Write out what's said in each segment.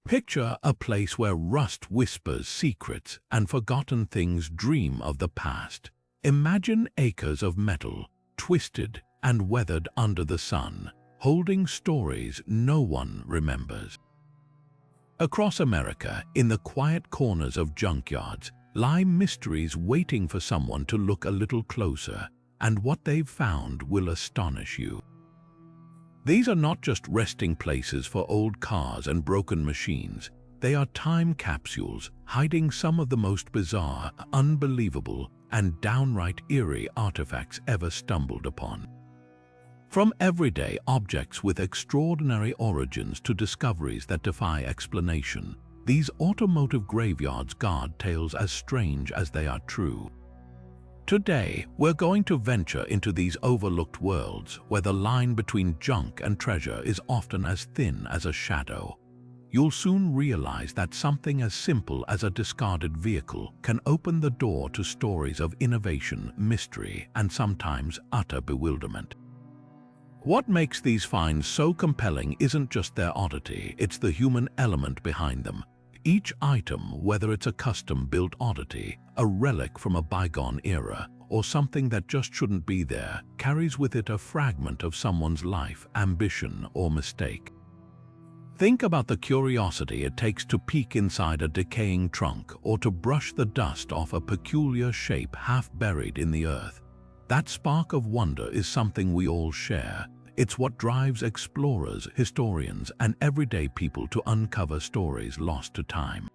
Picture a place where rust whispers secrets and forgotten things dream of the past. Imagine acres of metal, twisted and weathered under the sun, holding stories no one remembers. Across America, in the quiet corners of junkyards, lie mysteries waiting for someone to look a little closer, and what they've found will astonish you. These are not just resting places for old cars and broken machines. They are time capsules hiding some of the most bizarre, unbelievable, and downright eerie artifacts ever stumbled upon. From everyday objects with extraordinary origins to discoveries that defy explanation, these automotive graveyards guard tales as strange as they are true. Today, we're going to venture into these overlooked worlds where the line between junk and treasure is often as thin as a shadow. You'll soon realize that something as simple as a discarded vehicle can open the door to stories of innovation, mystery, and sometimes utter bewilderment. What makes these finds so compelling isn't just their oddity, it's the human element behind them. Each item, whether it's a custom-built oddity, a relic from a bygone era, or something that just shouldn't be there, carries with it a fragment of someone's life, ambition, or mistake. Think about the curiosity it takes to peek inside a decaying trunk or to brush the dust off a peculiar shape half buried in the earth. That spark of wonder is something we all share. It's what drives explorers, historians, and everyday people to uncover stories lost to time.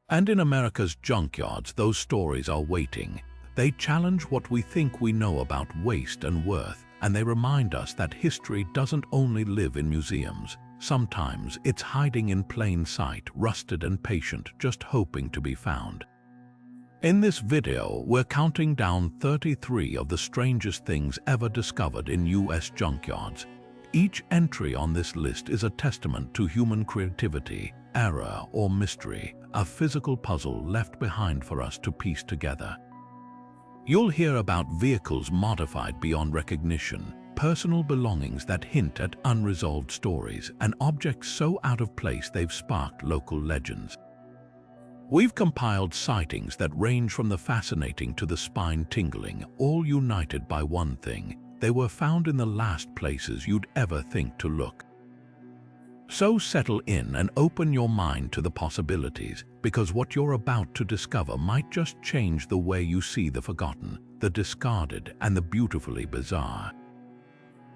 And in America's junkyards, those stories are waiting. They challenge what we think we know about waste and worth, and they remind us that history doesn't only live in museums. Sometimes it's hiding in plain sight, rusted and patient, just hoping to be found. In this video, we're counting down 33 of the strangest things ever discovered in US junkyards. Each entry on this list is a testament to human creativity, error, or mystery, a physical puzzle left behind for us to piece together. You'll hear about vehicles modified beyond recognition, personal belongings that hint at unresolved stories, and objects so out of place they've sparked local legends. We've compiled sightings that range from the fascinating to the spine-tingling, all united by one thing: they were found in the last places you'd ever think to look. So settle in and open your mind to the possibilities, because what you're about to discover might just change the way you see the forgotten, the discarded, and the beautifully bizarre.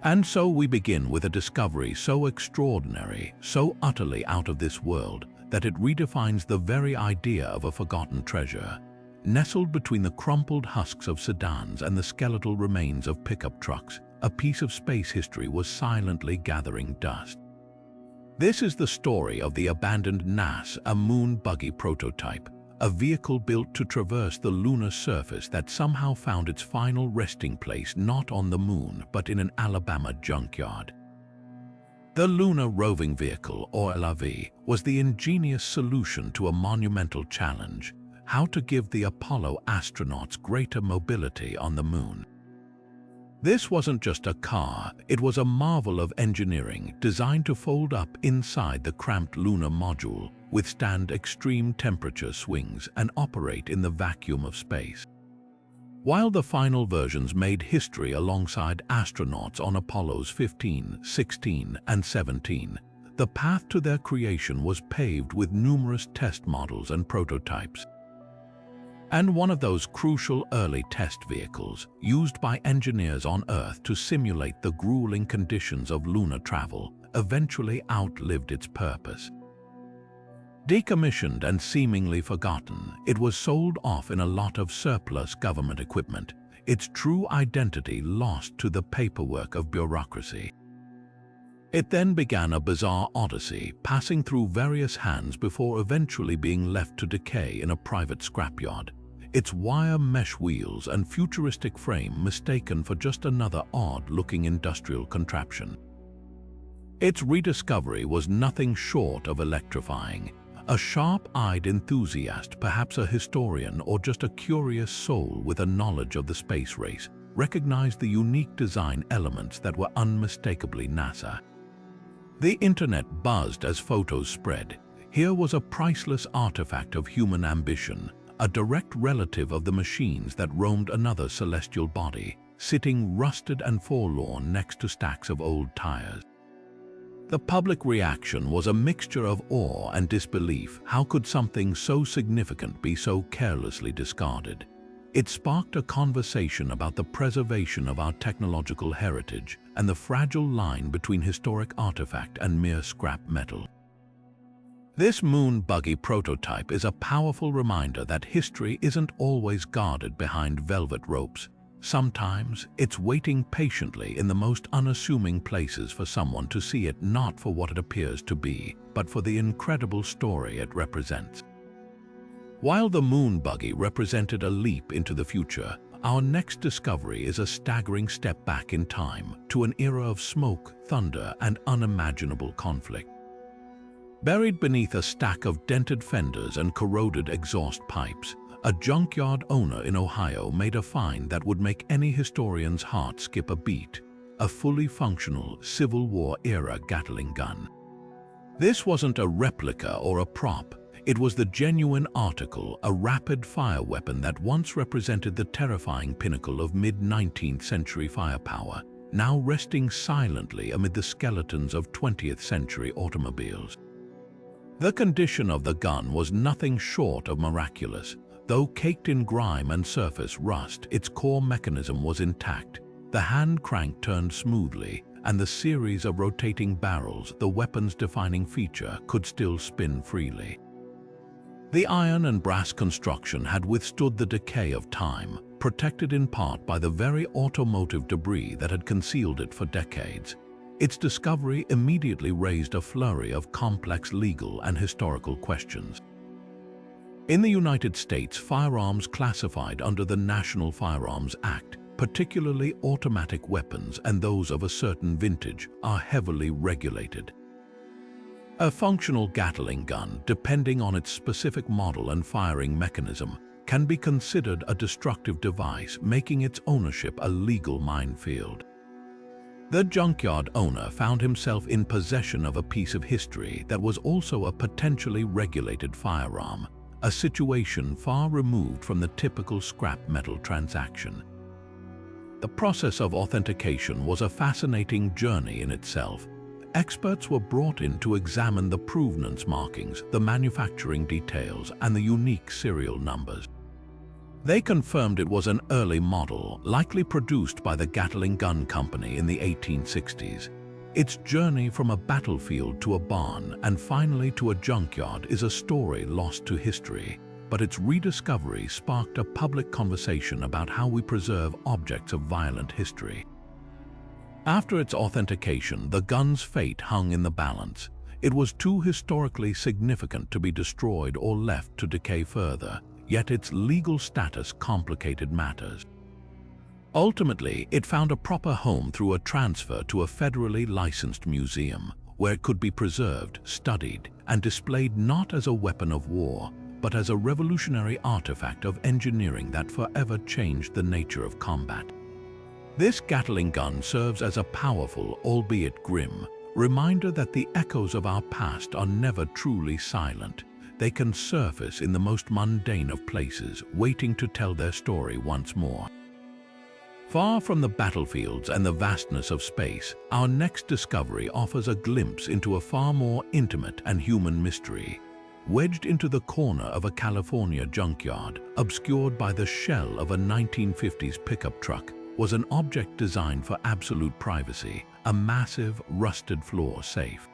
And so we begin with a discovery so extraordinary, so utterly out of this world, that it redefines the very idea of a forgotten treasure. Nestled between the crumpled husks of sedans and the skeletal remains of pickup trucks, a piece of space history was silently gathering dust. This is the story of the abandoned NAS, a Moon Buggy prototype, a vehicle built to traverse the lunar surface that somehow found its final resting place not on the moon but in an Alabama junkyard. The Lunar Roving Vehicle, or LRV, was the ingenious solution to a monumental challenge: how to give the Apollo astronauts greater mobility on the moon. This wasn't just a car, it was a marvel of engineering designed to fold up inside the cramped lunar module, withstand extreme temperature swings, and operate in the vacuum of space. While the final versions made history alongside astronauts on Apollos 15, 16, and 17, the path to their creation was paved with numerous test models and prototypes. And one of those crucial early test vehicles, used by engineers on Earth to simulate the grueling conditions of lunar travel, eventually outlived its purpose. Decommissioned and seemingly forgotten, it was sold off in a lot of surplus government equipment, its true identity lost to the paperwork of bureaucracy. It then began a bizarre odyssey, passing through various hands before eventually being left to decay in a private scrapyard, its wire mesh wheels and futuristic frame mistaken for just another odd-looking industrial contraption. Its rediscovery was nothing short of electrifying. A sharp-eyed enthusiast, perhaps a historian or just a curious soul with a knowledge of the space race, recognized the unique design elements that were unmistakably NASA. The internet buzzed as photos spread. Here was a priceless artifact of human ambition, a direct relative of the machines that roamed another celestial body, sitting rusted and forlorn next to stacks of old tires. The public reaction was a mixture of awe and disbelief. How could something so significant be so carelessly discarded? It sparked a conversation about the preservation of our technological heritage and the fragile line between historic artifact and mere scrap metal. This Moon Buggy prototype is a powerful reminder that history isn't always guarded behind velvet ropes. Sometimes it's waiting patiently in the most unassuming places for someone to see it not for what it appears to be, but for the incredible story it represents. While the Moon Buggy represented a leap into the future, our next discovery is a staggering step back in time to an era of smoke, thunder, and unimaginable conflict. Buried beneath a stack of dented fenders and corroded exhaust pipes, a junkyard owner in Ohio made a find that would make any historian's heart skip a beat: a fully functional Civil War-era Gatling gun. This wasn't a replica or a prop. It was the genuine article, a rapid-fire weapon that once represented the terrifying pinnacle of mid-19th century firepower, now resting silently amid the skeletons of 20th century automobiles. The condition of the gun was nothing short of miraculous. Though caked in grime and surface rust, its core mechanism was intact. The hand crank turned smoothly, and the series of rotating barrels, the weapon's defining feature, could still spin freely. The iron and brass construction had withstood the decay of time, protected in part by the very automotive debris that had concealed it for decades. Its discovery immediately raised a flurry of complex legal and historical questions. In the United States, firearms classified under the National Firearms Act, particularly automatic weapons and those of a certain vintage, are heavily regulated. A functional Gatling gun, depending on its specific model and firing mechanism, can be considered a destructive device, making its ownership a legal minefield. The junkyard owner found himself in possession of a piece of history that was also a potentially regulated firearm, a situation far removed from the typical scrap metal transaction. The process of authentication was a fascinating journey in itself. Experts were brought in to examine the provenance markings, the manufacturing details, and the unique serial numbers. They confirmed it was an early model, likely produced by the Gatling Gun Company in the 1860s. Its journey from a battlefield to a barn and finally to a junkyard is a story lost to history, but its rediscovery sparked a public conversation about how we preserve objects of violent history. After its authentication, the gun's fate hung in the balance. It was too historically significant to be destroyed or left to decay further, yet its legal status complicated matters. Ultimately, it found a proper home through a transfer to a federally licensed museum, where it could be preserved, studied, and displayed not as a weapon of war, but as a revolutionary artifact of engineering that forever changed the nature of combat. This Gatling gun serves as a powerful, albeit grim, reminder that the echoes of our past are never truly silent. They can surface in the most mundane of places, waiting to tell their story once more. Far from the battlefields and the vastness of space, our next discovery offers a glimpse into a far more intimate and human mystery. Wedged into the corner of a California junkyard, obscured by the shell of a 1950s pickup truck, was an object designed for absolute privacy, a massive, rusted floor safe.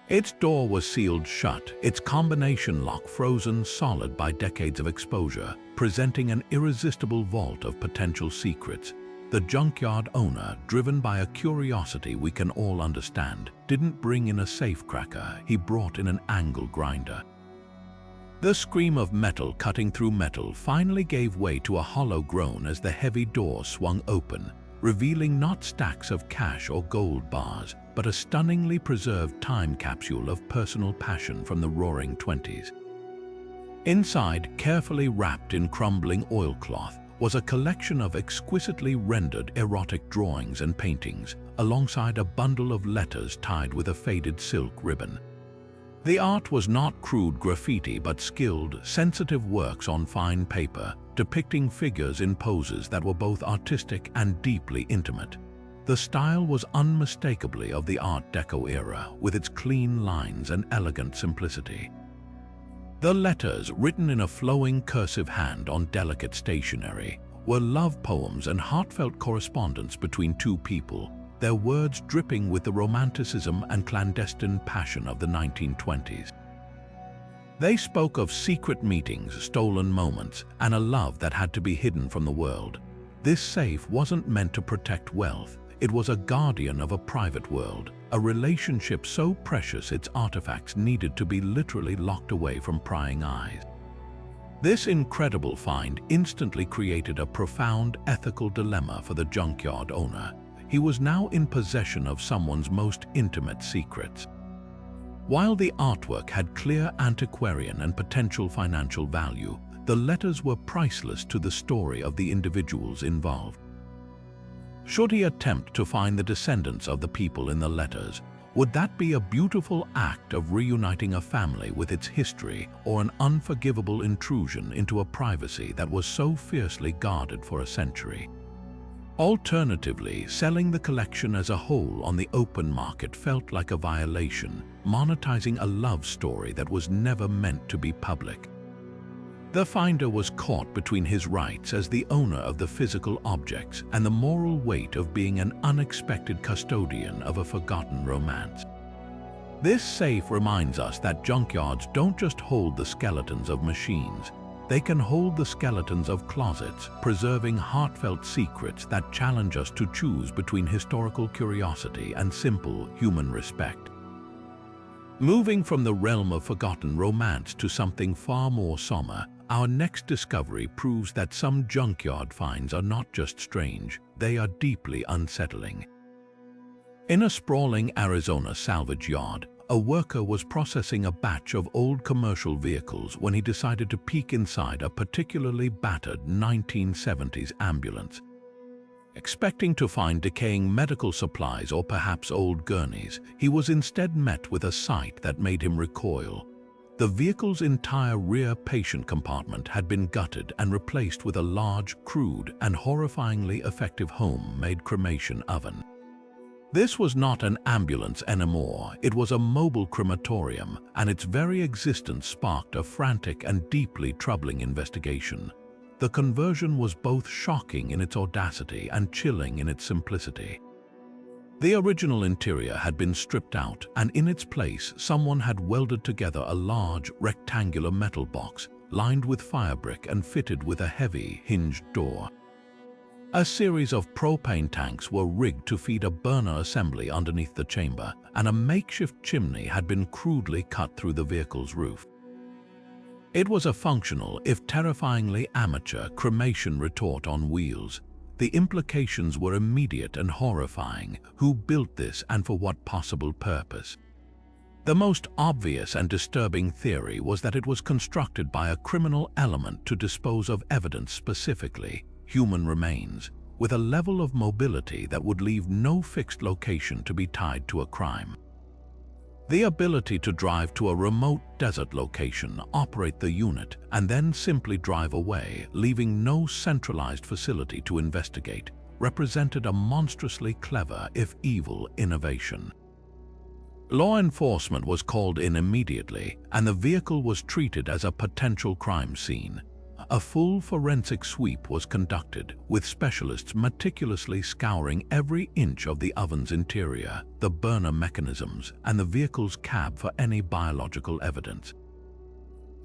Its door was sealed shut, its combination lock frozen solid by decades of exposure, presenting an irresistible vault of potential secrets. The junkyard owner, driven by a curiosity we can all understand, didn't bring in a safecracker, he brought in an angle grinder. The scream of metal cutting through metal finally gave way to a hollow groan as the heavy door swung open, revealing not stacks of cash or gold bars, but a stunningly preserved time capsule of personal passion from the Roaring '20s. Inside, carefully wrapped in crumbling oilcloth, was a collection of exquisitely rendered erotic drawings and paintings, alongside a bundle of letters tied with a faded silk ribbon. The art was not crude graffiti but skilled, sensitive works on fine paper, depicting figures in poses that were both artistic and deeply intimate. The style was unmistakably of the Art Deco era, with its clean lines and elegant simplicity. The letters, written in a flowing cursive hand on delicate stationery, were love poems and heartfelt correspondence between two people, their words dripping with the romanticism and clandestine passion of the 1920s. They spoke of secret meetings, stolen moments, and a love that had to be hidden from the world. This safe wasn't meant to protect wealth. It was a guardian of a private world, a relationship so precious its artifacts needed to be literally locked away from prying eyes. This incredible find instantly created a profound ethical dilemma for the junkyard owner. He was now in possession of someone's most intimate secrets. While the artwork had clear antiquarian and potential financial value, the letters were priceless to the story of the individuals involved. Should he attempt to find the descendants of the people in the letters, would that be a beautiful act of reuniting a family with its history, or an unforgivable intrusion into a privacy that was so fiercely guarded for a century? Alternatively, selling the collection as a whole on the open market felt like a violation, monetizing a love story that was never meant to be public. The finder was caught between his rights as the owner of the physical objects and the moral weight of being an unexpected custodian of a forgotten romance. This safe reminds us that junkyards don't just hold the skeletons of machines. They can hold the skeletons of closets, preserving heartfelt secrets that challenge us to choose between historical curiosity and simple human respect. Moving from the realm of forgotten romance to something far more somber, our next discovery proves that some junkyard finds are not just strange, they are deeply unsettling. In a sprawling Arizona salvage yard, a worker was processing a batch of old commercial vehicles when he decided to peek inside a particularly battered 1970s ambulance. Expecting to find decaying medical supplies or perhaps old gurneys, he was instead met with a sight that made him recoil. The vehicle's entire rear patient compartment had been gutted and replaced with a large, crude, and horrifyingly effective home-made cremation oven. This was not an ambulance anymore, it was a mobile crematorium, and its very existence sparked a frantic and deeply troubling investigation. The conversion was both shocking in its audacity and chilling in its simplicity. The original interior had been stripped out, and in its place, someone had welded together a large, rectangular metal box, lined with firebrick and fitted with a heavy, hinged door. A series of propane tanks were rigged to feed a burner assembly underneath the chamber, and a makeshift chimney had been crudely cut through the vehicle's roof. It was a functional, if terrifyingly amateur, cremation retort on wheels. The implications were immediate and horrifying. Who built this and for what possible purpose? The most obvious and disturbing theory was that it was constructed by a criminal element to dispose of evidence, specifically human remains, with a level of mobility that would leave no fixed location to be tied to a crime. The ability to drive to a remote desert location, operate the unit, and then simply drive away, leaving no centralized facility to investigate, represented a monstrously clever, if evil, innovation. Law enforcement was called in immediately, and the vehicle was treated as a potential crime scene. A full forensic sweep was conducted, with specialists meticulously scouring every inch of the oven's interior, the burner mechanisms, and the vehicle's cab for any biological evidence.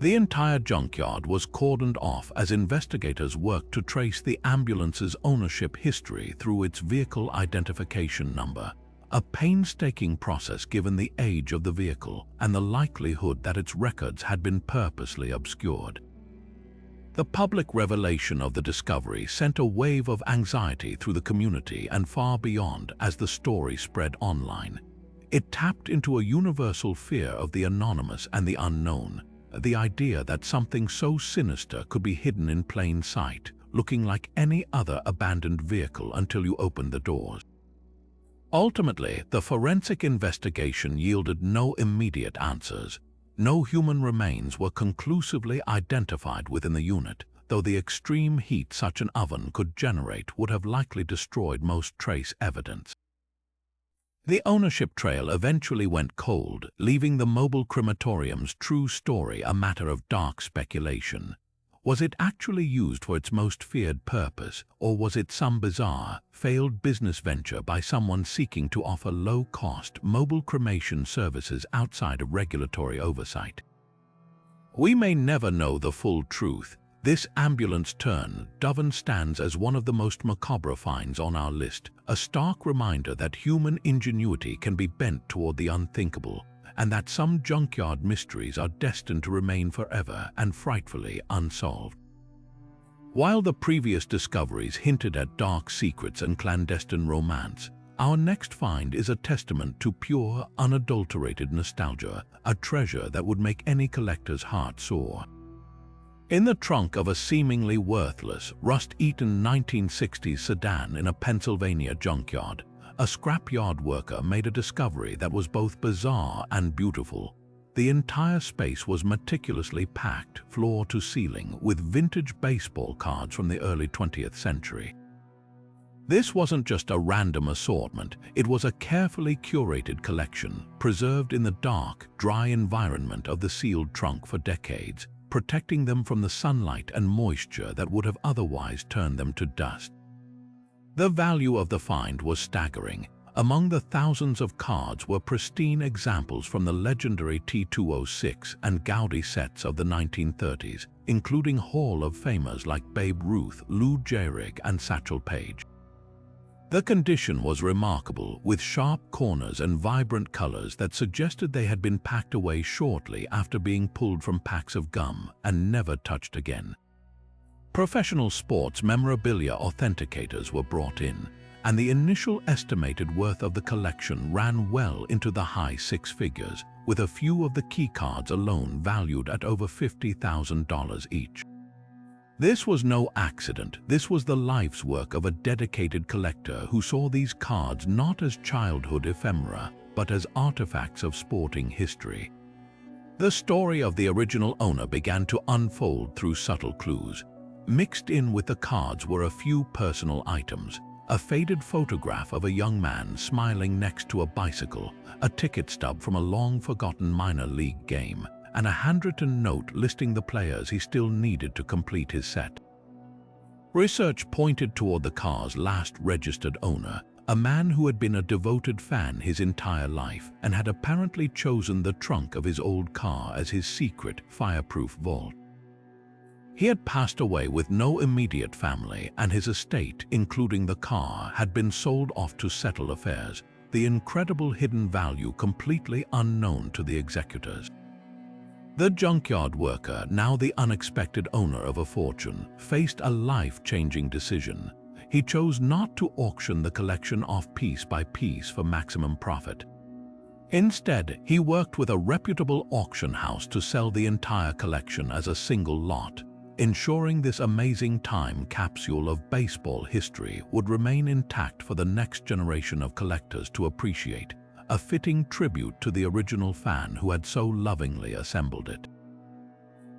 The entire junkyard was cordoned off as investigators worked to trace the ambulance's ownership history through its vehicle identification number, a painstaking process given the age of the vehicle and the likelihood that its records had been purposely obscured. The public revelation of the discovery sent a wave of anxiety through the community and far beyond as the story spread online. It tapped into a universal fear of the anonymous and the unknown, the idea that something so sinister could be hidden in plain sight, looking like any other abandoned vehicle until you opened the doors. Ultimately, the forensic investigation yielded no immediate answers. No human remains were conclusively identified within the unit, though the extreme heat such an oven could generate would have likely destroyed most trace evidence. The ownership trail eventually went cold, leaving the mobile crematorium's true story a matter of dark speculation. Was it actually used for its most feared purpose, or was it some bizarre, failed business venture by someone seeking to offer low-cost mobile cremation services outside of regulatory oversight? We may never know the full truth. This ambulance turn Doven stands as one of the most macabre finds on our list, a stark reminder that human ingenuity can be bent toward the unthinkable, and that some junkyard mysteries are destined to remain forever and frightfully unsolved. While the previous discoveries hinted at dark secrets and clandestine romance, our next find is a testament to pure, unadulterated nostalgia, a treasure that would make any collector's heart soar. In the trunk of a seemingly worthless, rust-eaten 1960s sedan in a Pennsylvania junkyard, a scrapyard worker made a discovery that was both bizarre and beautiful. The entire space was meticulously packed, floor to ceiling, with vintage baseball cards from the early 20th century. This wasn't just a random assortment, it was a carefully curated collection, preserved in the dark, dry environment of the sealed trunk for decades, protecting them from the sunlight and moisture that would have otherwise turned them to dust. The value of the find was staggering. Among the thousands of cards were pristine examples from the legendary T206 and Gaudi sets of the 1930s, including Hall of Famers like Babe Ruth, Lou Gehrig, and Satchel Paige. The condition was remarkable, with sharp corners and vibrant colors that suggested they had been packed away shortly after being pulled from packs of gum and never touched again. Professional sports memorabilia authenticators were brought in, and the initial estimated worth of the collection ran well into the high six figures, with a few of the key cards alone valued at over $50,000 each. This was no accident. This was the life's work of a dedicated collector who saw these cards not as childhood ephemera, but as artifacts of sporting history. The story of the original owner began to unfold through subtle clues. Mixed in with the cards were a few personal items: a faded photograph of a young man smiling next to a bicycle, a ticket stub from a long-forgotten minor league game, and a handwritten note listing the players he still needed to complete his set. Research pointed toward the car's last registered owner, a man who had been a devoted fan his entire life and had apparently chosen the trunk of his old car as his secret, fireproof vault. He had passed away with no immediate family, and his estate, including the car, had been sold off to settle affairs, the incredible hidden value completely unknown to the executors. The junkyard worker, now the unexpected owner of a fortune, faced a life-changing decision. He chose not to auction the collection off piece by piece for maximum profit. Instead, he worked with a reputable auction house to sell the entire collection as a single lot, ensuring this amazing time capsule of baseball history would remain intact for the next generation of collectors to appreciate, a fitting tribute to the original fan who had so lovingly assembled it.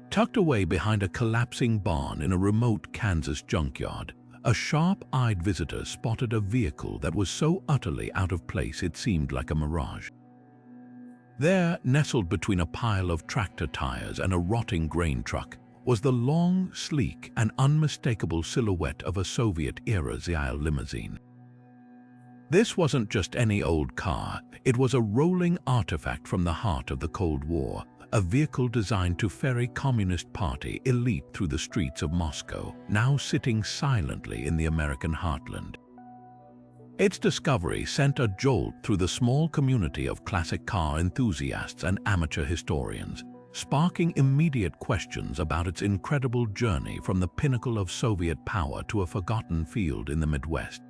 Tucked away behind a collapsing barn in a remote Kansas junkyard, a sharp-eyed visitor spotted a vehicle that was so utterly out of place it seemed like a mirage. There, nestled between a pile of tractor tires and a rotting grain truck, was the long, sleek, and unmistakable silhouette of a Soviet-era ZIL limousine. This wasn't just any old car, it was a rolling artifact from the heart of the Cold War, a vehicle designed to ferry Communist Party elite through the streets of Moscow, now sitting silently in the American heartland. Its discovery sent a jolt through the small community of classic car enthusiasts and amateur historians, sparking immediate questions about its incredible journey from the pinnacle of Soviet power to a forgotten field in the Midwest.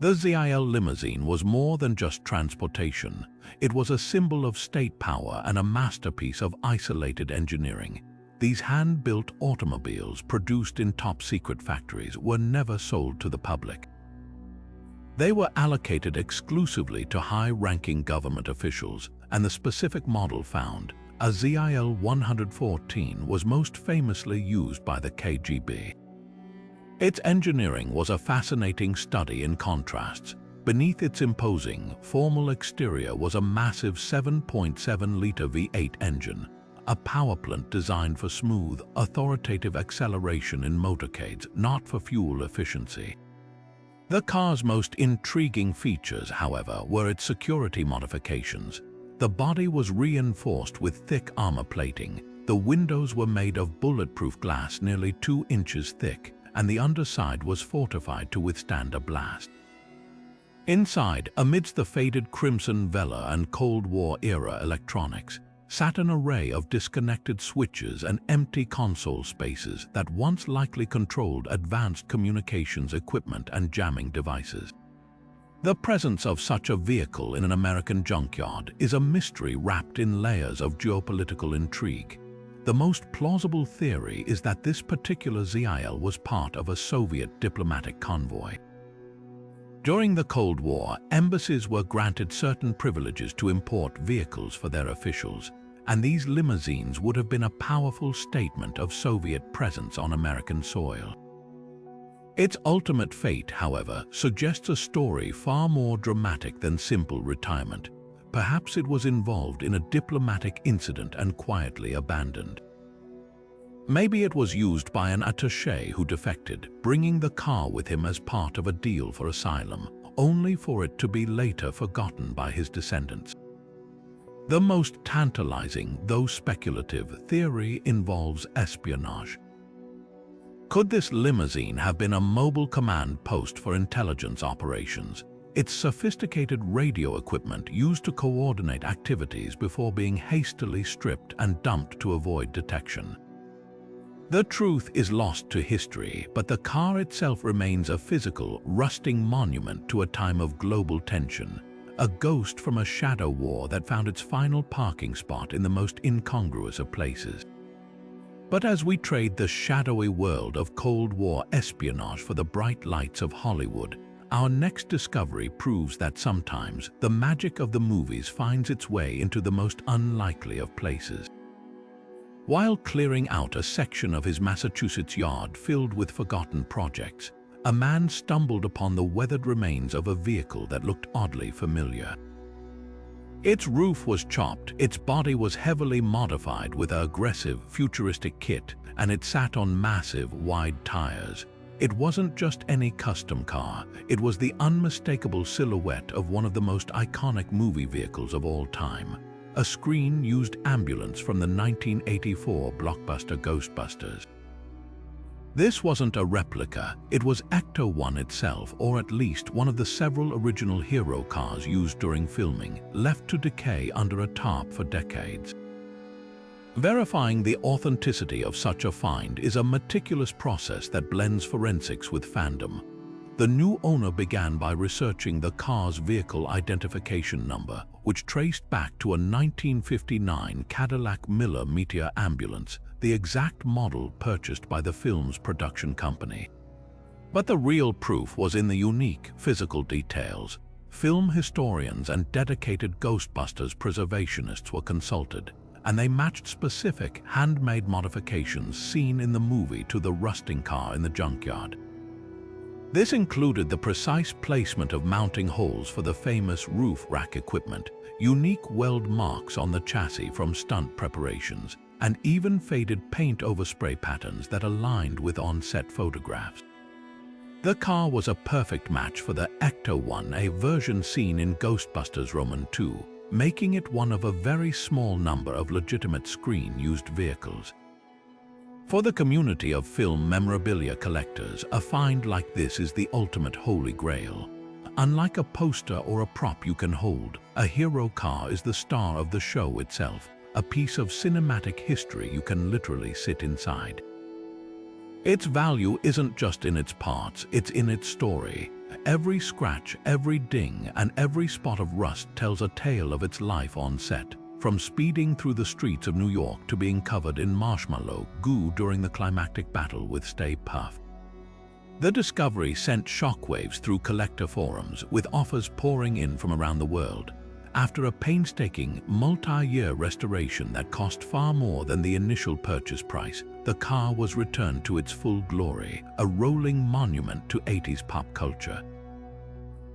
The ZIL limousine was more than just transportation. It was a symbol of state power and a masterpiece of isolated engineering. These hand-built automobiles produced in top-secret factories were never sold to the public. They were allocated exclusively to high-ranking government officials, and the specific model found, a ZIL 114, was most famously used by the KGB. Its engineering was a fascinating study in contrasts. Beneath its imposing, formal exterior was a massive 7.7-liter V8 engine, a powerplant designed for smooth, authoritative acceleration in motorcades, not for fuel efficiency. The car's most intriguing features, however, were its security modifications. The body was reinforced with thick armor plating, the windows were made of bulletproof glass nearly 2 inches thick, and the underside was fortified to withstand a blast. Inside, amidst the faded crimson vela and Cold War-era electronics, sat an array of disconnected switches and empty console spaces that once likely controlled advanced communications equipment and jamming devices. The presence of such a vehicle in an American junkyard is a mystery wrapped in layers of geopolitical intrigue. The most plausible theory is that this particular ZIL was part of a Soviet diplomatic convoy. During the Cold War, embassies were granted certain privileges to import vehicles for their officials, and these limousines would have been a powerful statement of Soviet presence on American soil. Its ultimate fate, however, suggests a story far more dramatic than simple retirement. Perhaps it was involved in a diplomatic incident and quietly abandoned. Maybe it was used by an attaché who defected, bringing the car with him as part of a deal for asylum, only for it to be later forgotten by his descendants. The most tantalizing, though speculative, theory involves espionage. Could this limousine have been a mobile command post for intelligence operations? Its sophisticated radio equipment used to coordinate activities before being hastily stripped and dumped to avoid detection. The truth is lost to history, but the car itself remains a physical, rusting monument to a time of global tension, a ghost from a shadow war that found its final parking spot in the most incongruous of places. But as we trade the shadowy world of Cold War espionage for the bright lights of Hollywood, our next discovery proves that sometimes the magic of the movies finds its way into the most unlikely of places. While clearing out a section of his Massachusetts yard filled with forgotten projects, a man stumbled upon the weathered remains of a vehicle that looked oddly familiar. Its roof was chopped, its body was heavily modified with an aggressive, futuristic kit, and it sat on massive, wide tires. It wasn't just any custom car, it was the unmistakable silhouette of one of the most iconic movie vehicles of all time, a screen-used ambulance from the 1984 blockbuster Ghostbusters. This wasn't a replica, it was Ecto-1 itself, or at least one of the several original hero cars used during filming, left to decay under a tarp for decades. Verifying the authenticity of such a find is a meticulous process that blends forensics with fandom. The new owner began by researching the car's vehicle identification number, which traced back to a 1959 Cadillac Miller Meteor ambulance, the exact model purchased by the film's production company. But the real proof was in the unique physical details. Film historians and dedicated Ghostbusters preservationists were consulted, and they matched specific handmade modifications seen in the movie to the rusting car in the junkyard. This included the precise placement of mounting holes for the famous roof rack equipment, unique weld marks on the chassis from stunt preparations, and even faded paint overspray patterns that aligned with on-set photographs. The car was a perfect match for the Ecto-1, a version seen in Ghostbusters Roman II, making it one of a very small number of legitimate screen-used vehicles. For the community of film memorabilia collectors, a find like this is the ultimate holy grail. Unlike a poster or a prop you can hold, a hero car is the star of the show itself, a piece of cinematic history you can literally sit inside. Its value isn't just in its parts, it's in its story. Every scratch, every ding, and every spot of rust tells a tale of its life on set, from speeding through the streets of New York to being covered in marshmallow goo during the climactic battle with Stay Puft. The discovery sent shockwaves through collector forums, with offers pouring in from around the world. After a painstaking, multi-year restoration that cost far more than the initial purchase price, the car was returned to its full glory, a rolling monument to 80s pop culture.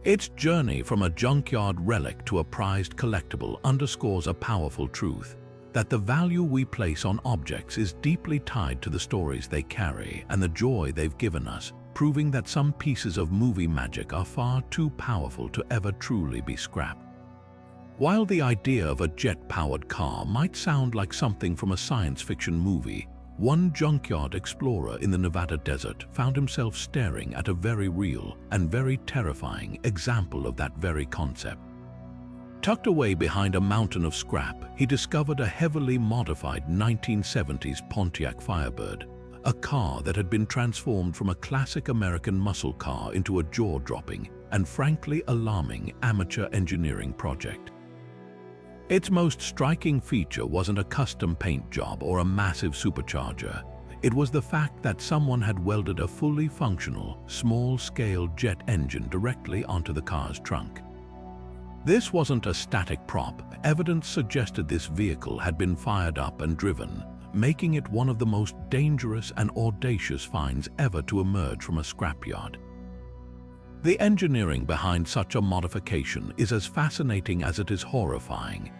Its journey from a junkyard relic to a prized collectible underscores a powerful truth, that the value we place on objects is deeply tied to the stories they carry and the joy they've given us, proving that some pieces of movie magic are far too powerful to ever truly be scrapped. While the idea of a jet-powered car might sound like something from a science fiction movie, one junkyard explorer in the Nevada desert found himself staring at a very real and very terrifying example of that very concept. Tucked away behind a mountain of scrap, he discovered a heavily modified 1970s Pontiac Firebird, a car that had been transformed from a classic American muscle car into a jaw-dropping and frankly alarming amateur engineering project. Its most striking feature wasn't a custom paint job or a massive supercharger. It was the fact that someone had welded a fully functional, small-scale jet engine directly onto the car's trunk. This wasn't a static prop. Evidence suggested this vehicle had been fired up and driven, making it one of the most dangerous and audacious finds ever to emerge from a scrapyard. The engineering behind such a modification is as fascinating as it is horrifying.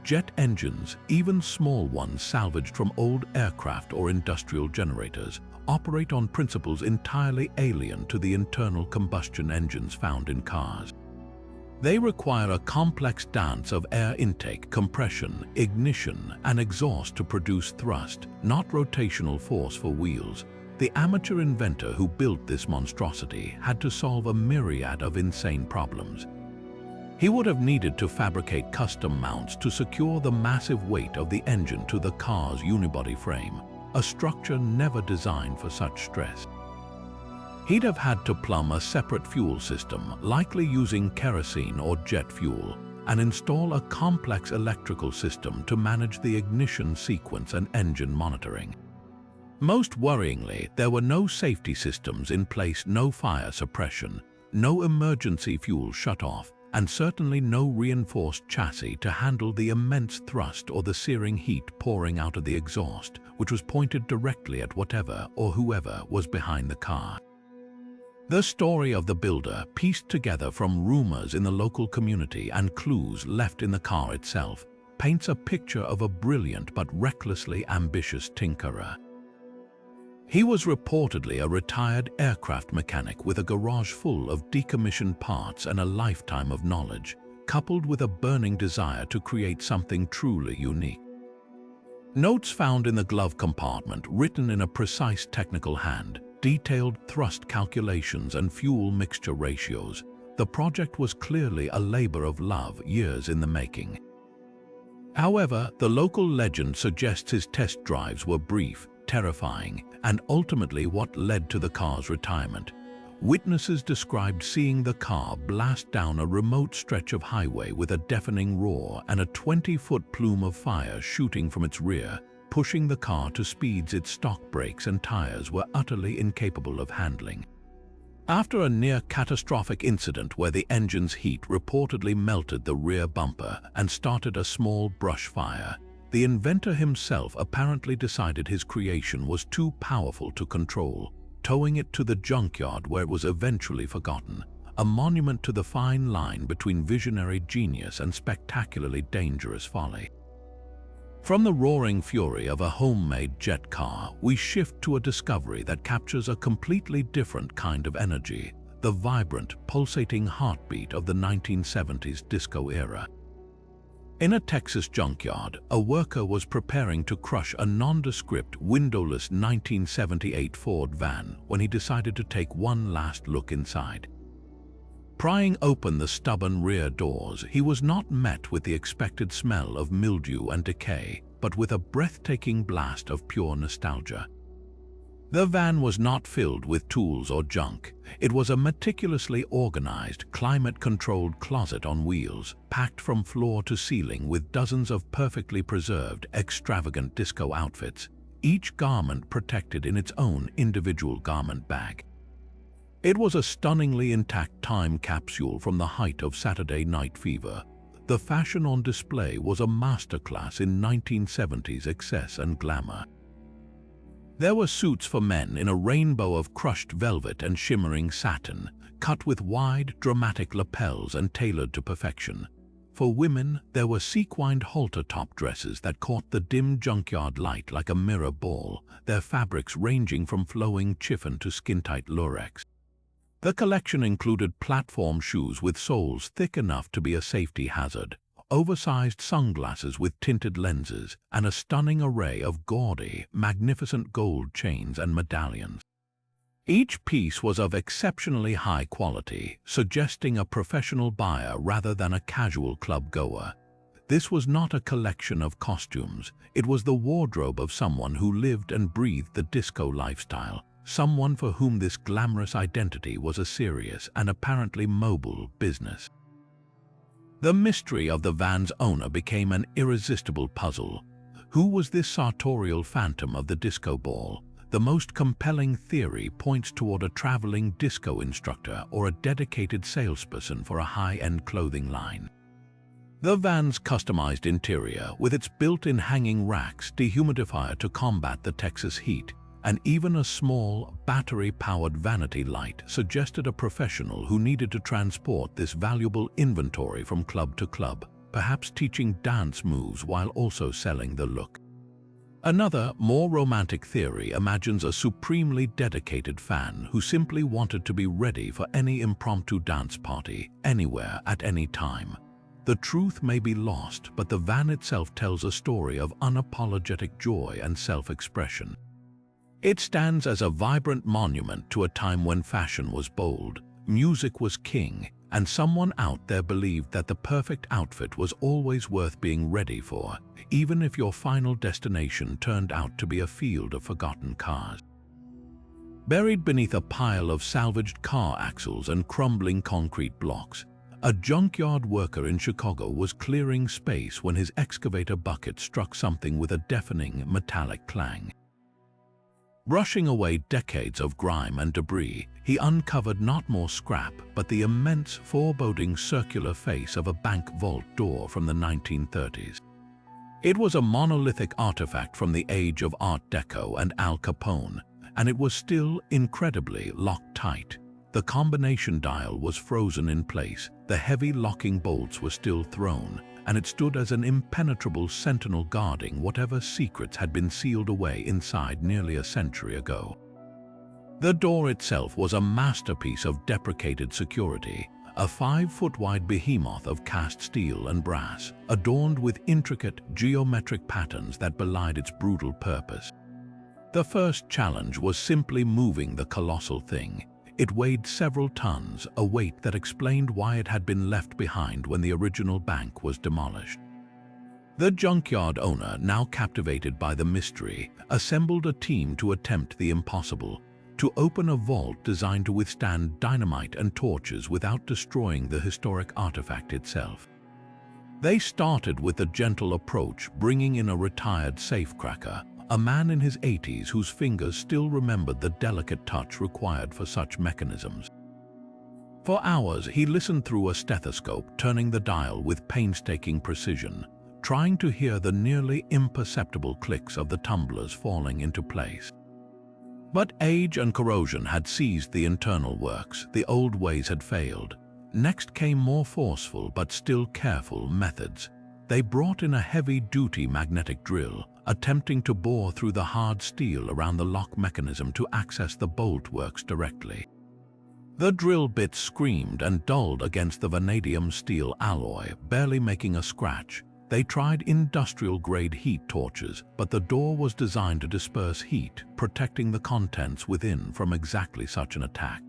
Jet engines, even small ones salvaged from old aircraft or industrial generators, operate on principles entirely alien to the internal combustion engines found in cars. They require a complex dance of air intake, compression, ignition, and exhaust to produce thrust, not rotational force for wheels. The amateur inventor who built this monstrosity had to solve a myriad of insane problems. He would have needed to fabricate custom mounts to secure the massive weight of the engine to the car's unibody frame, a structure never designed for such stress. He'd have had to plumb a separate fuel system, likely using kerosene or jet fuel, and install a complex electrical system to manage the ignition sequence and engine monitoring. Most worryingly, there were no safety systems in place, no fire suppression, no emergency fuel shut-off, and certainly no reinforced chassis to handle the immense thrust or the searing heat pouring out of the exhaust, which was pointed directly at whatever or whoever was behind the car. The story of the builder, pieced together from rumors in the local community and clues left in the car itself, paints a picture of a brilliant but recklessly ambitious tinkerer. He was reportedly a retired aircraft mechanic with a garage full of decommissioned parts and a lifetime of knowledge, coupled with a burning desire to create something truly unique. Notes found in the glove compartment, written in a precise technical hand, detailed thrust calculations and fuel mixture ratios. The project was clearly a labor of love, years in the making. However, the local legend suggests his test drives were brief, terrifying, and ultimately what led to the car's retirement. Witnesses described seeing the car blast down a remote stretch of highway with a deafening roar and a 20-foot plume of fire shooting from its rear, pushing the car to speeds its stock brakes and tires were utterly incapable of handling. After a near-catastrophic incident where the engine's heat reportedly melted the rear bumper and started a small brush fire, the inventor himself apparently decided his creation was too powerful to control, towing it to the junkyard where it was eventually forgotten, a monument to the fine line between visionary genius and spectacularly dangerous folly. From the roaring fury of a homemade jet car, we shift to a discovery that captures a completely different kind of energy, the vibrant, pulsating heartbeat of the 1970s disco era. In a Texas junkyard, a worker was preparing to crush a nondescript, windowless 1978 Ford van when he decided to take one last look inside. Prying open the stubborn rear doors, he was not met with the expected smell of mildew and decay, but with a breathtaking blast of pure nostalgia. The van was not filled with tools or junk. It was a meticulously organized, climate-controlled closet on wheels, packed from floor to ceiling with dozens of perfectly preserved, extravagant disco outfits, each garment protected in its own individual garment bag. It was a stunningly intact time capsule from the height of Saturday Night Fever. The fashion on display was a masterclass in 1970s excess and glamour. There were suits for men in a rainbow of crushed velvet and shimmering satin, cut with wide, dramatic lapels and tailored to perfection. For women, there were sequined halter-top dresses that caught the dim junkyard light like a mirror ball, their fabrics ranging from flowing chiffon to skin-tight lurex. The collection included platform shoes with soles thick enough to be a safety hazard, oversized sunglasses with tinted lenses, and a stunning array of gaudy, magnificent gold chains and medallions. Each piece was of exceptionally high quality, suggesting a professional buyer rather than a casual club goer. This was not a collection of costumes, it was the wardrobe of someone who lived and breathed the disco lifestyle, someone for whom this glamorous identity was a serious and apparently mobile business. The mystery of the van's owner became an irresistible puzzle. Who was this sartorial phantom of the disco ball? The most compelling theory points toward a traveling disco instructor or a dedicated salesperson for a high-end clothing line. The van's customized interior, with its built-in hanging racks, dehumidifier to combat the Texas heat, and even a small, battery-powered vanity light suggested a professional who needed to transport this valuable inventory from club to club, perhaps teaching dance moves while also selling the look. Another, more romantic theory imagines a supremely dedicated fan who simply wanted to be ready for any impromptu dance party, anywhere, at any time. The truth may be lost, but the van itself tells a story of unapologetic joy and self-expression. It stands as a vibrant monument to a time when fashion was bold, music was king, and someone out there believed that the perfect outfit was always worth being ready for, even if your final destination turned out to be a field of forgotten cars. Buried beneath a pile of salvaged car axles and crumbling concrete blocks, a junkyard worker in Chicago was clearing space when his excavator bucket struck something with a deafening metallic clang. Brushing away decades of grime and debris, he uncovered not more scrap but the immense, foreboding circular face of a bank vault door from the 1930s. It was a monolithic artifact from the age of Art Deco and Al Capone, and it was still incredibly locked tight. The combination dial was frozen in place, the heavy locking bolts were still thrown, and it stood as an impenetrable sentinel guarding whatever secrets had been sealed away inside nearly a century ago. The door itself was a masterpiece of deprecated security, a 5-foot-wide behemoth of cast steel and brass, adorned with intricate geometric patterns that belied its brutal purpose. The first challenge was simply moving the colossal thing. It weighed several tons, a weight that explained why it had been left behind when the original bank was demolished. The junkyard owner, now captivated by the mystery, assembled a team to attempt the impossible, to open a vault designed to withstand dynamite and torches without destroying the historic artifact itself. They started with a gentle approach, bringing in a retired safecracker, a man in his 80s whose fingers still remembered the delicate touch required for such mechanisms. For hours, he listened through a stethoscope, turning the dial with painstaking precision, trying to hear the nearly imperceptible clicks of the tumblers falling into place. But age and corrosion had seized the internal works, the old ways had failed. Next came more forceful but still careful methods. They brought in a heavy-duty magnetic drill, attempting to bore through the hard steel around the lock mechanism to access the bolt works directly. The drill bits screamed and dulled against the vanadium steel alloy, barely making a scratch. They tried industrial-grade heat torches, but the door was designed to disperse heat, protecting the contents within from exactly such an attack.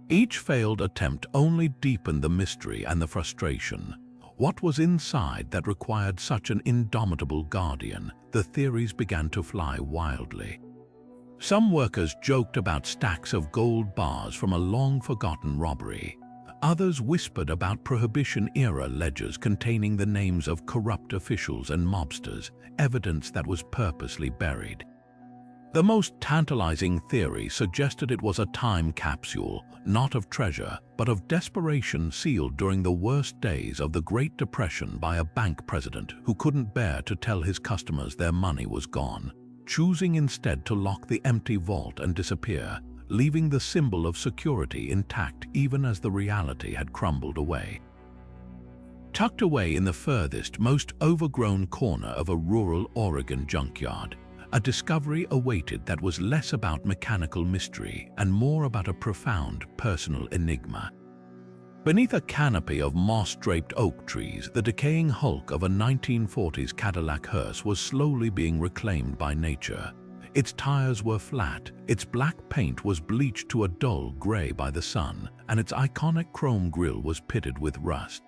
Each failed attempt only deepened the mystery and the frustration. What was inside that required such an indomitable guardian? The theories began to fly wildly. Some workers joked about stacks of gold bars from a long-forgotten robbery. Others whispered about Prohibition-era ledgers containing the names of corrupt officials and mobsters, evidence that was purposely buried. The most tantalizing theory suggested it was a time capsule, not of treasure, but of desperation, sealed during the worst days of the Great Depression by a bank president who couldn't bear to tell his customers their money was gone, choosing instead to lock the empty vault and disappear, leaving the symbol of security intact even as the reality had crumbled away. Tucked away in the furthest, most overgrown corner of a rural Oregon junkyard, a discovery awaited that was less about mechanical mystery and more about a profound personal enigma. Beneath a canopy of moss-draped oak trees, the decaying hulk of a 1940s Cadillac hearse was slowly being reclaimed by nature. Its tires were flat, its black paint was bleached to a dull gray by the sun, and its iconic chrome grille was pitted with rust.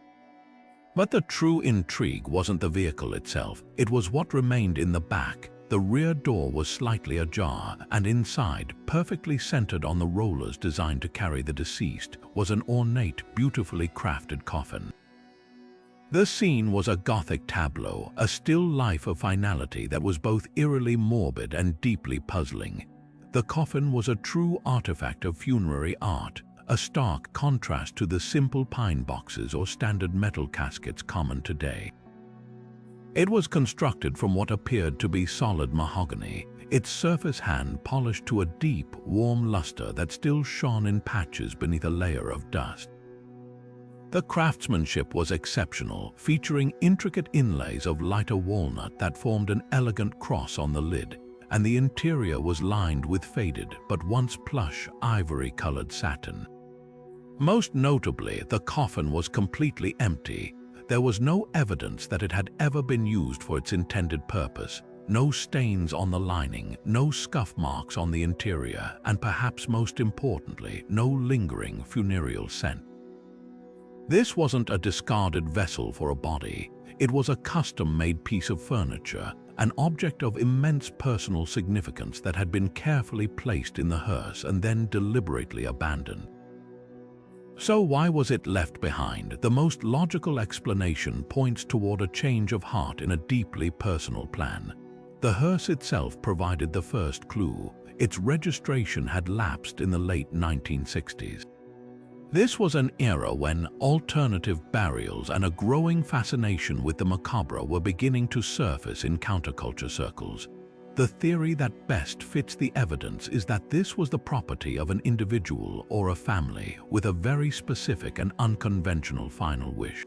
But the true intrigue wasn't the vehicle itself, it was what remained in the back. The rear door was slightly ajar, and inside, perfectly centered on the rollers designed to carry the deceased, was an ornate, beautifully crafted coffin. The scene was a Gothic tableau, a still life of finality that was both eerily morbid and deeply puzzling. The coffin was a true artifact of funerary art, a stark contrast to the simple pine boxes or standard metal caskets common today. It was constructed from what appeared to be solid mahogany, its surface hand polished to a deep, warm luster that still shone in patches beneath a layer of dust. The craftsmanship was exceptional, featuring intricate inlays of lighter walnut that formed an elegant cross on the lid, and the interior was lined with faded but once plush, ivory-colored satin. Most notably, the coffin was completely empty. There was no evidence that it had ever been used for its intended purpose, no stains on the lining, no scuff marks on the interior, and perhaps most importantly, no lingering funereal scent. This wasn't a discarded vessel for a body, it was a custom-made piece of furniture, an object of immense personal significance that had been carefully placed in the hearse and then deliberately abandoned. So why was it left behind? The most logical explanation points toward a change of heart in a deeply personal plan. The hearse itself provided the first clue. Its registration had lapsed in the late 1960s. This was an era when alternative burials and a growing fascination with the macabre were beginning to surface in counterculture circles. The theory that best fits the evidence is that this was the property of an individual or a family with a very specific and unconventional final wish.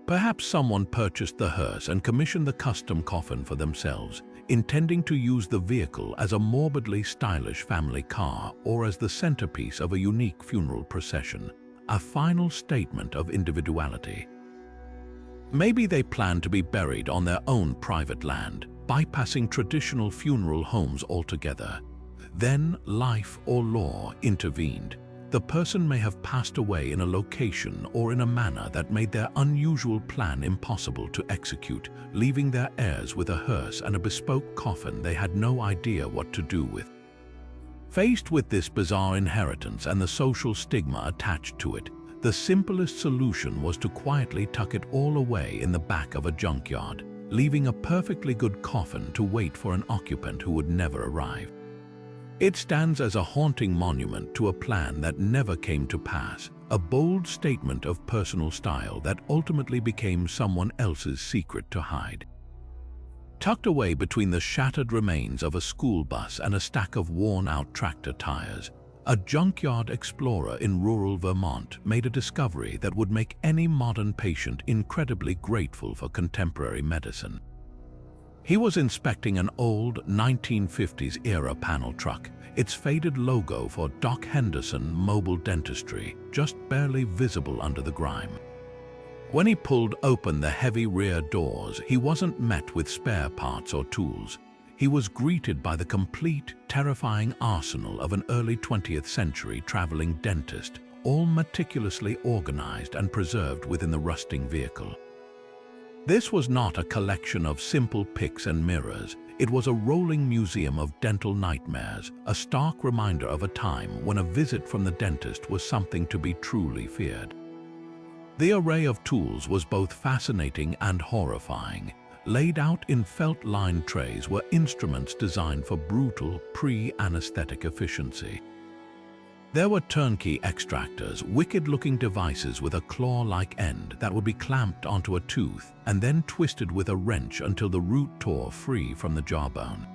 Perhaps someone purchased the hearse and commissioned the custom coffin for themselves, intending to use the vehicle as a morbidly stylish family car or as the centerpiece of a unique funeral procession, a final statement of individuality. Maybe they planned to be buried on their own private land, bypassing traditional funeral homes altogether. Then life or law intervened. The person may have passed away in a location or in a manner that made their unusual plan impossible to execute, leaving their heirs with a hearse and a bespoke coffin they had no idea what to do with. Faced with this bizarre inheritance and the social stigma attached to it, the simplest solution was to quietly tuck it all away in the back of a junkyard, leaving a perfectly good coffin to wait for an occupant who would never arrive. It stands as a haunting monument to a plan that never came to pass, a bold statement of personal style that ultimately became someone else's secret to hide. Tucked away between the shattered remains of a school bus and a stack of worn-out tractor tires, a junkyard explorer in rural Vermont made a discovery that would make any modern patient incredibly grateful for contemporary medicine. He was inspecting an old 1950s-era panel truck, its faded logo for Doc Henderson Mobile Dentistry just barely visible under the grime. When he pulled open the heavy rear doors, he wasn't met with spare parts or tools. He was greeted by the complete, terrifying arsenal of an early 20th century traveling dentist, all meticulously organized and preserved within the rusting vehicle. This was not a collection of simple picks and mirrors. It was a rolling museum of dental nightmares, a stark reminder of a time when a visit from the dentist was something to be truly feared. The array of tools was both fascinating and horrifying. laid out in felt-lined trays, were instruments designed for brutal, pre-anesthetic efficiency. There were turnkey extractors, wicked-looking devices with a claw-like end that would be clamped onto a tooth and then twisted with a wrench until the root tore free from the jawbone.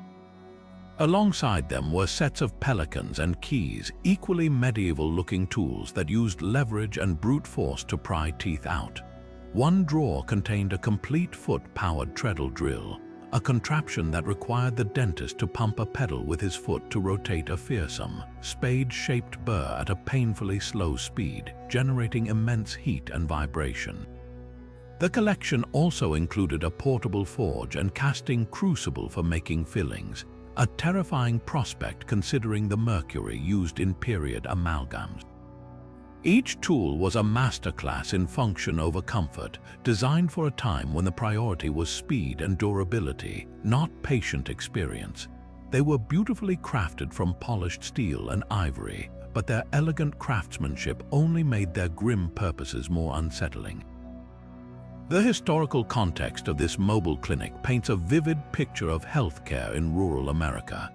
Alongside them were sets of pelicans and keys, equally medieval-looking tools that used leverage and brute force to pry teeth out. One drawer contained a complete foot-powered treadle drill, a contraption that required the dentist to pump a pedal with his foot to rotate a fearsome, spade-shaped burr at a painfully slow speed, generating immense heat and vibration. The collection also included a portable forge and casting crucible for making fillings, a terrifying prospect considering the mercury used in period amalgams. Each tool was a masterclass in function over comfort, designed for a time when the priority was speed and durability, not patient experience. They were beautifully crafted from polished steel and ivory, but their elegant craftsmanship only made their grim purposes more unsettling. The historical context of this mobile clinic paints a vivid picture of healthcare in rural America.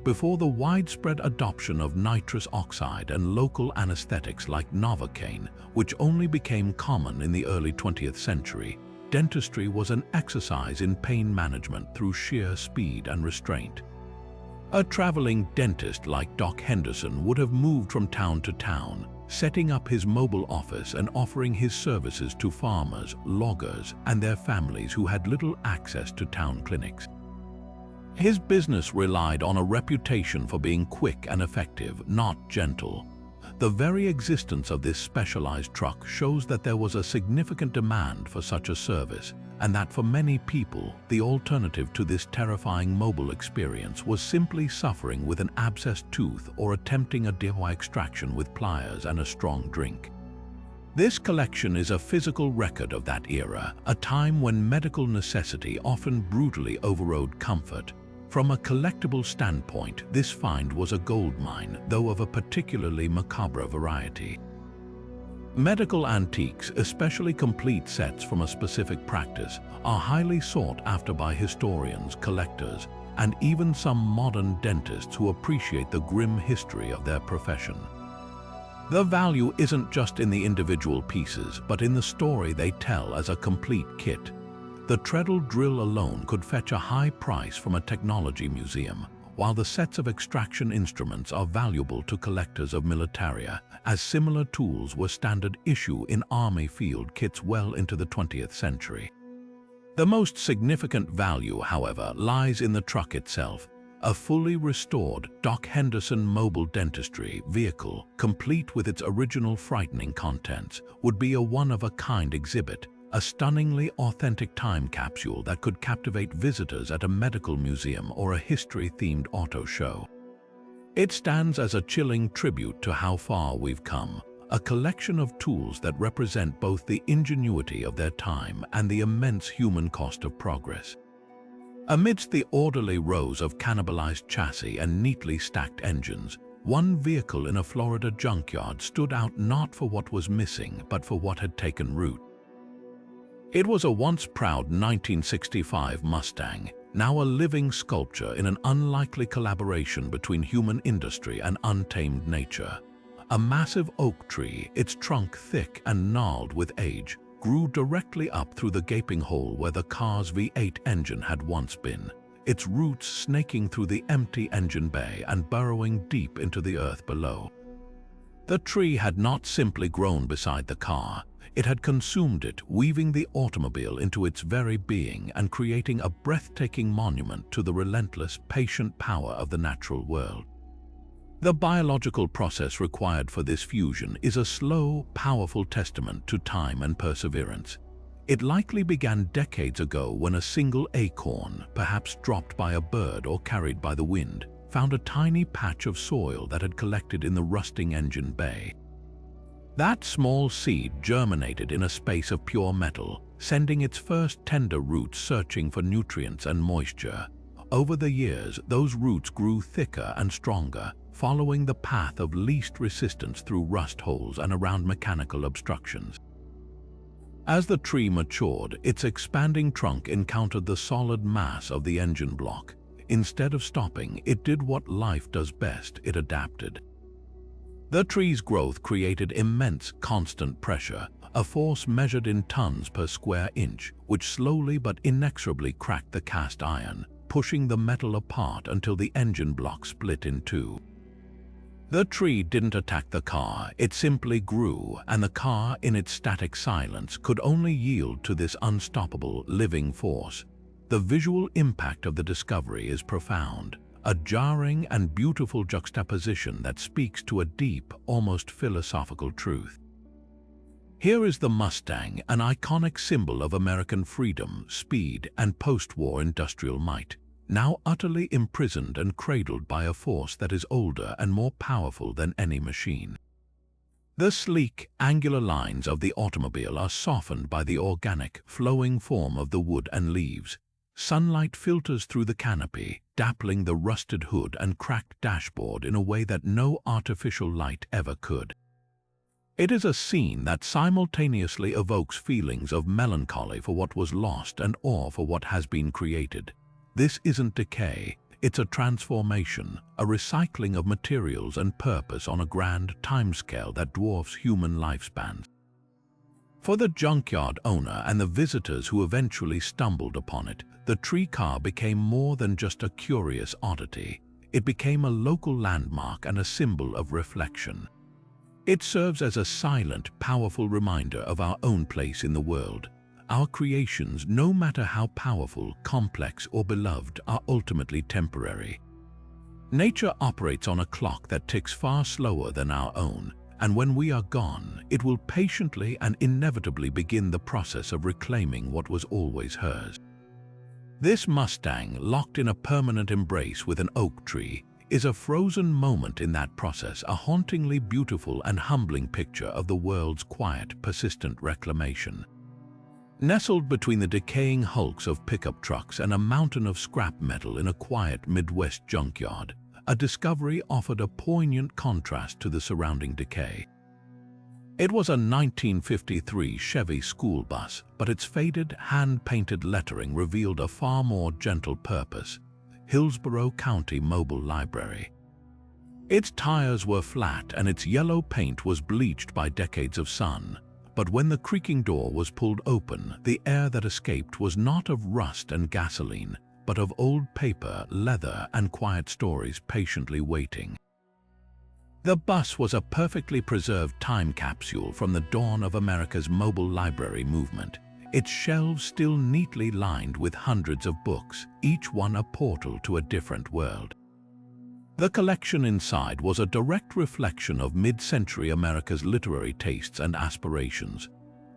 Before the widespread adoption of nitrous oxide and local anesthetics like Novocaine, which only became common in the early 20th century, dentistry was an exercise in pain management through sheer speed and restraint. A traveling dentist like Doc Henderson would have moved from town to town, setting up his mobile office and offering his services to farmers, loggers, and their families who had little access to town clinics. His business relied on a reputation for being quick and effective, not gentle. The very existence of this specialized truck shows that there was a significant demand for such a service, and that for many people, the alternative to this terrifying mobile experience was simply suffering with an abscessed tooth or attempting a DIY extraction with pliers and a strong drink. This collection is a physical record of that era, a time when medical necessity often brutally overrode comfort. From a collectible standpoint, this find was a goldmine, though of a particularly macabre variety. Medical antiques, especially complete sets from a specific practice, are highly sought after by historians, collectors, and even some modern dentists who appreciate the grim history of their profession. The value isn't just in the individual pieces, but in the story they tell as a complete kit. The treadle drill alone could fetch a high price from a technology museum, while the sets of extraction instruments are valuable to collectors of militaria, as similar tools were standard issue in army field kits well into the 20th century. The most significant value, however, lies in the truck itself. A fully restored Doc Henderson mobile dentistry vehicle, complete with its original frightening contents, would be a one-of-a-kind exhibit, a stunningly authentic time capsule that could captivate visitors at a medical museum or a history-themed auto show. It stands as a chilling tribute to how far we've come, a collection of tools that represent both the ingenuity of their time and the immense human cost of progress. Amidst the orderly rows of cannibalized chassis and neatly stacked engines, one vehicle in a Florida junkyard stood out not for what was missing, but for what had taken root. It was a once proud 1965 Mustang, now a living sculpture in an unlikely collaboration between human industry and untamed nature. A massive oak tree, its trunk thick and gnarled with age, grew directly up through the gaping hole where the car's V8 engine had once been, its roots snaking through the empty engine bay and burrowing deep into the earth below. The tree had not simply grown beside the car. It had consumed it, weaving the automobile into its very being and creating a breathtaking monument to the relentless, patient power of the natural world. The biological process required for this fusion is a slow, powerful testament to time and perseverance. It likely began decades ago when a single acorn, perhaps dropped by a bird or carried by the wind, found a tiny patch of soil that had collected in the rusting engine bay. That small seed germinated in a space of pure metal, sending its first tender roots searching for nutrients and moisture. Over the years, those roots grew thicker and stronger, following the path of least resistance through rust holes and around mechanical obstructions. As the tree matured, its expanding trunk encountered the solid mass of the engine block. Instead of stopping, it did what life does best: it adapted. The tree's growth created immense constant pressure, a force measured in tons per square inch, which slowly but inexorably cracked the cast iron, pushing the metal apart until the engine block split in two. The tree didn't attack the car, it simply grew, and the car, in its static silence, could only yield to this unstoppable, living force. The visual impact of the discovery is profound, a jarring and beautiful juxtaposition that speaks to a deep, almost philosophical truth. Here is the Mustang, an iconic symbol of American freedom, speed, and post-war industrial might, now utterly imprisoned and cradled by a force that is older and more powerful than any machine. The sleek, angular lines of the automobile are softened by the organic, flowing form of the wood and leaves. Sunlight filters through the canopy, dappling the rusted hood and cracked dashboard in a way that no artificial light ever could. It is a scene that simultaneously evokes feelings of melancholy for what was lost and awe for what has been created. This isn't decay, it's a transformation, a recycling of materials and purpose on a grand timescale that dwarfs human lifespans. For the junkyard owner and the visitors who eventually stumbled upon it, the tree car became more than just a curious oddity. It became a local landmark and a symbol of reflection. It serves as a silent, powerful reminder of our own place in the world. Our creations, no matter how powerful, complex, or beloved, are ultimately temporary. Nature operates on a clock that ticks far slower than our own, and when we are gone, it will patiently and inevitably begin the process of reclaiming what was always hers. This Mustang, locked in a permanent embrace with an oak tree, is a frozen moment in that process, a hauntingly beautiful and humbling picture of the world's quiet, persistent reclamation. Nestled between the decaying hulks of pickup trucks and a mountain of scrap metal in a quiet Midwest junkyard, a discovery offered a poignant contrast to the surrounding decay. It was a 1953 Chevy school bus, but its faded, hand-painted lettering revealed a far more gentle purpose: Hillsborough County Mobile Library. Its tires were flat and its yellow paint was bleached by decades of sun. But when the creaking door was pulled open, the air that escaped was not of rust and gasoline, but of old paper, leather, and quiet stories patiently waiting. The bus was a perfectly preserved time capsule from the dawn of America's mobile library movement, its shelves still neatly lined with hundreds of books, each one a portal to a different world. The collection inside was a direct reflection of mid-century America's literary tastes and aspirations.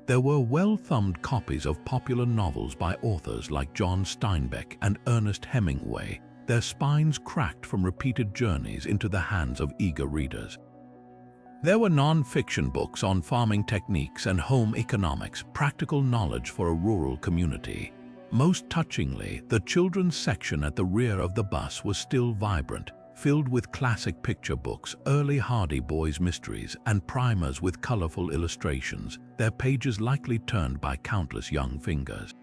There were well-thumbed copies of popular novels by authors like John Steinbeck and Ernest Hemingway, their spines cracked from repeated journeys into the hands of eager readers. There were non-fiction books on farming techniques and home economics, practical knowledge for a rural community. Most touchingly, the children's section at the rear of the bus was still vibrant, filled with classic picture books, early Hardy Boys mysteries, and primers with colorful illustrations, their pages likely turned by countless young fingers.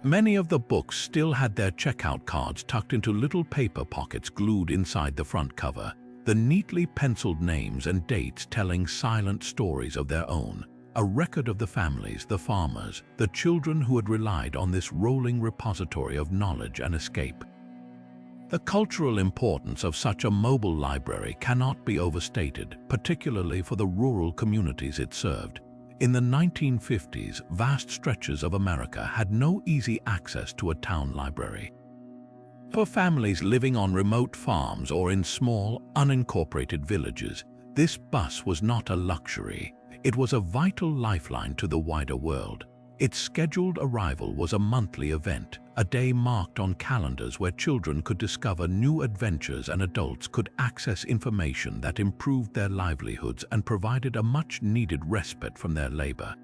Many of the books still had their checkout cards tucked into little paper pockets glued inside the front cover, the neatly penciled names and dates telling silent stories of their own, a record of the families, the farmers, the children who had relied on this rolling repository of knowledge and escape. The cultural importance of such a mobile library cannot be overstated, particularly for the rural communities it served. In the 1950s, vast stretches of America had no easy access to a town library. For families living on remote farms or in small, unincorporated villages, this bus was not a luxury. It was a vital lifeline to the wider world. Its scheduled arrival was a monthly event, a day marked on calendars where children could discover new adventures and adults could access information that improved their livelihoods and provided a much-needed respite from their labor.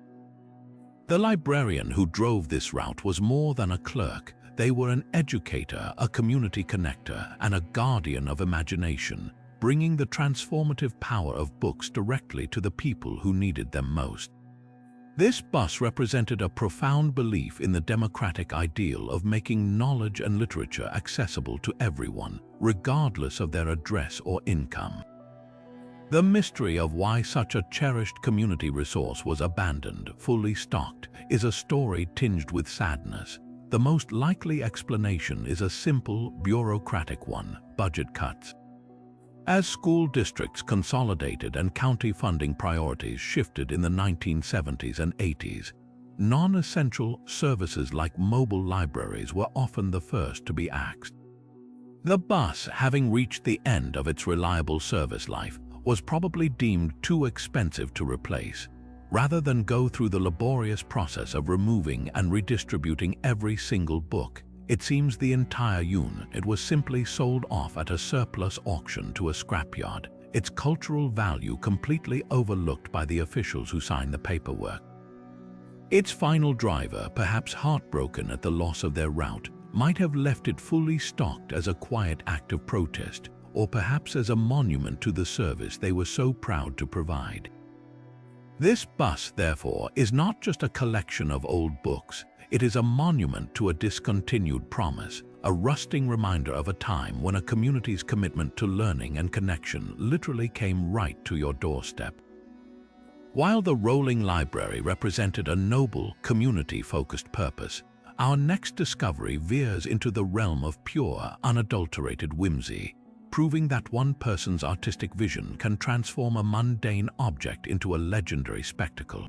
The librarian who drove this route was more than a clerk. They were an educator, a community connector, and a guardian of imagination, bringing the transformative power of books directly to the people who needed them most. This bus represented a profound belief in the democratic ideal of making knowledge and literature accessible to everyone, regardless of their address or income. The mystery of why such a cherished community resource was abandoned, fully stocked, is a story tinged with sadness. The most likely explanation is a simple, bureaucratic one: budget cuts. As school districts consolidated and county funding priorities shifted in the 1970s and 80s, non-essential services like mobile libraries were often the first to be axed. The bus, having reached the end of its reliable service life, was probably deemed too expensive to replace. Rather than go through the laborious process of removing and redistributing every single book, it seems the entire unit was simply sold off at a surplus auction to a scrapyard, its cultural value completely overlooked by the officials who signed the paperwork. Its final driver, perhaps heartbroken at the loss of their route, might have left it fully stocked as a quiet act of protest, or perhaps as a monument to the service they were so proud to provide. This bus, therefore, is not just a collection of old books. It is a monument to a discontinued promise, a rusting reminder of a time when a community's commitment to learning and connection literally came right to your doorstep. While the rolling library represented a noble, community-focused purpose, our next discovery veers into the realm of pure, unadulterated whimsy, proving that one person's artistic vision can transform a mundane object into a legendary spectacle.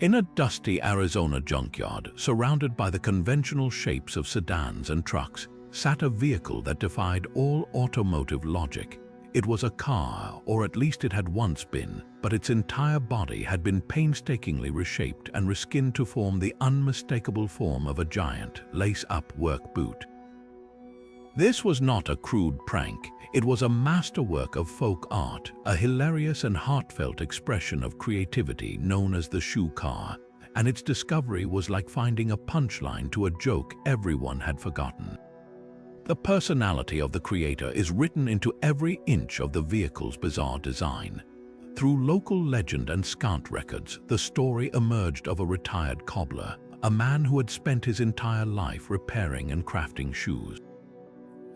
In a dusty Arizona junkyard, surrounded by the conventional shapes of sedans and trucks, sat a vehicle that defied all automotive logic. It was a car, or at least it had once been, but its entire body had been painstakingly reshaped and reskinned to form the unmistakable form of a giant, lace-up work boot. This was not a crude prank. It was a masterwork of folk art, a hilarious and heartfelt expression of creativity known as the shoe car, and its discovery was like finding a punchline to a joke everyone had forgotten. The personality of the creator is written into every inch of the vehicle's bizarre design. Through local legend and scant records, the story emerged of a retired cobbler, a man who had spent his entire life repairing and crafting shoes.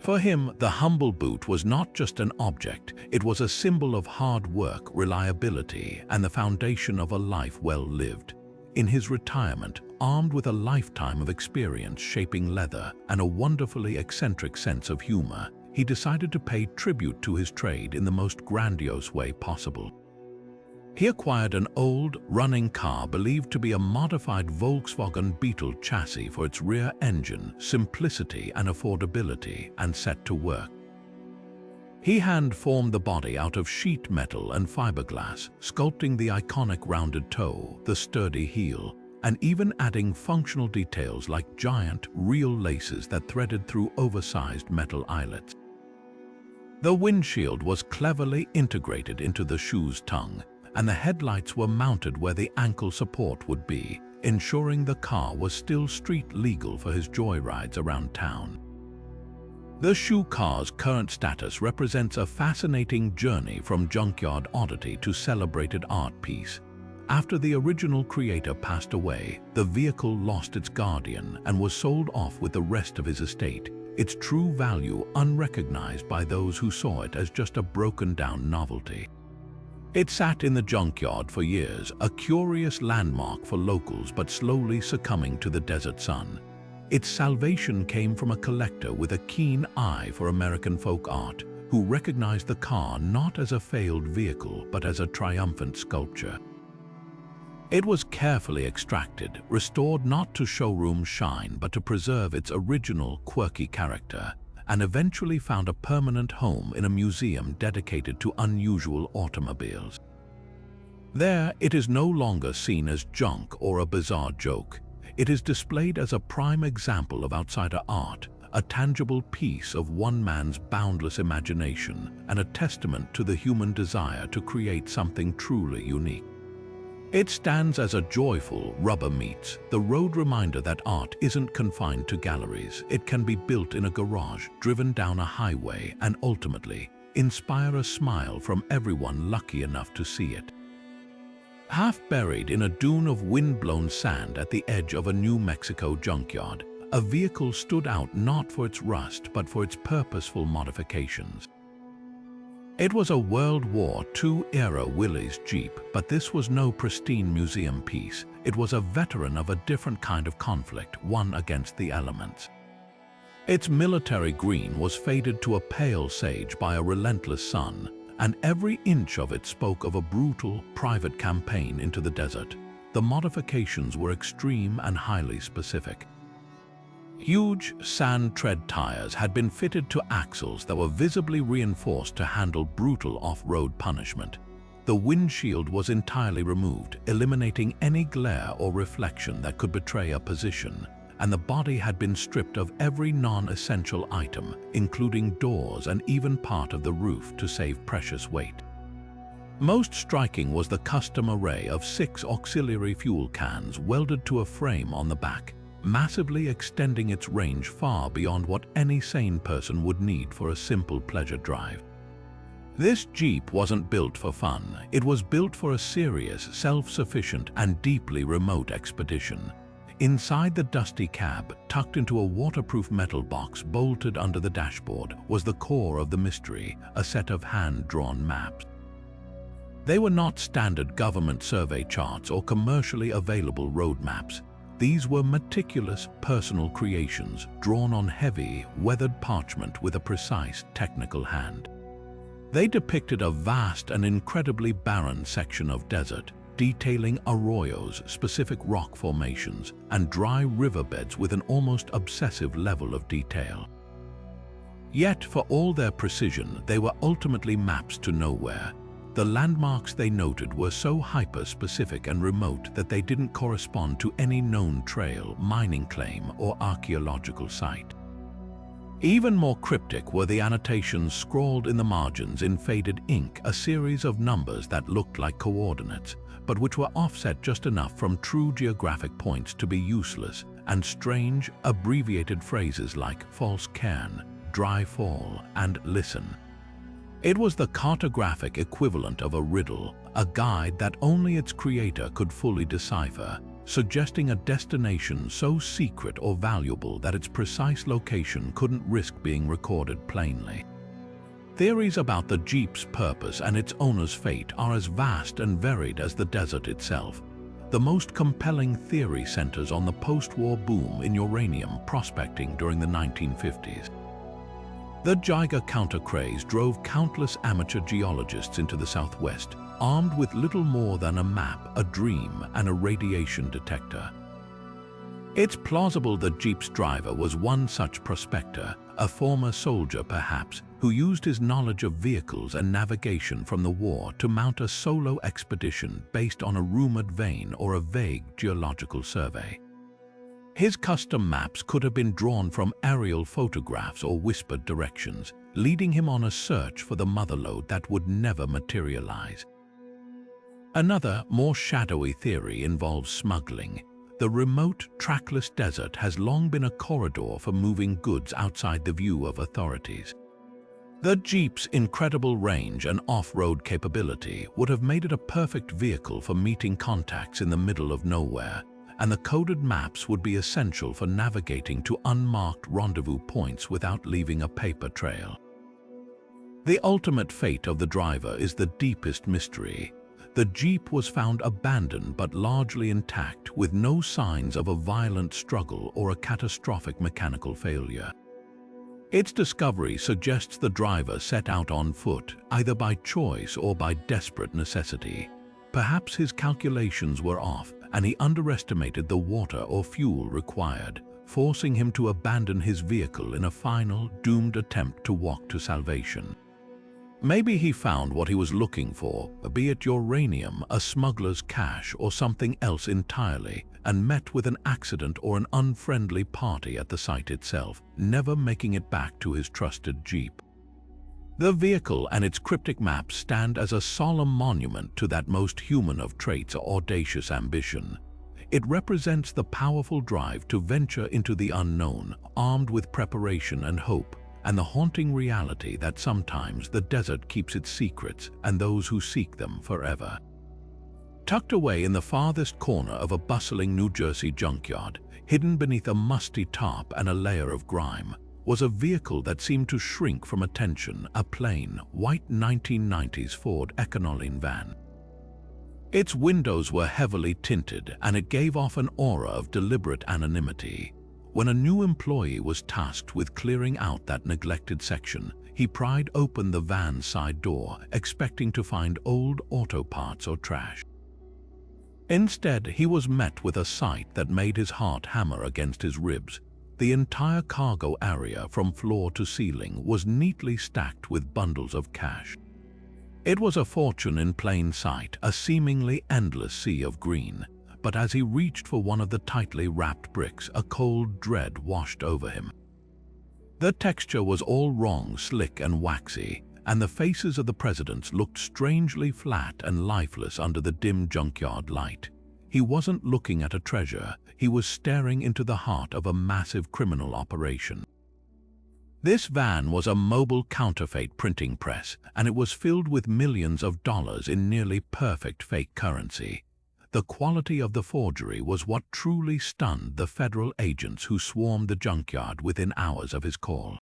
For him, the humble boot was not just an object, it was a symbol of hard work, reliability, and the foundation of a life well lived. In his retirement, armed with a lifetime of experience shaping leather and a wonderfully eccentric sense of humor, he decided to pay tribute to his trade in the most grandiose way possible. He acquired an old, running car believed to be a modified Volkswagen Beetle chassis for its rear engine, simplicity and affordability, and set to work. He hand-formed the body out of sheet metal and fiberglass, sculpting the iconic rounded toe, the sturdy heel, and even adding functional details like giant, real laces that threaded through oversized metal eyelets. The windshield was cleverly integrated into the shoe's tongue, and the headlights were mounted where the ankle support would be, ensuring the car was still street legal for his joyrides around town. The shoe car's current status represents a fascinating journey from junkyard oddity to celebrated art piece. After the original creator passed away, the vehicle lost its guardian and was sold off with the rest of his estate, its true value unrecognized by those who saw it as just a broken-down novelty. It sat in the junkyard for years, a curious landmark for locals but slowly succumbing to the desert sun. Its salvation came from a collector with a keen eye for American folk art, who recognized the car not as a failed vehicle but as a triumphant sculpture. It was carefully extracted, restored not to showroom shine but to preserve its original quirky character, and eventually found a permanent home in a museum dedicated to unusual automobiles. There, it is no longer seen as junk or a bizarre joke. It is displayed as a prime example of outsider art, a tangible piece of one man's boundless imagination, and a testament to the human desire to create something truly unique. It stands as a joyful rubber meets the road reminder that art isn't confined to galleries. It can be built in a garage, driven down a highway, and ultimately inspire a smile from everyone lucky enough to see it. Half buried in a dune of wind-blown sand at the edge of a New Mexico junkyard, a vehicle stood out not for its rust but for its purposeful modifications. It was a World War II-era Willys Jeep, but this was no pristine museum piece. It was a veteran of a different kind of conflict, one against the elements. Its military green was faded to a pale sage by a relentless sun, and every inch of it spoke of a brutal, private campaign into the desert. The modifications were extreme and highly specific. Huge sand tread tires had been fitted to axles that were visibly reinforced to handle brutal off-road punishment. The windshield was entirely removed, eliminating any glare or reflection that could betray a position, and the body had been stripped of every non-essential item, including doors and even part of the roof to save precious weight. Most striking was the custom array of 6 auxiliary fuel cans welded to a frame on the back, massively extending its range far beyond what any sane person would need for a simple pleasure drive. This Jeep wasn't built for fun. It was built for a serious, self-sufficient, and deeply remote expedition. Inside the dusty cab, tucked into a waterproof metal box bolted under the dashboard, was the core of the mystery, a set of hand-drawn maps. They were not standard government survey charts or commercially available road maps. These were meticulous, personal creations drawn on heavy, weathered parchment with a precise, technical hand. They depicted a vast and incredibly barren section of desert, detailing arroyos, specific rock formations, and dry riverbeds with an almost obsessive level of detail. Yet, for all their precision, they were ultimately maps to nowhere. The landmarks they noted were so hyper-specific and remote that they didn't correspond to any known trail, mining claim, or archaeological site. Even more cryptic were the annotations scrawled in the margins in faded ink, a series of numbers that looked like coordinates, but which were offset just enough from true geographic points to be useless, and strange, abbreviated phrases like false cairn, dry fall, and listen. It was the cartographic equivalent of a riddle, a guide that only its creator could fully decipher, suggesting a destination so secret or valuable that its precise location couldn't risk being recorded plainly. Theories about the Jeep's purpose and its owner's fate are as vast and varied as the desert itself. The most compelling theory centers on the post-war boom in uranium prospecting during the 1950s. The Geiger counter craze drove countless amateur geologists into the Southwest, armed with little more than a map, a dream, and a radiation detector. It's plausible that Jeep's driver was one such prospector, a former soldier perhaps, who used his knowledge of vehicles and navigation from the war to mount a solo expedition based on a rumored vein or a vague geological survey. His custom maps could have been drawn from aerial photographs or whispered directions, leading him on a search for the motherlode that would never materialize. Another, more shadowy theory involves smuggling. The remote, trackless desert has long been a corridor for moving goods outside the view of authorities. The Jeep's incredible range and off-road capability would have made it a perfect vehicle for meeting contacts in the middle of nowhere, and the coded maps would be essential for navigating to unmarked rendezvous points without leaving a paper trail. The ultimate fate of the driver is the deepest mystery. The Jeep was found abandoned but largely intact, with no signs of a violent struggle or a catastrophic mechanical failure. Its discovery suggests the driver set out on foot, either by choice or by desperate necessity. Perhaps his calculations were off, and he underestimated the water or fuel required, forcing him to abandon his vehicle in a final, doomed attempt to walk to salvation. Maybe he found what he was looking for, be it uranium, a smuggler's cache, or something else entirely, and met with an accident or an unfriendly party at the site itself, never making it back to his trusted Jeep. The vehicle and its cryptic maps stand as a solemn monument to that most human of traits, audacious ambition. It represents the powerful drive to venture into the unknown, armed with preparation and hope, and the haunting reality that sometimes the desert keeps its secrets and those who seek them forever. Tucked away in the farthest corner of a bustling New Jersey junkyard, hidden beneath a musty tarp and a layer of grime, was a vehicle that seemed to shrink from attention, a plain, white 1990s Ford Econoline van. Its windows were heavily tinted, and it gave off an aura of deliberate anonymity. When a new employee was tasked with clearing out that neglected section, he pried open the van's side door, expecting to find old auto parts or trash. Instead, he was met with a sight that made his heart hammer against his ribs. The entire cargo area from floor to ceiling was neatly stacked with bundles of cash. It was a fortune in plain sight, a seemingly endless sea of green. But as he reached for one of the tightly wrapped bricks, a cold dread washed over him. The texture was all wrong, slick and waxy, and the faces of the presidents looked strangely flat and lifeless under the dim junkyard light. He wasn't looking at a treasure, he was staring into the heart of a massive criminal operation. This van was a mobile counterfeit printing press, and it was filled with millions of dollars in nearly perfect fake currency. The quality of the forgery was what truly stunned the federal agents who swarmed the junkyard within hours of his call.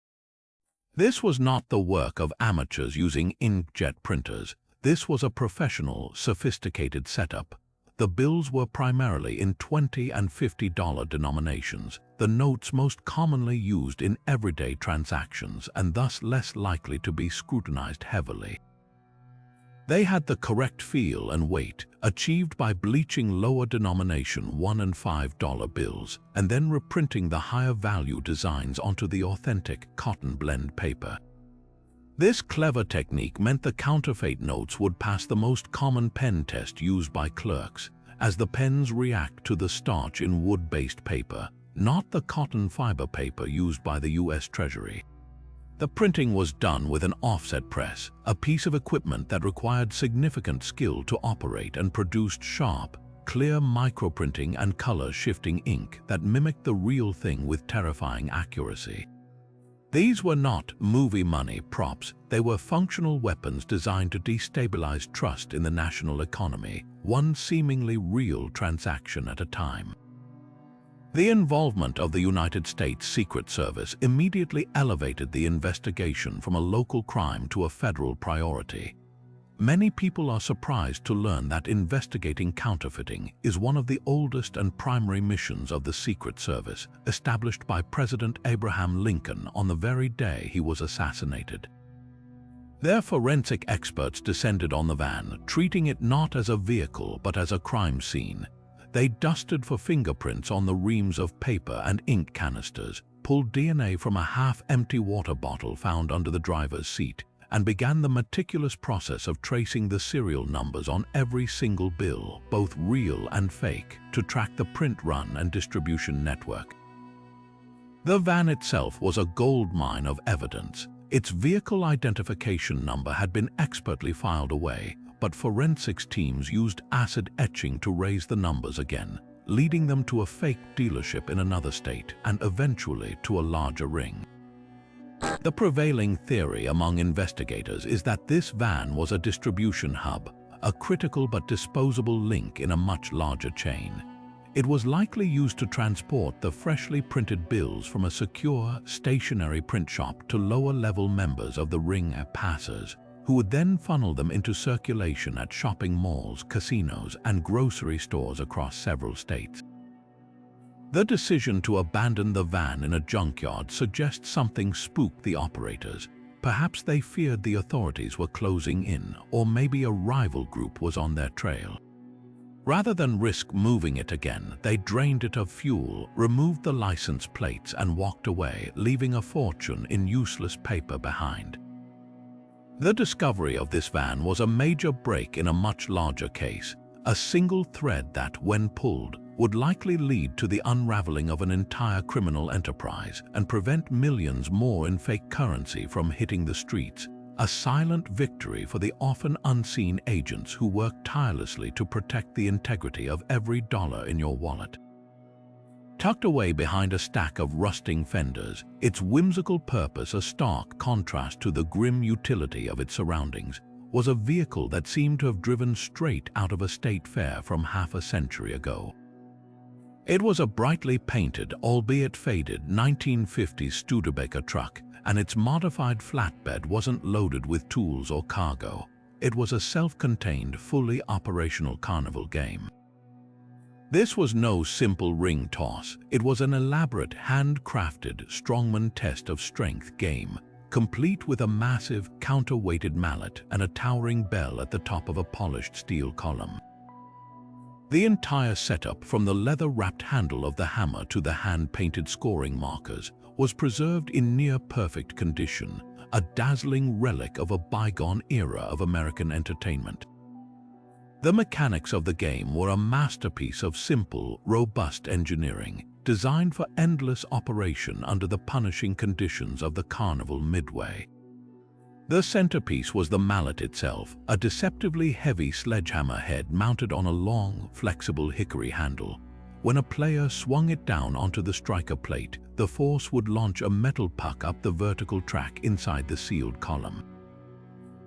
This was not the work of amateurs using inkjet printers. This was a professional, sophisticated setup. The bills were primarily in $20 and $50 denominations, the notes most commonly used in everyday transactions and thus less likely to be scrutinized heavily. They had the correct feel and weight, achieved by bleaching lower denomination $1 and $5 bills and then reprinting the higher value designs onto the authentic cotton blend paper. This clever technique meant the counterfeit notes would pass the most common pen test used by clerks, as the pens react to the starch in wood-based paper, not the cotton fiber paper used by the US Treasury. The printing was done with an offset press, a piece of equipment that required significant skill to operate and produced sharp, clear microprinting and color-shifting ink that mimicked the real thing with terrifying accuracy. These were not movie money props, they were functional weapons designed to destabilize trust in the national economy, one seemingly real transaction at a time. The involvement of the United States Secret Service immediately elevated the investigation from a local crime to a federal priority. Many people are surprised to learn that investigating counterfeiting is one of the oldest and primary missions of the Secret Service, established by President Abraham Lincoln on the very day he was assassinated. Their forensic experts descended on the van, treating it not as a vehicle but as a crime scene. They dusted for fingerprints on the reams of paper and ink canisters, pulled DNA from a half-empty water bottle found under the driver's seat, and began the meticulous process of tracing the serial numbers on every single bill, both real and fake, to track the print run and distribution network. The van itself was a goldmine of evidence. Its vehicle identification number had been expertly filed away, but forensics teams used acid etching to raise the numbers again, leading them to a fake dealership in another state and eventually to a larger ring. The prevailing theory among investigators is that this van was a distribution hub, a critical but disposable link in a much larger chain. It was likely used to transport the freshly printed bills from a secure, stationary print shop to lower-level members of the ring passers, who would then funnel them into circulation at shopping malls, casinos, and grocery stores across several states. The decision to abandon the van in a junkyard suggests something spooked the operators. Perhaps they feared the authorities were closing in, or maybe a rival group was on their trail. Rather than risk moving it again, they drained it of fuel, removed the license plates, and walked away, leaving a fortune in useless paper behind. The discovery of this van was a major break in a much larger case, a single thread that, when pulled, would likely lead to the unraveling of an entire criminal enterprise and prevent millions more in fake currency from hitting the streets, a silent victory for the often unseen agents who work tirelessly to protect the integrity of every dollar in your wallet. Tucked away behind a stack of rusting fenders, its whimsical purpose a stark contrast to the grim utility of its surroundings, was a vehicle that seemed to have driven straight out of a state fair from half a century ago. It was a brightly painted, albeit faded, 1950s Studebaker truck, and its modified flatbed wasn't loaded with tools or cargo. It was a self-contained, fully operational carnival game. This was no simple ring toss. It was an elaborate, handcrafted strongman test of strength game, complete with a massive, counterweighted mallet and a towering bell at the top of a polished steel column. The entire setup, from the leather-wrapped handle of the hammer to the hand-painted scoring markers, was preserved in near-perfect condition, a dazzling relic of a bygone era of American entertainment. The mechanics of the game were a masterpiece of simple, robust engineering, designed for endless operation under the punishing conditions of the carnival midway. The centerpiece was the mallet itself, a deceptively heavy sledgehammer head mounted on a long, flexible hickory handle. When a player swung it down onto the striker plate, the force would launch a metal puck up the vertical track inside the sealed column.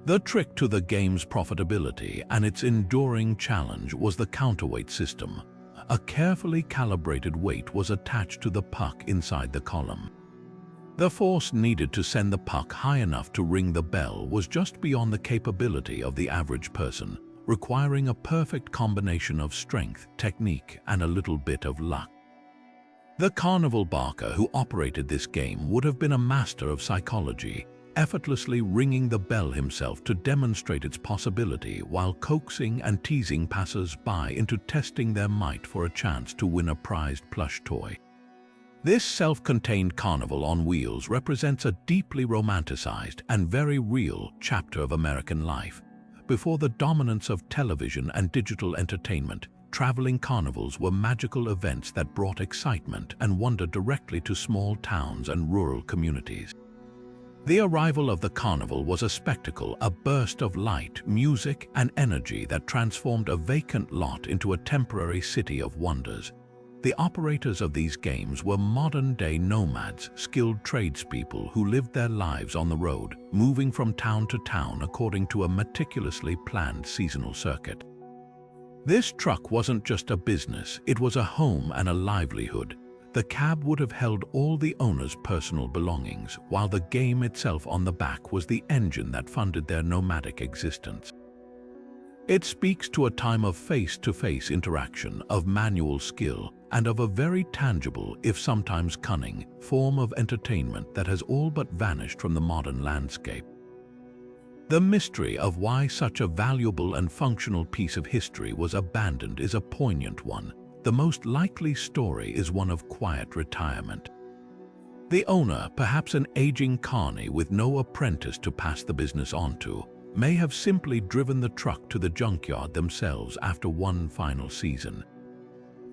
The trick to the game's profitability and its enduring challenge was the counterweight system. A carefully calibrated weight was attached to the puck inside the column. The force needed to send the puck high enough to ring the bell was just beyond the capability of the average person, requiring a perfect combination of strength, technique, and a little bit of luck. The carnival barker who operated this game would have been a master of psychology, effortlessly ringing the bell himself to demonstrate its possibility while coaxing and teasing passers-by into testing their might for a chance to win a prized plush toy. This self-contained carnival on wheels represents a deeply romanticized and very real chapter of American life. Before the dominance of television and digital entertainment, traveling carnivals were magical events that brought excitement and wonder directly to small towns and rural communities. The arrival of the carnival was a spectacle, a burst of light, music, and energy that transformed a vacant lot into a temporary city of wonders. The operators of these games were modern-day nomads, skilled tradespeople who lived their lives on the road, moving from town to town according to a meticulously planned seasonal circuit. This truck wasn't just a business, it was a home and a livelihood. The cab would have held all the owner's personal belongings, while the game itself on the back was the engine that funded their nomadic existence. It speaks to a time of face-to-face interaction, of manual skill, and of a very tangible, if sometimes cunning, form of entertainment that has all but vanished from the modern landscape. The mystery of why such a valuable and functional piece of history was abandoned is a poignant one. The most likely story is one of quiet retirement. The owner, perhaps an aging carny with no apprentice to pass the business on to, may have simply driven the truck to the junkyard themselves after one final season.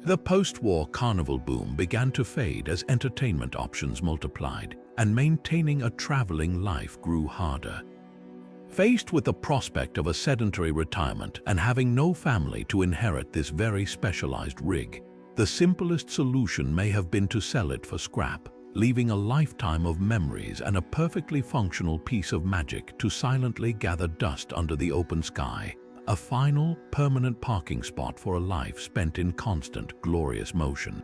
The post-war carnival boom began to fade as entertainment options multiplied, and maintaining a traveling life grew harder. Faced with the prospect of a sedentary retirement and having no family to inherit this very specialized rig, the simplest solution may have been to sell it for scrap, leaving a lifetime of memories and a perfectly functional piece of magic to silently gather dust under the open sky, a final, permanent parking spot for a life spent in constant, glorious motion.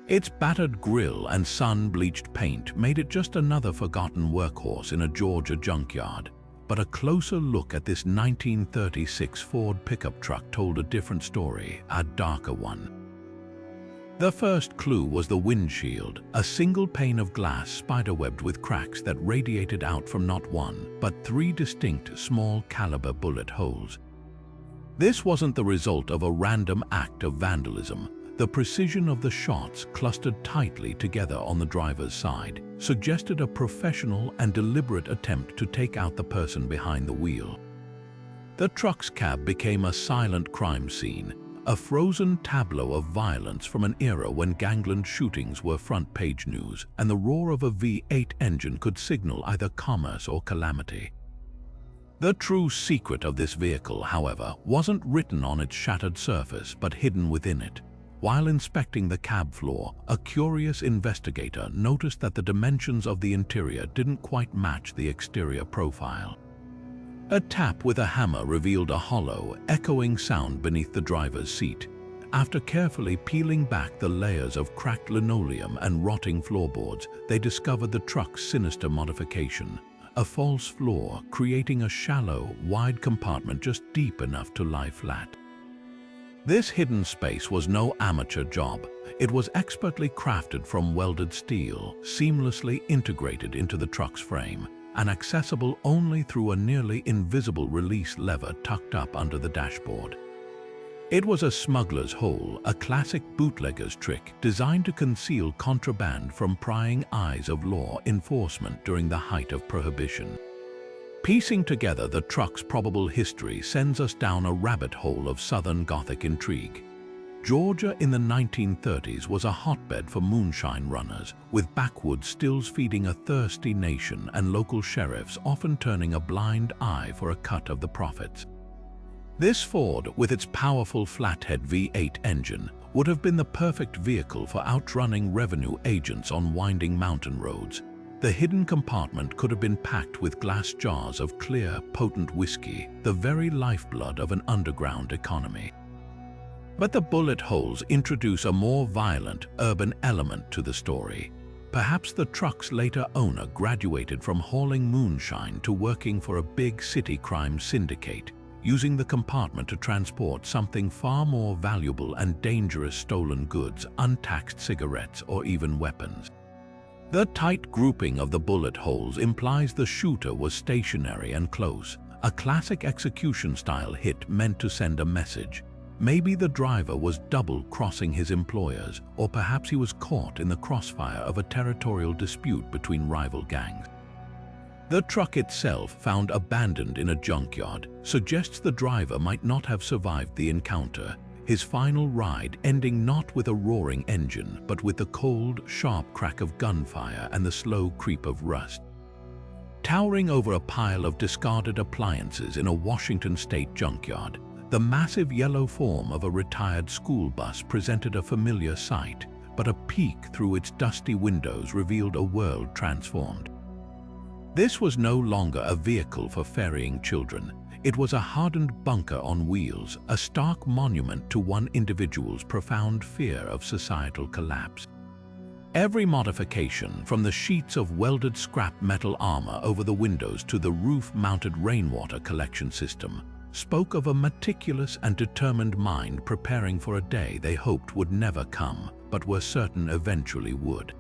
Its battered grille and sun-bleached paint made it just another forgotten workhorse in a Georgia junkyard. But a closer look at this 1936 Ford pickup truck told a different story, a darker one. The first clue was the windshield, a single pane of glass spiderwebbed with cracks that radiated out from not one, but three distinct small-caliber bullet holes. This wasn't the result of a random act of vandalism. The precision of the shots, clustered tightly together on the driver's side, suggested a professional and deliberate attempt to take out the person behind the wheel. The truck's cab became a silent crime scene, a frozen tableau of violence from an era when gangland shootings were front-page news, and the roar of a V8 engine could signal either commerce or calamity. The true secret of this vehicle, however, wasn't written on its shattered surface but hidden within it. While inspecting the cab floor, a curious investigator noticed that the dimensions of the interior didn't quite match the exterior profile. A tap with a hammer revealed a hollow, echoing sound beneath the driver's seat. After carefully peeling back the layers of cracked linoleum and rotting floorboards, they discovered the truck's sinister modification. A false floor, creating a shallow, wide compartment just deep enough to lie flat. This hidden space was no amateur job. It was expertly crafted from welded steel, seamlessly integrated into the truck's frame, and accessible only through a nearly invisible release lever tucked up under the dashboard. It was a smuggler's hole, a classic bootlegger's trick designed to conceal contraband from prying eyes of law enforcement during the height of Prohibition. Piecing together the truck's probable history sends us down a rabbit hole of Southern Gothic intrigue. Georgia in the 1930s was a hotbed for moonshine runners, with backwoods stills feeding a thirsty nation and local sheriffs often turning a blind eye for a cut of the profits. This Ford, with its powerful flathead V8 engine, would have been the perfect vehicle for outrunning revenue agents on winding mountain roads. The hidden compartment could have been packed with glass jars of clear, potent whiskey, the very lifeblood of an underground economy. But the bullet holes introduce a more violent, urban element to the story. Perhaps the truck's later owner graduated from hauling moonshine to working for a big city crime syndicate, using the compartment to transport something far more valuable and dangerous: stolen goods, untaxed cigarettes, or even weapons. The tight grouping of the bullet holes implies the shooter was stationary and close, a classic execution-style hit meant to send a message. Maybe the driver was double-crossing his employers, or perhaps he was caught in the crossfire of a territorial dispute between rival gangs. The truck itself, found abandoned in a junkyard, suggests the driver might not have survived the encounter, his final ride ending not with a roaring engine, but with the cold, sharp crack of gunfire and the slow creep of rust. Towering over a pile of discarded appliances in a Washington state junkyard, the massive yellow form of a retired school bus presented a familiar sight, but a peek through its dusty windows revealed a world transformed. This was no longer a vehicle for ferrying children. It was a hardened bunker on wheels, a stark monument to one individual's profound fear of societal collapse. Every modification, from the sheets of welded scrap metal armor over the windows to the roof-mounted rainwater collection system, spoke of a meticulous and determined mind preparing for a day they hoped would never come, but were certain eventually would.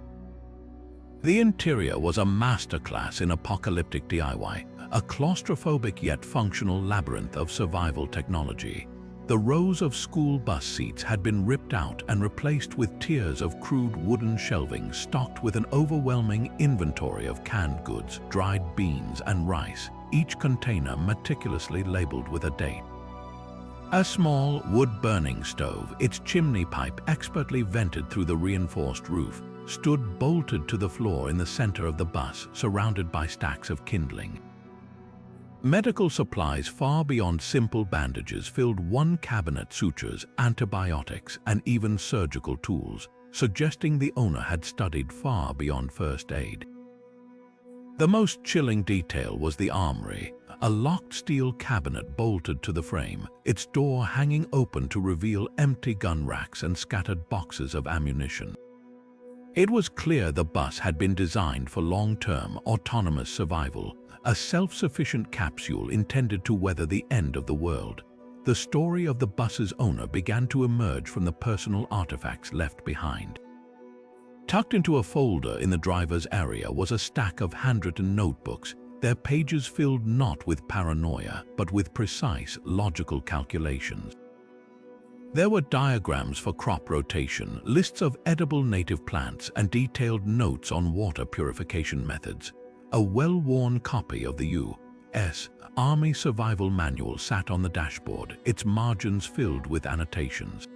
The interior was a masterclass in apocalyptic DIY, a claustrophobic yet functional labyrinth of survival technology. The rows of school bus seats had been ripped out and replaced with tiers of crude wooden shelving stocked with an overwhelming inventory of canned goods, dried beans, and rice, each container meticulously labeled with a date. A small wood-burning stove, its chimney pipe expertly vented through the reinforced roof, stood bolted to the floor in the center of the bus, surrounded by stacks of kindling. Medical supplies far beyond simple bandages filled one cabinet: sutures, antibiotics, and even surgical tools, suggesting the owner had studied far beyond first aid. The most chilling detail was the armory, a locked steel cabinet bolted to the frame, its door hanging open to reveal empty gun racks and scattered boxes of ammunition. It was clear the bus had been designed for long-term, autonomous survival, a self-sufficient capsule intended to weather the end of the world. The story of the bus's owner began to emerge from the personal artifacts left behind. Tucked into a folder in the driver's area was a stack of handwritten notebooks, their pages filled not with paranoia, but with precise, logical calculations. There were diagrams for crop rotation, lists of edible native plants, and detailed notes on water purification methods. A well-worn copy of the U.S. Army Survival Manual sat on the dashboard, its margins filled with annotations.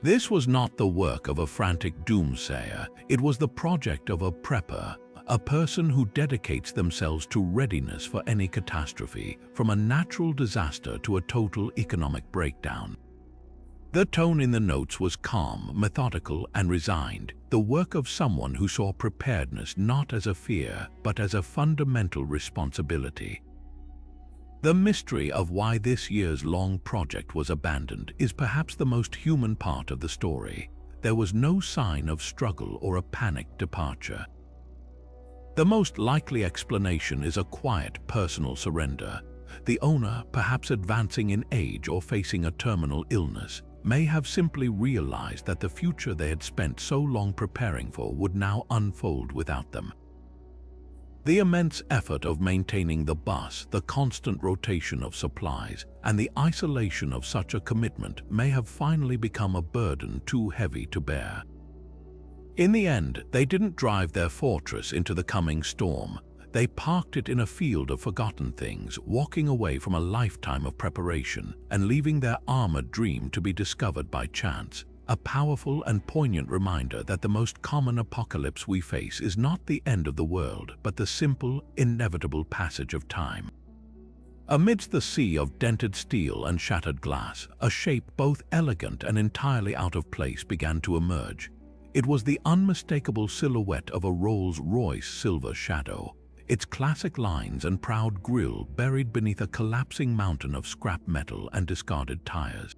This was not the work of a frantic doomsayer. It was the project of a prepper, a person who dedicates themselves to readiness for any catastrophe, from a natural disaster to a total economic breakdown. The tone in the notes was calm, methodical, and resigned, the work of someone who saw preparedness not as a fear, but as a fundamental responsibility. The mystery of why this years-long project was abandoned is perhaps the most human part of the story. There was no sign of struggle or a panicked departure. The most likely explanation is a quiet, personal surrender. The owner, perhaps advancing in age or facing a terminal illness, may have simply realized that the future they had spent so long preparing for would now unfold without them. The immense effort of maintaining the bus, the constant rotation of supplies, and the isolation of such a commitment may have finally become a burden too heavy to bear. In the end, they didn't drive their fortress into the coming storm. They parked it in a field of forgotten things, walking away from a lifetime of preparation and leaving their armored dream to be discovered by chance. A powerful and poignant reminder that the most common apocalypse we face is not the end of the world, but the simple, inevitable passage of time. Amidst the sea of dented steel and shattered glass, a shape both elegant and entirely out of place began to emerge. It was the unmistakable silhouette of a Rolls-Royce Silver Shadow, its classic lines and proud grille buried beneath a collapsing mountain of scrap metal and discarded tires.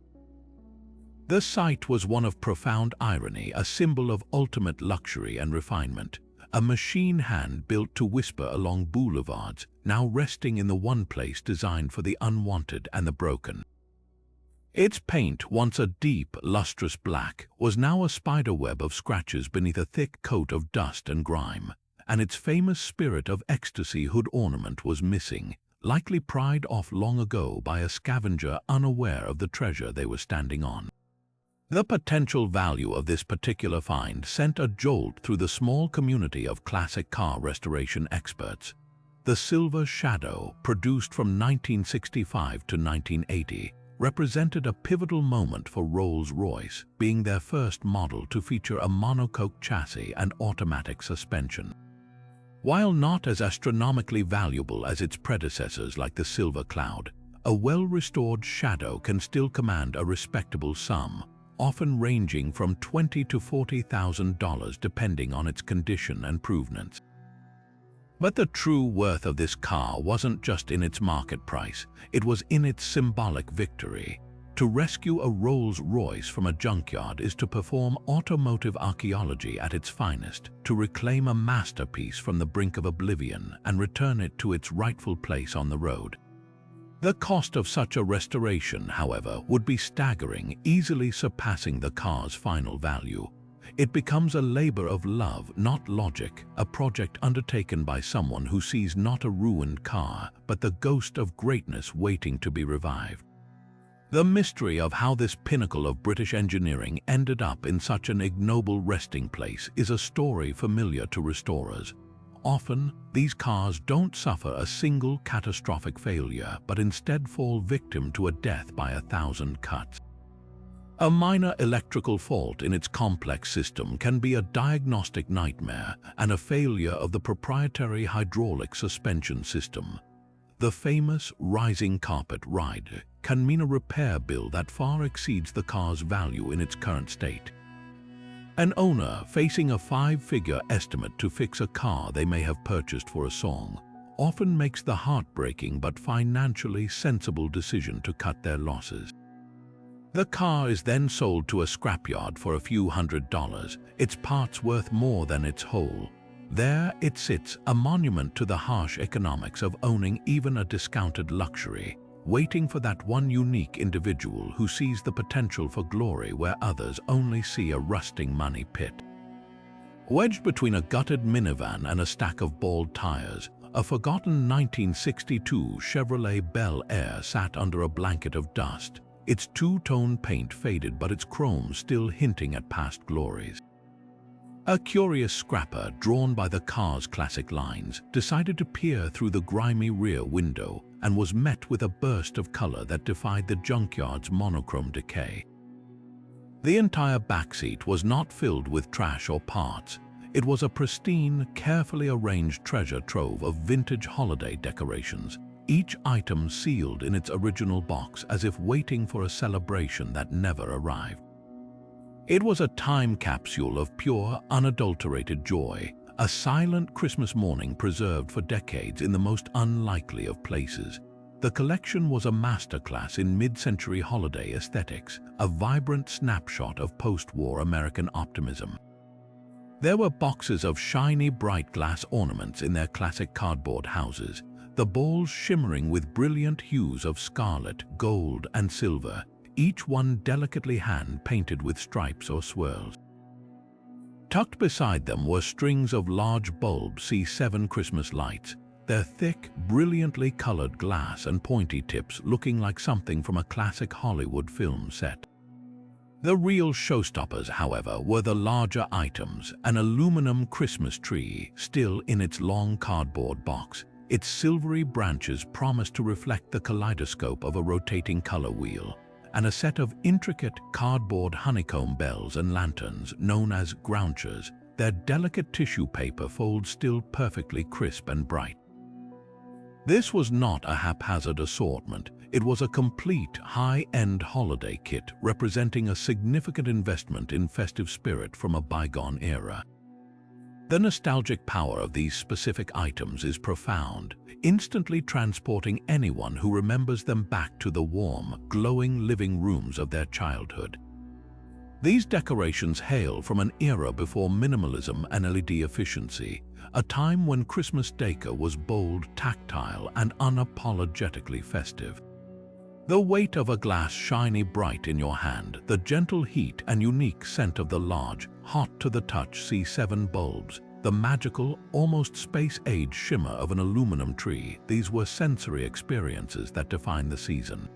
The sight was one of profound irony, a symbol of ultimate luxury and refinement, a machine hand built to whisper along boulevards, now resting in the one place designed for the unwanted and the broken. Its paint, once a deep, lustrous black, was now a spiderweb of scratches beneath a thick coat of dust and grime, and its famous Spirit of Ecstasy hood ornament was missing, likely pried off long ago by a scavenger unaware of the treasure they were standing on. The potential value of this particular find sent a jolt through the small community of classic car restoration experts. The Silver Shadow, produced from 1965 to 1980, represented a pivotal moment for Rolls-Royce, being their first model to feature a monocoque chassis and automatic suspension. While not as astronomically valuable as its predecessors like the Silver Cloud, a well-restored Shadow can still command a respectable sum, often ranging from $20,000 to $40,000 depending on its condition and provenance. But the true worth of this car wasn't just in its market price, it was in its symbolic victory. To rescue a Rolls-Royce from a junkyard is to perform automotive archaeology at its finest, to reclaim a masterpiece from the brink of oblivion and return it to its rightful place on the road. The cost of such a restoration, however, would be staggering, easily surpassing the car's final value. It becomes a labor of love, not logic, a project undertaken by someone who sees not a ruined car, but the ghost of greatness waiting to be revived. The mystery of how this pinnacle of British engineering ended up in such an ignoble resting place is a story familiar to restorers. Often, these cars don't suffer a single catastrophic failure, but instead fall victim to a death by 1,000 cuts. A minor electrical fault in its complex system can be a diagnostic nightmare, and a failure of the proprietary hydraulic suspension system, the famous rising carpet ride, can mean a repair bill that far exceeds the car's value in its current state. An owner facing a 5-figure estimate to fix a car they may have purchased for a song often makes the heartbreaking but financially sensible decision to cut their losses. The car is then sold to a scrapyard for a few $100s, its parts worth more than its whole. There it sits, a monument to the harsh economics of owning even a discounted luxury, waiting for that one unique individual who sees the potential for glory where others only see a rusting money pit. Wedged between a gutted minivan and a stack of bald tires, a forgotten 1962 Chevrolet Bel Air sat under a blanket of dust, its two-tone paint faded but its chrome still hinting at past glories. A curious scrapper, drawn by the car's classic lines, decided to peer through the grimy rear window and was met with a burst of color that defied the junkyard's monochrome decay. The entire backseat was not filled with trash or parts. It was a pristine, carefully arranged treasure trove of vintage holiday decorations, each item sealed in its original box as if waiting for a celebration that never arrived. It was a time capsule of pure, unadulterated joy, a silent Christmas morning preserved for decades in the most unlikely of places. The collection was a masterclass in mid-century holiday aesthetics, a vibrant snapshot of post-war American optimism. There were boxes of shiny, bright glass ornaments in their classic cardboard houses, the balls shimmering with brilliant hues of scarlet, gold, and silver, each one delicately hand-painted with stripes or swirls. Tucked beside them were strings of large bulbs, see 7 Christmas lights, their thick, brilliantly colored glass and pointy tips looking like something from a classic Hollywood film set. The real showstoppers, however, were the larger items, an aluminum Christmas tree still in its long cardboard box. Its silvery branches promised to reflect the kaleidoscope of a rotating color wheel, and a set of intricate cardboard honeycomb bells and lanterns known as grouchers, their delicate tissue paper folds still perfectly crisp and bright. This was not a haphazard assortment. It was a complete high-end holiday kit representing a significant investment in festive spirit from a bygone era. The nostalgic power of these specific items is profound, instantly transporting anyone who remembers them back to the warm, glowing living rooms of their childhood. These decorations hail from an era before minimalism and LED efficiency, a time when Christmas decor was bold, tactile, and unapologetically festive. The weight of a glass shiny bright in your hand, the gentle heat and unique scent of the large, hot-to-the-touch C7 bulbs, the magical, almost space-age shimmer of an aluminum tree, these were sensory experiences that define the season.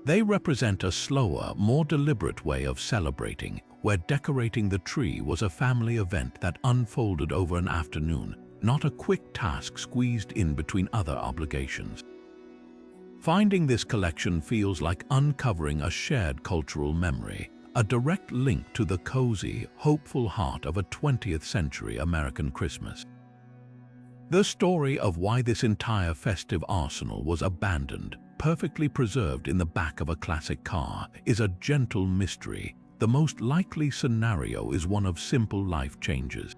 They represent a slower, more deliberate way of celebrating, where decorating the tree was a family event that unfolded over an afternoon, not a quick task squeezed in between other obligations. Finding this collection feels like uncovering a shared cultural memory, a direct link to the cozy, hopeful heart of a 20th century American Christmas. The story of why this entire festive arsenal was abandoned, perfectly preserved in the back of a classic car, is a gentle mystery. The most likely scenario is one of simple life changes.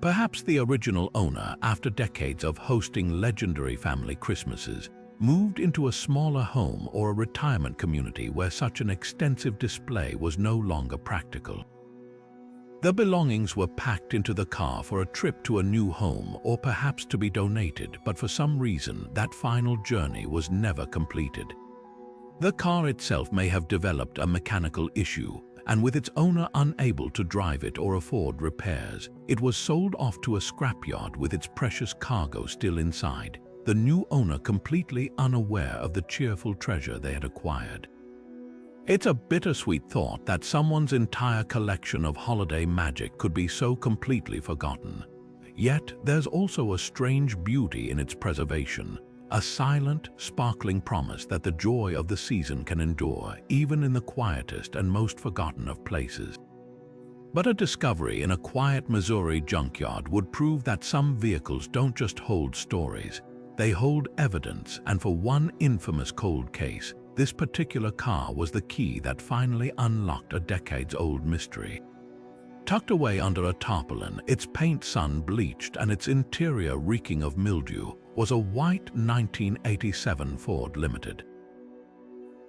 Perhaps the original owner, after decades of hosting legendary family Christmases, moved into a smaller home or a retirement community where such an extensive display was no longer practical. The belongings were packed into the car for a trip to a new home or perhaps to be donated, but for some reason that final journey was never completed. The car itself may have developed a mechanical issue, and with its owner unable to drive it or afford repairs, it was sold off to a scrapyard with its precious cargo still inside, the new owner completely unaware of the cheerful treasure they had acquired. It's a bittersweet thought that someone's entire collection of holiday magic could be so completely forgotten. Yet there's also a strange beauty in its preservation, a silent, sparkling promise that the joy of the season can endure even in the quietest and most forgotten of places. But a discovery in a quiet Missouri junkyard would prove that some vehicles don't just hold stories, they hold evidence, and for one infamous cold case, this particular car was the key that finally unlocked a decades-old mystery. Tucked away under a tarpaulin, its paint sun-bleached and its interior reeking of mildew, was a white 1987 Ford Limited.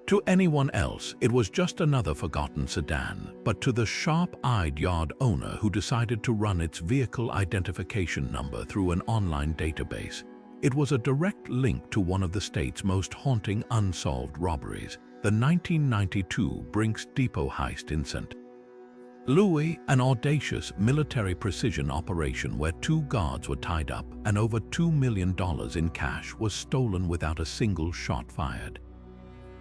To anyone else, it was just another forgotten sedan, but to the sharp-eyed yard owner who decided to run its vehicle identification number through an online database, it was a direct link to one of the state's most haunting unsolved robberies, the 1992 Brinks Depot heist in St. Louis, an audacious military precision operation where 2 guards were tied up and over $2 million in cash was stolen without a single shot fired.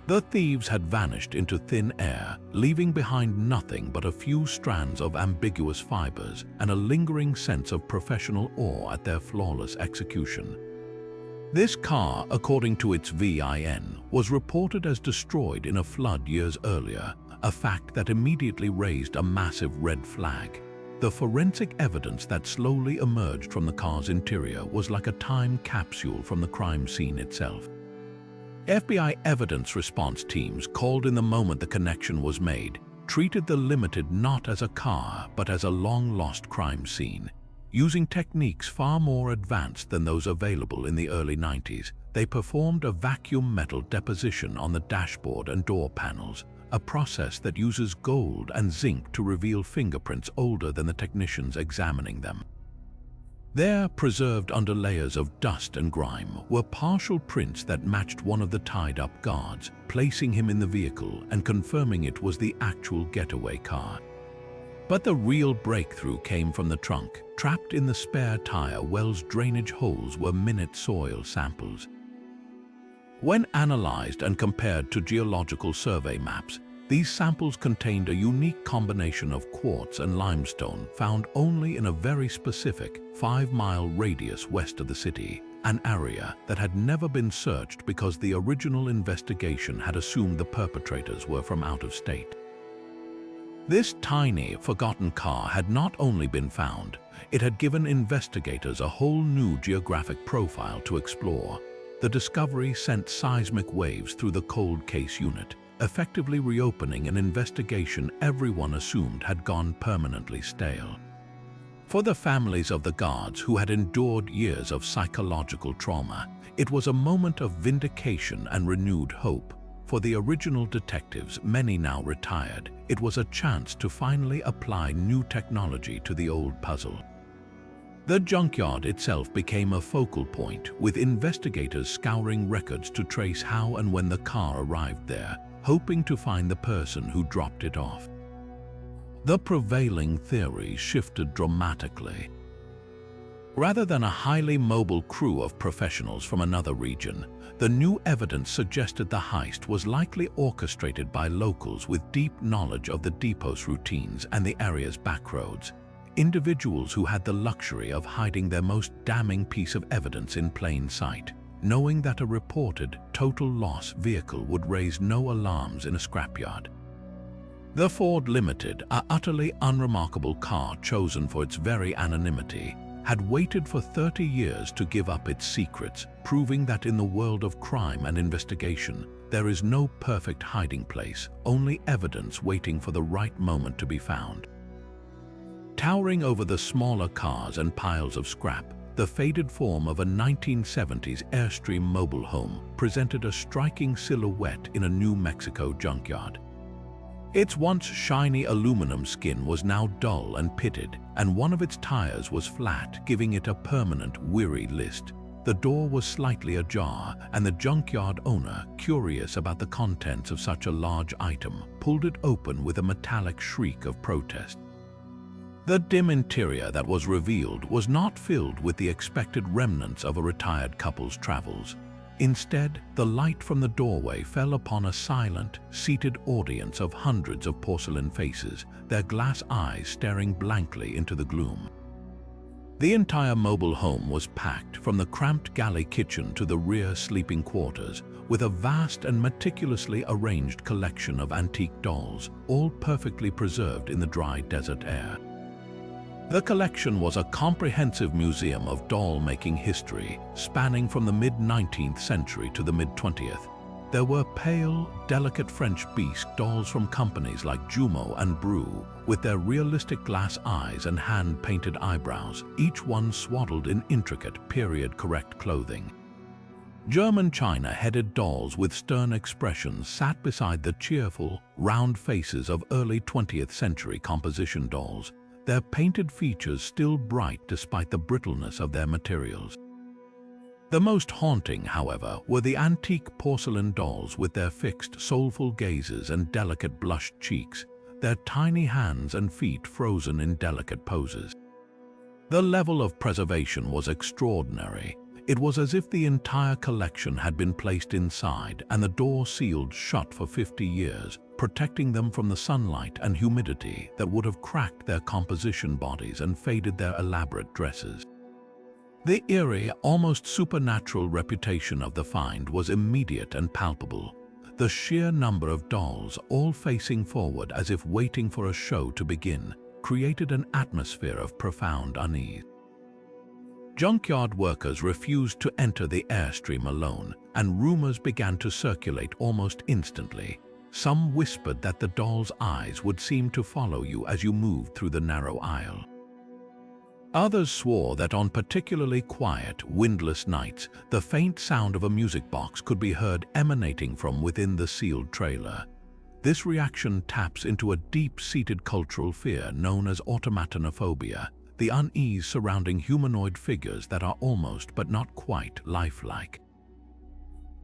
The thieves had vanished into thin air, leaving behind nothing but a few strands of ambiguous fibers and a lingering sense of professional awe at their flawless execution. This car, according to its VIN, was reported as destroyed in a flood years earlier, a fact that immediately raised a massive red flag. The forensic evidence that slowly emerged from the car's interior was like a time capsule from the crime scene itself. FBI evidence response teams, called in the moment the connection was made, treated the Limited not as a car but as a long-lost crime scene. Using techniques far more advanced than those available in the early 90s, they performed a vacuum metal deposition on the dashboard and door panels, a process that uses gold and zinc to reveal fingerprints older than the technicians examining them. There, preserved under layers of dust and grime, were partial prints that matched one of the tied-up guards, placing him in the vehicle and confirming it was the actual getaway car. But the real breakthrough came from the trunk. Trapped in the spare tire well's drainage holes were minute soil samples. When analyzed and compared to geological survey maps, these samples contained a unique combination of quartz and limestone found only in a very specific 5-mile radius west of the city, an area that had never been searched because the original investigation had assumed the perpetrators were from out of state. This tiny, forgotten car had not only been found, it had given investigators a whole new geographic profile to explore. The discovery sent seismic waves through the cold case unit, effectively reopening an investigation everyone assumed had gone permanently stale. For the families of the guards who had endured years of psychological trauma, it was a moment of vindication and renewed hope. For the original detectives, many now retired, it was a chance to finally apply new technology to the old puzzle. The junkyard itself became a focal point, with investigators scouring records to trace how and when the car arrived there, hoping to find the person who dropped it off. The prevailing theory shifted dramatically. Rather than a highly mobile crew of professionals from another region, the new evidence suggested the heist was likely orchestrated by locals with deep knowledge of the depot's routines and the area's backroads, individuals who had the luxury of hiding their most damning piece of evidence in plain sight, knowing that a reported total loss vehicle would raise no alarms in a scrapyard. The Ford Limited, an utterly unremarkable car chosen for its very anonymity, had waited for 30 years to give up its secrets, proving that in the world of crime and investigation, there is no perfect hiding place, only evidence waiting for the right moment to be found. Towering over the smaller cars and piles of scrap, the faded form of a 1970s Airstream mobile home presented a striking silhouette in a New Mexico junkyard. Its once shiny aluminum skin was now dull and pitted, and one of its tires was flat, giving it a permanent, weary list. The door was slightly ajar, and the junkyard owner, curious about the contents of such a large item, pulled it open with a metallic shriek of protest. The dim interior that was revealed was not filled with the expected remnants of a retired couple's travels. Instead, the light from the doorway fell upon a silent, seated audience of hundreds of porcelain faces, their glass eyes staring blankly into the gloom. The entire mobile home was packed, from the cramped galley kitchen to the rear sleeping quarters, with a vast and meticulously arranged collection of antique dolls, all perfectly preserved in the dry desert air. The collection was a comprehensive museum of doll-making history, spanning from the mid-19th century to the mid-20th. There were pale, delicate French bisque dolls from companies like Jumeau and Bru, with their realistic glass eyes and hand-painted eyebrows, each one swaddled in intricate, period-correct clothing. German china-headed dolls with stern expressions sat beside the cheerful, round faces of early 20th century composition dolls, their painted features still bright despite the brittleness of their materials. The most haunting, however, were the antique porcelain dolls with their fixed, soulful gazes and delicate blushed cheeks, their tiny hands and feet frozen in delicate poses. The level of preservation was extraordinary. It was as if the entire collection had been placed inside and the door sealed shut for 50 years, protecting them from the sunlight and humidity that would have cracked their composition bodies and faded their elaborate dresses. The eerie, almost supernatural reputation of the find was immediate and palpable. The sheer number of dolls, all facing forward as if waiting for a show to begin, created an atmosphere of profound unease. Junkyard workers refused to enter the Airstream alone, and rumors began to circulate almost instantly. Some whispered that the doll's eyes would seem to follow you as you moved through the narrow aisle. Others swore that on particularly quiet, windless nights, the faint sound of a music box could be heard emanating from within the sealed trailer. This reaction taps into a deep-seated cultural fear known as automatonophobia, the unease surrounding humanoid figures that are almost but not quite lifelike.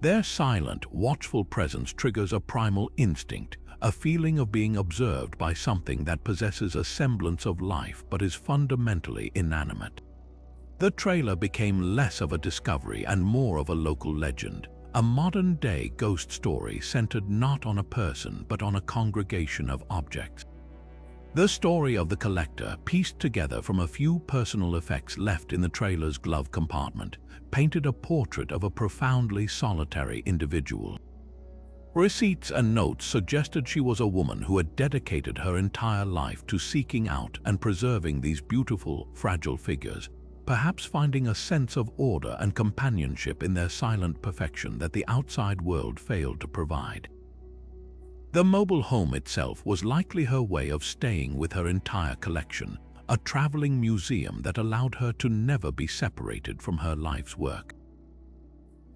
Their silent, watchful presence triggers a primal instinct, a feeling of being observed by something that possesses a semblance of life but is fundamentally inanimate. The trailer became less of a discovery and more of a local legend, a modern-day ghost story centered not on a person but on a congregation of objects. The story of the collector, pieced together from a few personal effects left in the trailer's glove compartment, painted a portrait of a profoundly solitary individual. Receipts and notes suggested she was a woman who had dedicated her entire life to seeking out and preserving these beautiful, fragile figures, perhaps finding a sense of order and companionship in their silent perfection that the outside world failed to provide. The mobile home itself was likely her way of staying with her entire collection, a traveling museum that allowed her to never be separated from her life's work.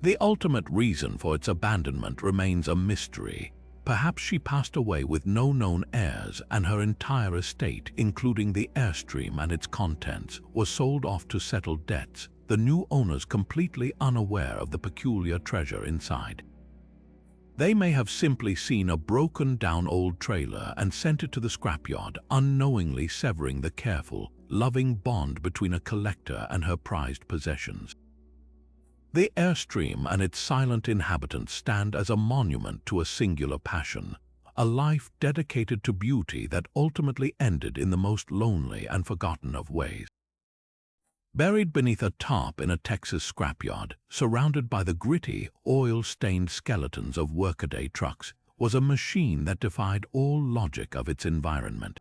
The ultimate reason for its abandonment remains a mystery. Perhaps she passed away with no known heirs and her entire estate, including the Airstream and its contents, was sold off to settle debts, the new owners completely unaware of the peculiar treasure inside. They may have simply seen a broken-down old trailer and sent it to the scrapyard, unknowingly severing the careful, loving bond between a collector and her prized possessions. The Airstream and its silent inhabitants stand as a monument to a singular passion, a life dedicated to beauty that ultimately ended in the most lonely and forgotten of ways. Buried beneath a tarp in a Texas scrapyard, surrounded by the gritty, oil-stained skeletons of workaday trucks, was a machine that defied all logic of its environment.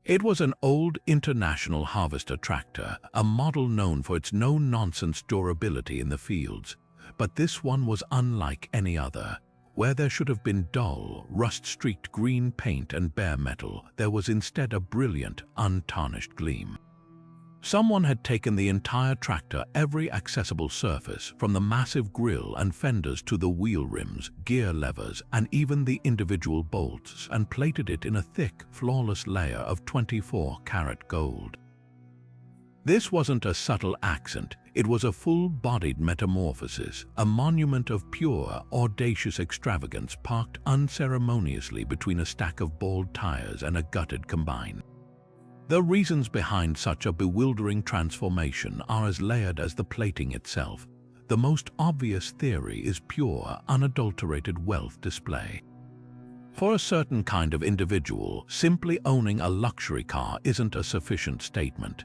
It was an old International Harvester tractor, a model known for its no-nonsense durability in the fields. But this one was unlike any other. Where there should have been dull, rust-streaked green paint and bare metal, there was instead a brilliant, untarnished gleam. Someone had taken the entire tractor, every accessible surface, from the massive grille and fenders to the wheel rims, gear levers, and even the individual bolts, and plated it in a thick, flawless layer of 24-karat gold. This wasn't a subtle accent, it was a full-bodied metamorphosis, a monument of pure, audacious extravagance parked unceremoniously between a stack of bald tires and a gutted combine. The reasons behind such a bewildering transformation are as layered as the plating itself. The most obvious theory is pure, unadulterated wealth display. For a certain kind of individual, simply owning a luxury car isn't a sufficient statement.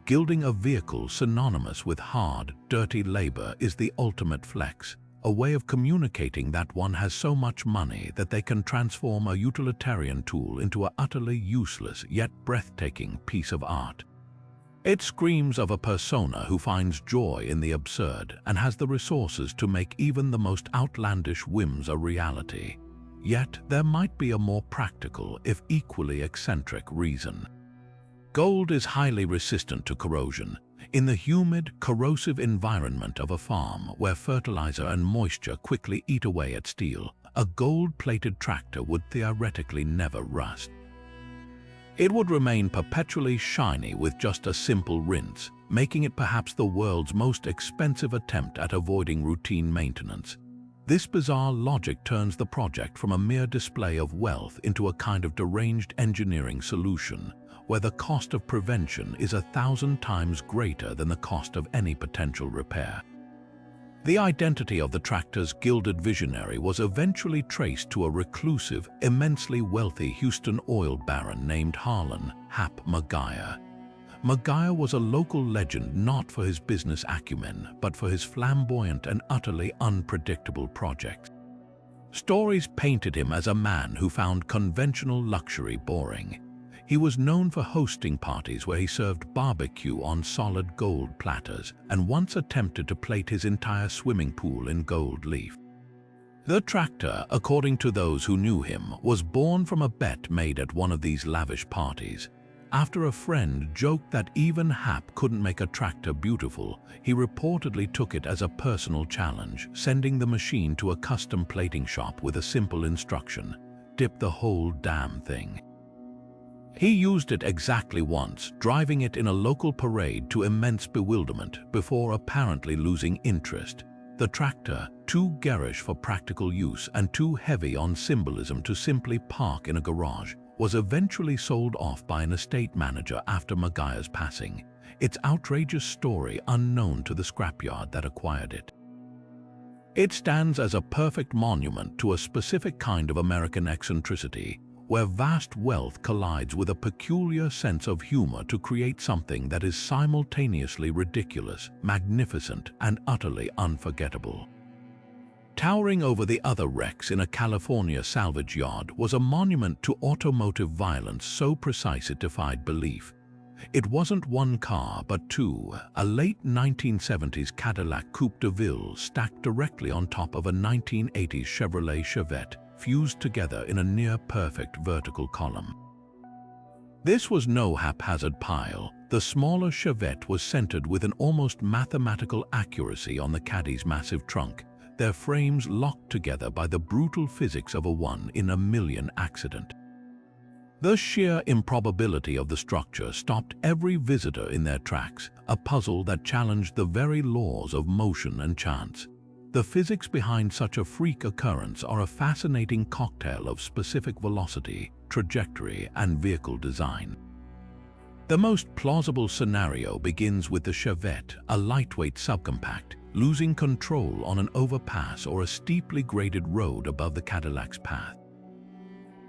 Gilding a vehicle synonymous with hard, dirty labor is the ultimate flex, a way of communicating that one has so much money that they can transform a utilitarian tool into an utterly useless yet breathtaking piece of art. It screams of a persona who finds joy in the absurd and has the resources to make even the most outlandish whims a reality. Yet there might be a more practical, if equally eccentric, reason. Gold is highly resistant to corrosion. In the humid, corrosive environment of a farm where fertilizer and moisture quickly eat away at steel, a gold-plated tractor would theoretically never rust. It would remain perpetually shiny with just a simple rinse, making it perhaps the world's most expensive attempt at avoiding routine maintenance. This bizarre logic turns the project from a mere display of wealth into a kind of deranged engineering solution, where the cost of prevention is 1,000 times greater than the cost of any potential repair. The identity of the tractor's gilded visionary was eventually traced to a reclusive, immensely wealthy Houston oil baron named Harlan "Hap" Maguire. Maguire was a local legend not for his business acumen, but for his flamboyant and utterly unpredictable projects. Stories painted him as a man who found conventional luxury boring. He was known for hosting parties where he served barbecue on solid gold platters and once attempted to plate his entire swimming pool in gold leaf. The tractor, according to those who knew him, was born from a bet made at one of these lavish parties. After a friend joked that even Hap couldn't make a tractor beautiful, he reportedly took it as a personal challenge, sending the machine to a custom plating shop with a simple instruction: dip the whole damn thing. He used it exactly once, driving it in a local parade to immense bewilderment before apparently losing interest. The tractor, too garish for practical use and too heavy on symbolism to simply park in a garage, was eventually sold off by an estate manager after Maguire's passing, its outrageous story unknown to the scrapyard that acquired it. It stands as a perfect monument to a specific kind of American eccentricity, where vast wealth collides with a peculiar sense of humor to create something that is simultaneously ridiculous, magnificent, and utterly unforgettable. Towering over the other wrecks in a California salvage yard was a monument to automotive violence so precise it defied belief. It wasn't one car, but two, a late 1970s Cadillac Coupe de Ville stacked directly on top of a 1980s Chevrolet Chevette, fused together in a near-perfect vertical column. This was no haphazard pile. The smaller Chevette was centered with an almost mathematical accuracy on the Caddy's massive trunk, their frames locked together by the brutal physics of a one-in-a-million accident. The sheer improbability of the structure stopped every visitor in their tracks, a puzzle that challenged the very laws of motion and chance. The physics behind such a freak occurrence are a fascinating cocktail of specific velocity, trajectory, and vehicle design. The most plausible scenario begins with the Chevette, a lightweight subcompact, losing control on an overpass or a steeply graded road above the Cadillac's path.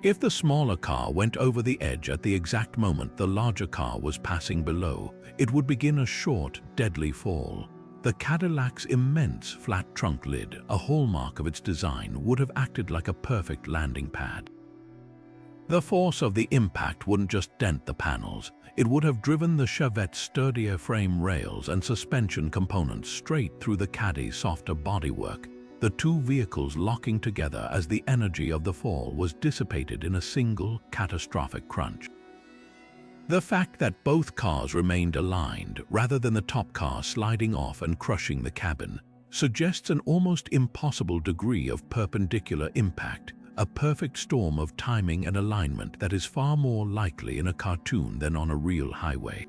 If the smaller car went over the edge at the exact moment the larger car was passing below, it would begin a short, deadly fall. The Cadillac's immense flat trunk lid, a hallmark of its design, would have acted like a perfect landing pad. The force of the impact wouldn't just dent the panels, it would have driven the Chevette's sturdier frame rails and suspension components straight through the Caddy's softer bodywork, the two vehicles locking together as the energy of the fall was dissipated in a single, catastrophic crunch. The fact that both cars remained aligned, rather than the top car sliding off and crushing the cabin, suggests an almost impossible degree of perpendicular impact, a perfect storm of timing and alignment that is far more likely in a cartoon than on a real highway.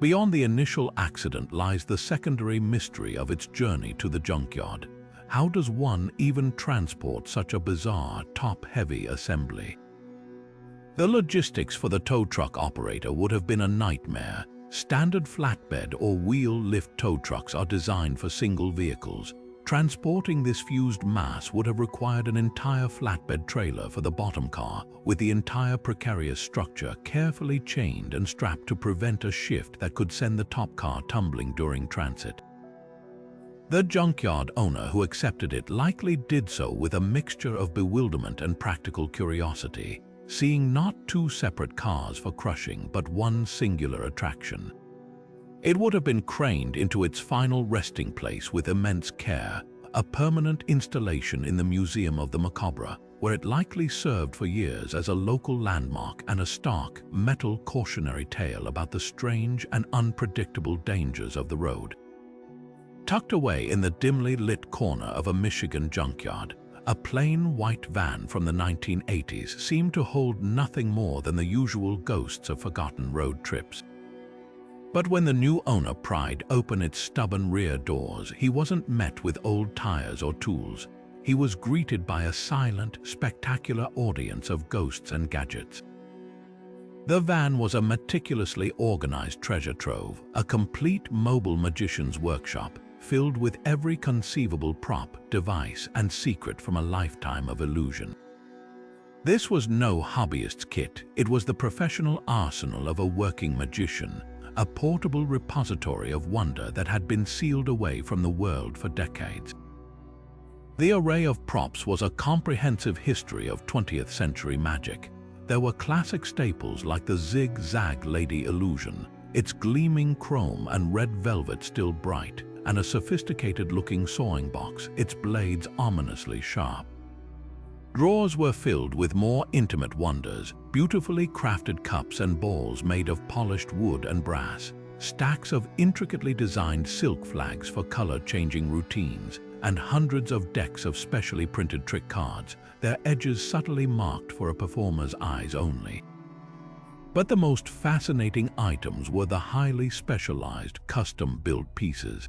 Beyond the initial accident lies the secondary mystery of its journey to the junkyard. How does one even transport such a bizarre, top-heavy assembly? The logistics for the tow truck operator would have been a nightmare. Standard flatbed or wheel-lift tow trucks are designed for single vehicles. Transporting this fused mass would have required an entire flatbed trailer for the bottom car, with the entire precarious structure carefully chained and strapped to prevent a shift that could send the top car tumbling during transit. The junkyard owner who accepted it likely did so with a mixture of bewilderment and practical curiosity, seeing not two separate cars for crushing but one singular attraction. It would have been craned into its final resting place with immense care, a permanent installation in the Museum of the Macabre, where it likely served for years as a local landmark and a stark, metal cautionary tale about the strange and unpredictable dangers of the road. Tucked away in the dimly lit corner of a Michigan junkyard, a plain white van from the 1980s seemed to hold nothing more than the usual ghosts of forgotten road trips. But when the new owner pried open its stubborn rear doors, he wasn't met with old tires or tools. He was greeted by a silent, spectacular audience of ghosts and gadgets. The van was a meticulously organized treasure trove, a complete mobile magician's workshop, filled with every conceivable prop, device, and secret from a lifetime of illusion. This was no hobbyist's kit, it was the professional arsenal of a working magician, a portable repository of wonder that had been sealed away from the world for decades. The array of props was a comprehensive history of 20th century magic. There were classic staples like the zig-zag lady illusion, its gleaming chrome and red velvet still bright, and a sophisticated-looking sawing box, its blades ominously sharp. Drawers were filled with more intimate wonders, beautifully crafted cups and bowls made of polished wood and brass, stacks of intricately designed silk flags for color-changing routines, and hundreds of decks of specially printed trick cards, their edges subtly marked for a performer's eyes only. But the most fascinating items were the highly specialized, custom-built pieces.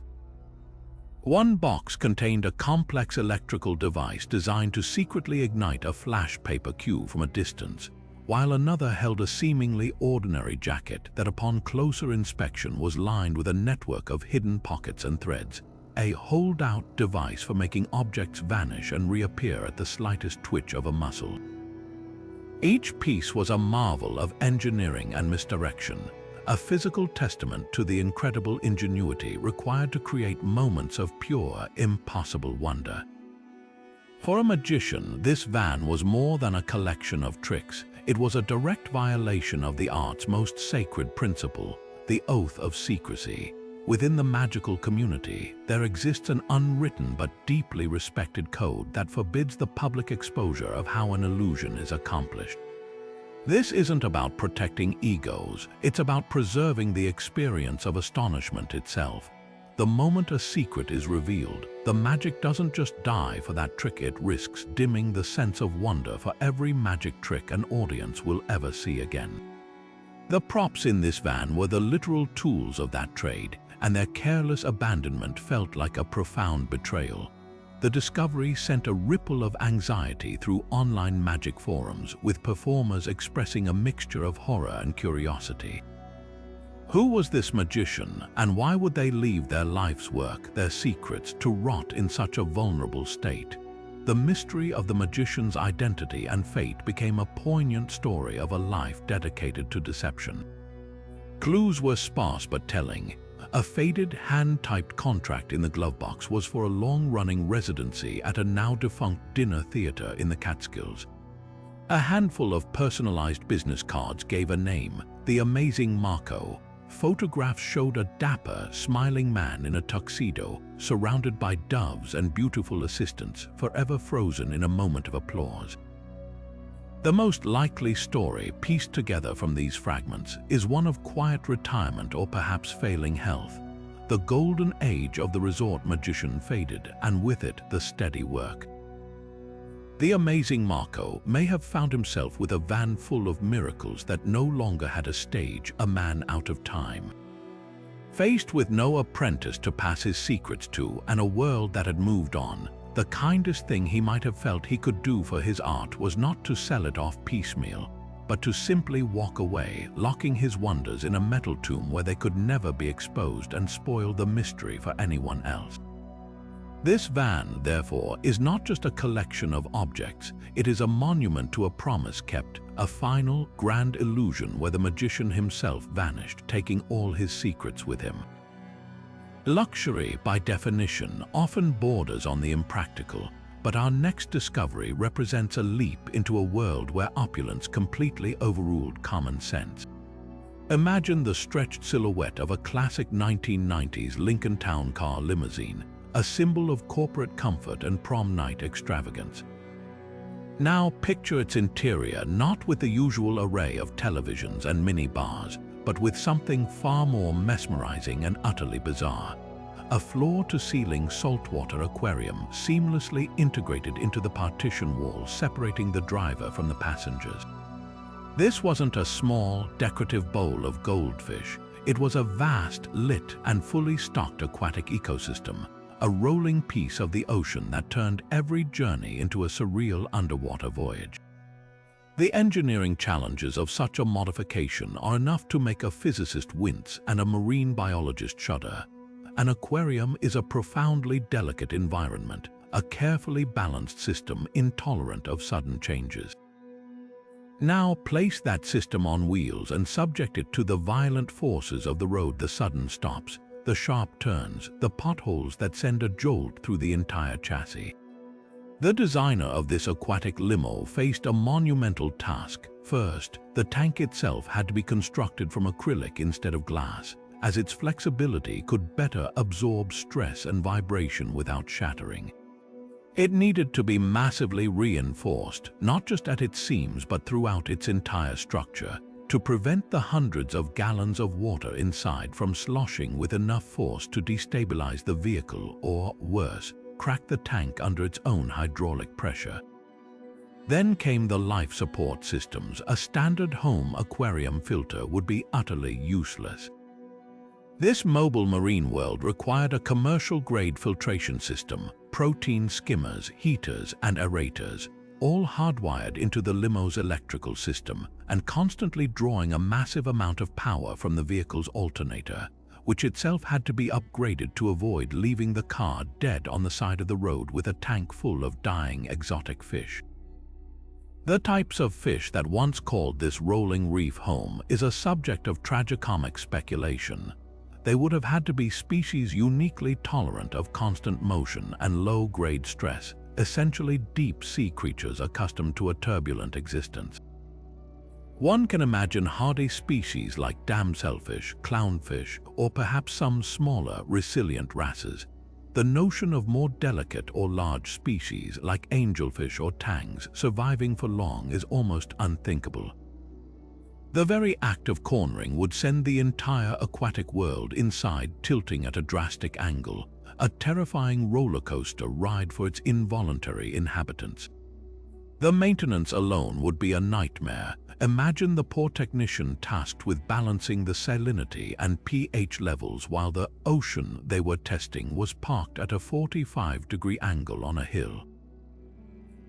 One box contained a complex electrical device designed to secretly ignite a flash paper cue from a distance, while another held a seemingly ordinary jacket that upon closer inspection was lined with a network of hidden pockets and threads, a hold-out device for making objects vanish and reappear at the slightest twitch of a muscle. Each piece was a marvel of engineering and misdirection, a physical testament to the incredible ingenuity required to create moments of pure, impossible wonder. For a magician, this van was more than a collection of tricks. It was a direct violation of the art's most sacred principle, the oath of secrecy. Within the magical community, there exists an unwritten but deeply respected code that forbids the public exposure of how an illusion is accomplished. This isn't about protecting egos, it's about preserving the experience of astonishment itself. The moment a secret is revealed, the magic doesn't just die for that trick, it risks dimming the sense of wonder for every magic trick an audience will ever see again. The props in this van were the literal tools of that trade, and their careless abandonment felt like a profound betrayal. The discovery sent a ripple of anxiety through online magic forums, with performers expressing a mixture of horror and curiosity. Who was this magician, and why would they leave their life's work, their secrets, to rot in such a vulnerable state? The mystery of the magician's identity and fate became a poignant story of a life dedicated to deception. Clues were sparse but telling. A faded, hand-typed contract in the glove box was for a long-running residency at a now-defunct dinner theater in the Catskills. A handful of personalized business cards gave a name, the Amazing Marco. Photographs showed a dapper, smiling man in a tuxedo, surrounded by doves and beautiful assistants, forever frozen in a moment of applause. The most likely story pieced together from these fragments is one of quiet retirement or perhaps failing health. The golden age of the resort magician faded, and with it the steady work. The Amazing Marco may have found himself with a van full of miracles that no longer had a stage, a man out of time. Faced with no apprentice to pass his secrets to and a world that had moved on, the kindest thing he might have felt he could do for his art was not to sell it off piecemeal, but to simply walk away, locking his wonders in a metal tomb where they could never be exposed and spoil the mystery for anyone else. This van, therefore, is not just a collection of objects, it is a monument to a promise kept, a final, grand illusion where the magician himself vanished, taking all his secrets with him. Luxury, by definition, often borders on the impractical, but our next discovery represents a leap into a world where opulence completely overruled common sense. Imagine the stretched silhouette of a classic 1990s Lincoln Town Car limousine, a symbol of corporate comfort and prom night extravagance. Now picture its interior not with the usual array of televisions and mini bars, but with something far more mesmerizing and utterly bizarre. A floor-to-ceiling saltwater aquarium seamlessly integrated into the partition wall separating the driver from the passengers. This wasn't a small, decorative bowl of goldfish. It was a vast, lit, and fully stocked aquatic ecosystem, a rolling piece of the ocean that turned every journey into a surreal underwater voyage. The engineering challenges of such a modification are enough to make a physicist wince and a marine biologist shudder. An aquarium is a profoundly delicate environment, a carefully balanced system intolerant of sudden changes. Now place that system on wheels and subject it to the violent forces of the road, the sudden stops, the sharp turns, the potholes that send a jolt through the entire chassis. The designer of this aquatic limo faced a monumental task. First, the tank itself had to be constructed from acrylic instead of glass, as its flexibility could better absorb stress and vibration without shattering. It needed to be massively reinforced, not just at its seams but throughout its entire structure, to prevent the hundreds of gallons of water inside from sloshing with enough force to destabilize the vehicle or, worse, crack the tank under its own hydraulic pressure. Then came the life support systems. A standard home aquarium filter would be utterly useless. This mobile marine world required a commercial-grade filtration system, protein skimmers, heaters, and aerators, all hardwired into the limo's electrical system and constantly drawing a massive amount of power from the vehicle's alternator, which itself had to be upgraded to avoid leaving the car dead on the side of the road with a tank full of dying exotic fish. The types of fish that once called this rolling reef home is a subject of tragicomic speculation. They would have had to be species uniquely tolerant of constant motion and low-grade stress, essentially deep-sea creatures accustomed to a turbulent existence. One can imagine hardy species like damselfish, clownfish, or perhaps some smaller, resilient wrasses. The notion of more delicate or large species like angelfish or tangs surviving for long is almost unthinkable. The very act of cornering would send the entire aquatic world inside tilting at a drastic angle, a terrifying roller coaster ride for its involuntary inhabitants. The maintenance alone would be a nightmare. Imagine the poor technician tasked with balancing the salinity and pH levels while the ocean they were testing was parked at a 45-degree angle on a hill.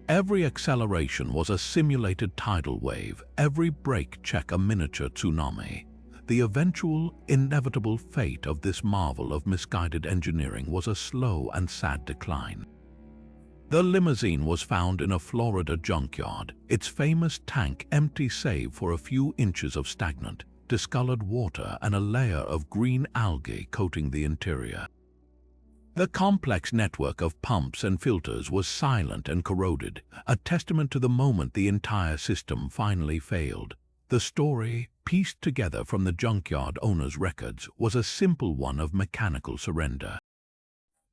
Every acceleration was a simulated tidal wave, every brake check a miniature tsunami. The eventual, inevitable fate of this marvel of misguided engineering was a slow and sad decline. The limousine was found in a Florida junkyard, its famous tank empty save for a few inches of stagnant, discolored water and a layer of green algae coating the interior. The complex network of pumps and filters was silent and corroded, a testament to the moment the entire system finally failed. The story, pieced together from the junkyard owner's records, was a simple one of mechanical surrender.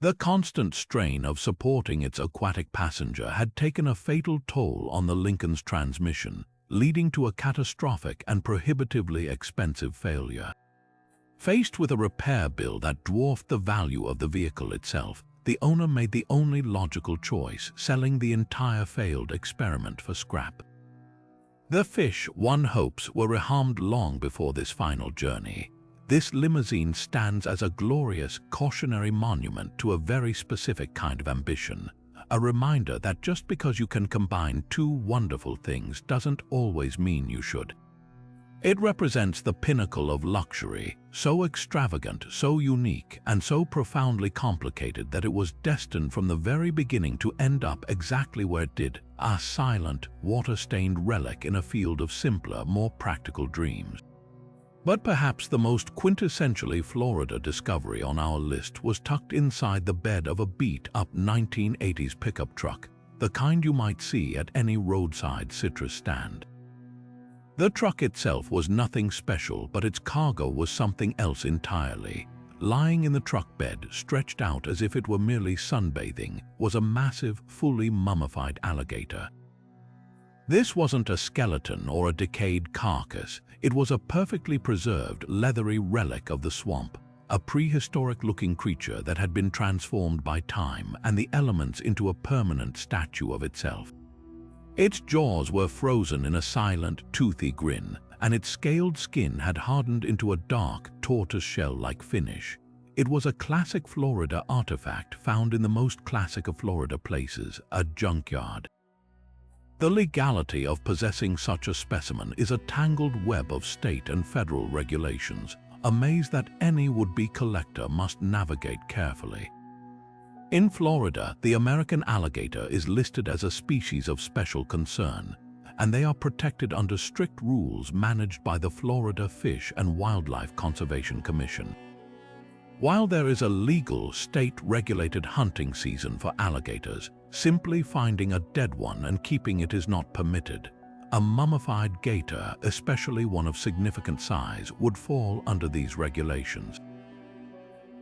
The constant strain of supporting its aquatic passenger had taken a fatal toll on the Lincoln's transmission, leading to a catastrophic and prohibitively expensive failure. Faced with a repair bill that dwarfed the value of the vehicle itself, the owner made the only logical choice, selling the entire failed experiment for scrap. The fish, one hopes, were reharmed long before this final journey. This limousine stands as a glorious, cautionary monument to a very specific kind of ambition, a reminder that just because you can combine two wonderful things doesn't always mean you should. It represents the pinnacle of luxury, so extravagant, so unique, and so profoundly complicated that it was destined from the very beginning to end up exactly where it did, a silent, water-stained relic in a field of simpler, more practical dreams. But perhaps the most quintessentially Florida discovery on our list was tucked inside the bed of a beat-up 1980s pickup truck, the kind you might see at any roadside citrus stand. The truck itself was nothing special, but its cargo was something else entirely. Lying in the truck bed, stretched out as if it were merely sunbathing, was a massive, fully mummified alligator. This wasn't a skeleton or a decayed carcass. It was a perfectly preserved, leathery relic of the swamp, a prehistoric-looking creature that had been transformed by time and the elements into a permanent statue of itself. Its jaws were frozen in a silent, toothy grin, and its scaled skin had hardened into a dark, tortoise-shell-like finish. It was a classic Florida artifact found in the most classic of Florida places, a junkyard. The legality of possessing such a specimen is a tangled web of state and federal regulations, a maze that any would-be collector must navigate carefully. In Florida, the American alligator is listed as a species of special concern, and they are protected under strict rules managed by the Florida Fish and Wildlife Conservation Commission. While there is a legal, state-regulated hunting season for alligators, simply finding a dead one and keeping it is not permitted. A mummified gator, especially one of significant size, would fall under these regulations.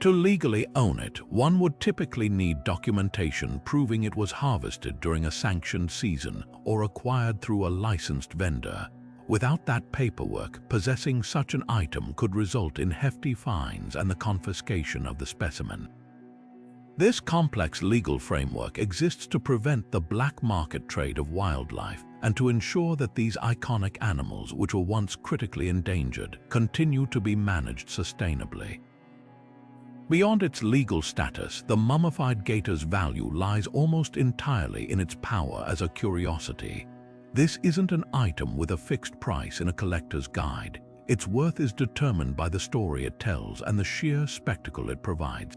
To legally own it, one would typically need documentation proving it was harvested during a sanctioned season or acquired through a licensed vendor. Without that paperwork, possessing such an item could result in hefty fines and the confiscation of the specimen. This complex legal framework exists to prevent the black market trade of wildlife and to ensure that these iconic animals, which were once critically endangered, continue to be managed sustainably. Beyond its legal status, the mummified gator's value lies almost entirely in its power as a curiosity. This isn't an item with a fixed price in a collector's guide. Its worth is determined by the story it tells and the sheer spectacle it provides.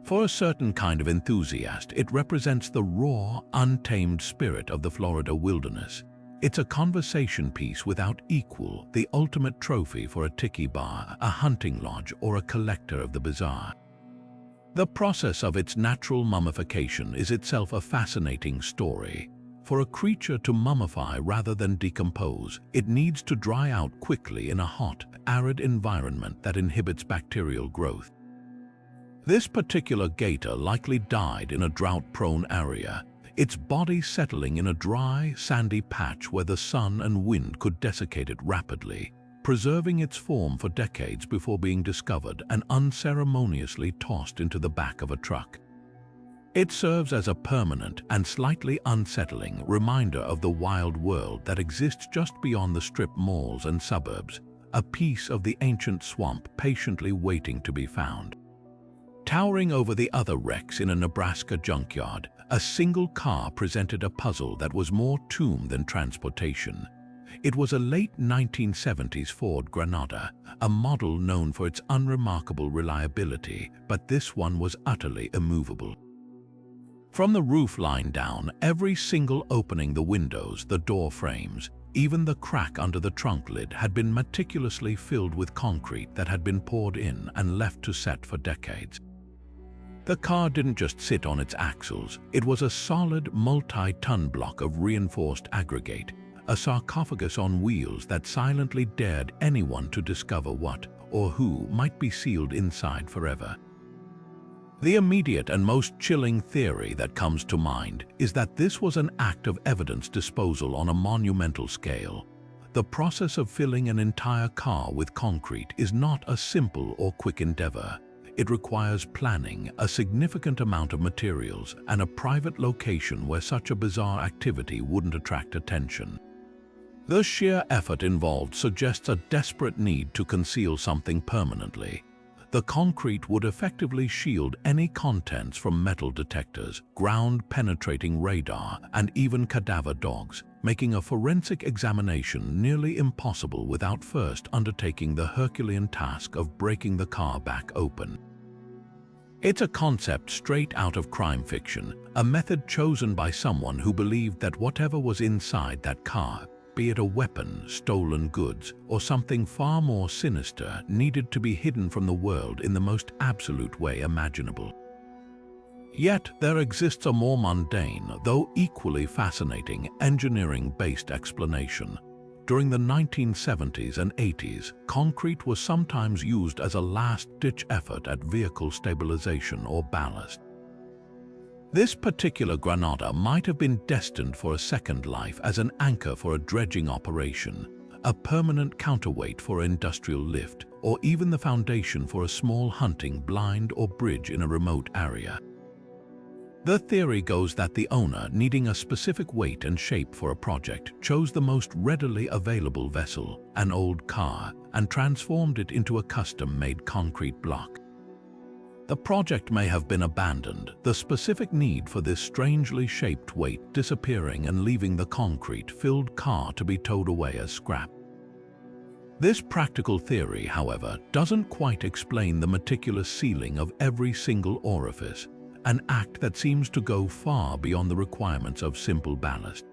For a certain kind of enthusiast, it represents the raw, untamed spirit of the Florida wilderness. It's a conversation piece without equal, the ultimate trophy for a tiki bar, a hunting lodge, or a collector of the bizarre. The process of its natural mummification is itself a fascinating story. For a creature to mummify rather than decompose, it needs to dry out quickly in a hot, arid environment that inhibits bacterial growth. This particular gator likely died in a drought-prone area, its body settling in a dry, sandy patch where the sun and wind could desiccate it rapidly, preserving its form for decades before being discovered and unceremoniously tossed into the back of a truck. It serves as a permanent and slightly unsettling reminder of the wild world that exists just beyond the strip malls and suburbs, a piece of the ancient swamp patiently waiting to be found. Towering over the other wrecks in a Nebraska junkyard, a single car presented a puzzle that was more tomb than transportation. It was a late 1970s Ford Granada, a model known for its unremarkable reliability, but this one was utterly immovable. From the roof line down, every single opening, the windows, the door frames, even the crack under the trunk lid had been meticulously filled with concrete that had been poured in and left to set for decades. The car didn't just sit on its axles, it was a solid multi-ton block of reinforced aggregate, a sarcophagus on wheels that silently dared anyone to discover what or who might be sealed inside forever. The immediate and most chilling theory that comes to mind is that this was an act of evidence disposal on a monumental scale. The process of filling an entire car with concrete is not a simple or quick endeavor. It requires planning, a significant amount of materials, and a private location where such a bizarre activity wouldn't attract attention. The sheer effort involved suggests a desperate need to conceal something permanently. The concrete would effectively shield any contents from metal detectors, ground-penetrating radar, and even cadaver dogs, making a forensic examination nearly impossible without first undertaking the Herculean task of breaking the car back open. It's a concept straight out of crime fiction, a method chosen by someone who believed that whatever was inside that car, be it a weapon, stolen goods, or something far more sinister, needed to be hidden from the world in the most absolute way imaginable. Yet there exists a more mundane, though equally fascinating, engineering-based explanation. During the 1970s and 80s, concrete was sometimes used as a last-ditch effort at vehicle stabilization or ballast. This particular Granada might have been destined for a second life as an anchor for a dredging operation, a permanent counterweight for an industrial lift, or even the foundation for a small hunting blind or bridge in a remote area. The theory goes that the owner, needing a specific weight and shape for a project, chose the most readily available vessel, an old car, and transformed it into a custom-made concrete block. The project may have been abandoned, the specific need for this strangely shaped weight disappearing and leaving the concrete-filled car to be towed away as scrap. This practical theory, however, doesn't quite explain the meticulous sealing of every single orifice, an act that seems to go far beyond the requirements of simple ballast.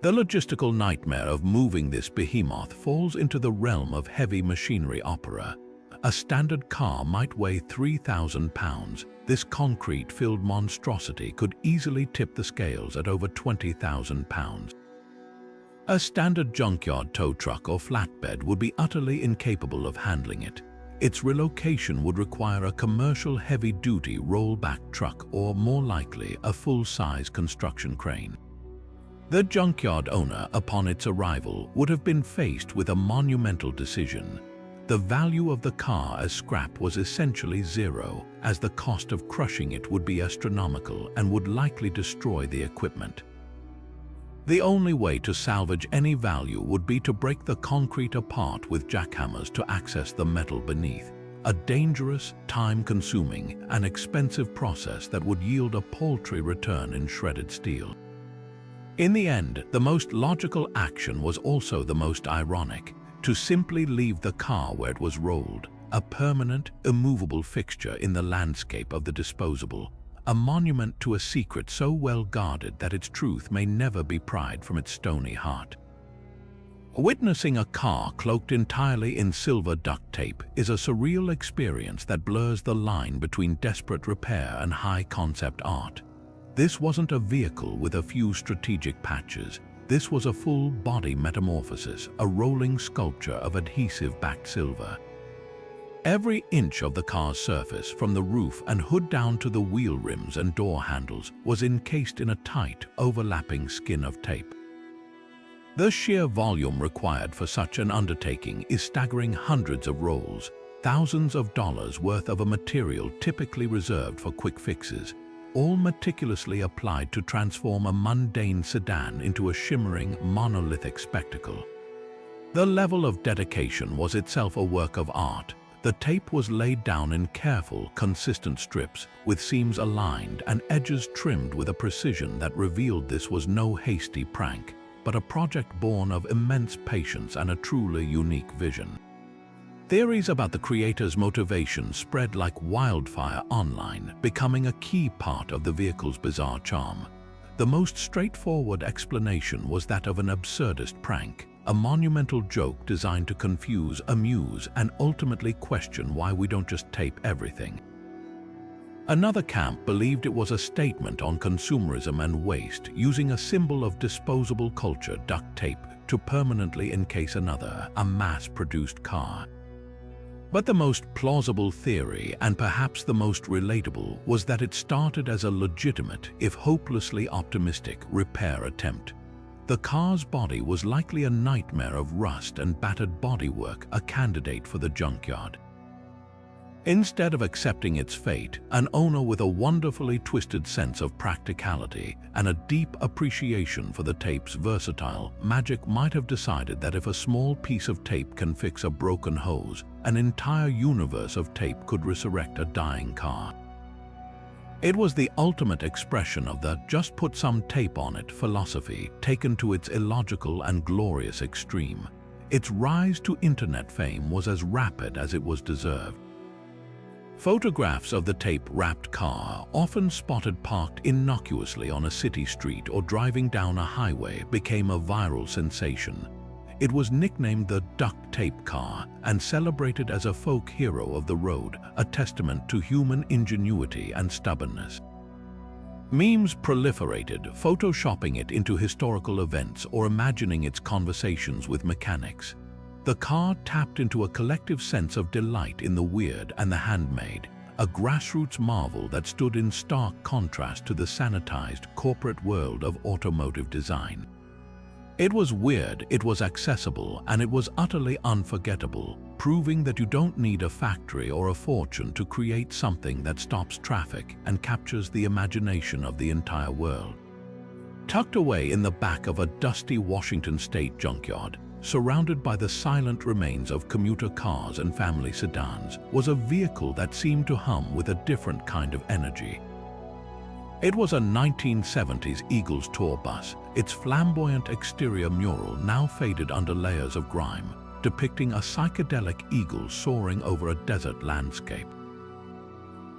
The logistical nightmare of moving this behemoth falls into the realm of heavy machinery opera. A standard car might weigh 3,000 pounds. This concrete-filled monstrosity could easily tip the scales at over 20,000 pounds. A standard junkyard tow truck or flatbed would be utterly incapable of handling it. Its relocation would require a commercial heavy-duty rollback truck or, more likely, a full-size construction crane. The junkyard owner, upon its arrival, would have been faced with a monumental decision. The value of the car as scrap was essentially zero, as the cost of crushing it would be astronomical and would likely destroy the equipment. The only way to salvage any value would be to break the concrete apart with jackhammers to access the metal beneath, a dangerous, time-consuming, and expensive process that would yield a paltry return in shredded steel. In the end, the most logical action was also the most ironic: to simply leave the car where it was rolled, a permanent, immovable fixture in the landscape of the disposable, a monument to a secret so well guarded that its truth may never be pried from its stony heart. Witnessing a car cloaked entirely in silver duct tape is a surreal experience that blurs the line between desperate repair and high-concept art. This wasn't a vehicle with a few strategic patches. This was a full-body metamorphosis, a rolling sculpture of adhesive-backed silver. Every inch of the car's surface, from the roof and hood down to the wheel rims and door handles, was encased in a tight, overlapping skin of tape. The sheer volume required for such an undertaking is staggering: hundreds of rolls, thousands of dollars worth of a material typically reserved for quick fixes, all meticulously applied to transform a mundane sedan into a shimmering, monolithic spectacle. The level of dedication was itself a work of art. The tape was laid down in careful, consistent strips, with seams aligned and edges trimmed with a precision that revealed this was no hasty prank, but a project born of immense patience and a truly unique vision. Theories about the creator's motivation spread like wildfire online, becoming a key part of the vehicle's bizarre charm. The most straightforward explanation was that of an absurdist prank, a monumental joke designed to confuse, amuse, and ultimately question why we don't just tape everything. Another camp believed it was a statement on consumerism and waste, using a symbol of disposable culture, duct tape, to permanently encase another, a mass-produced car. But the most plausible theory, and perhaps the most relatable, was that it started as a legitimate, if hopelessly optimistic, repair attempt. The car's body was likely a nightmare of rust and battered bodywork, a candidate for the junkyard. Instead of accepting its fate, an owner with a wonderfully twisted sense of practicality and a deep appreciation for the tape's versatile magic might have decided that if a small piece of tape can fix a broken hose, an entire universe of tape could resurrect a dying car. It was the ultimate expression of the "just put some tape on it" philosophy, taken to its illogical and glorious extreme. Its rise to internet fame was as rapid as it was deserved. Photographs of the tape-wrapped car, often spotted parked innocuously on a city street or driving down a highway, became a viral sensation. It was nicknamed the duct tape car and celebrated as a folk hero of the road, a testament to human ingenuity and stubbornness. Memes proliferated, photoshopping it into historical events or imagining its conversations with mechanics. The car tapped into a collective sense of delight in the weird and the handmade, a grassroots marvel that stood in stark contrast to the sanitized corporate world of automotive design. It was weird, it was accessible, and it was utterly unforgettable, proving that you don't need a factory or a fortune to create something that stops traffic and captures the imagination of the entire world. Tucked away in the back of a dusty Washington state junkyard, surrounded by the silent remains of commuter cars and family sedans, was a vehicle that seemed to hum with a different kind of energy. It was a 1970s Eagles tour bus, its flamboyant exterior mural now faded under layers of grime, depicting a psychedelic eagle soaring over a desert landscape.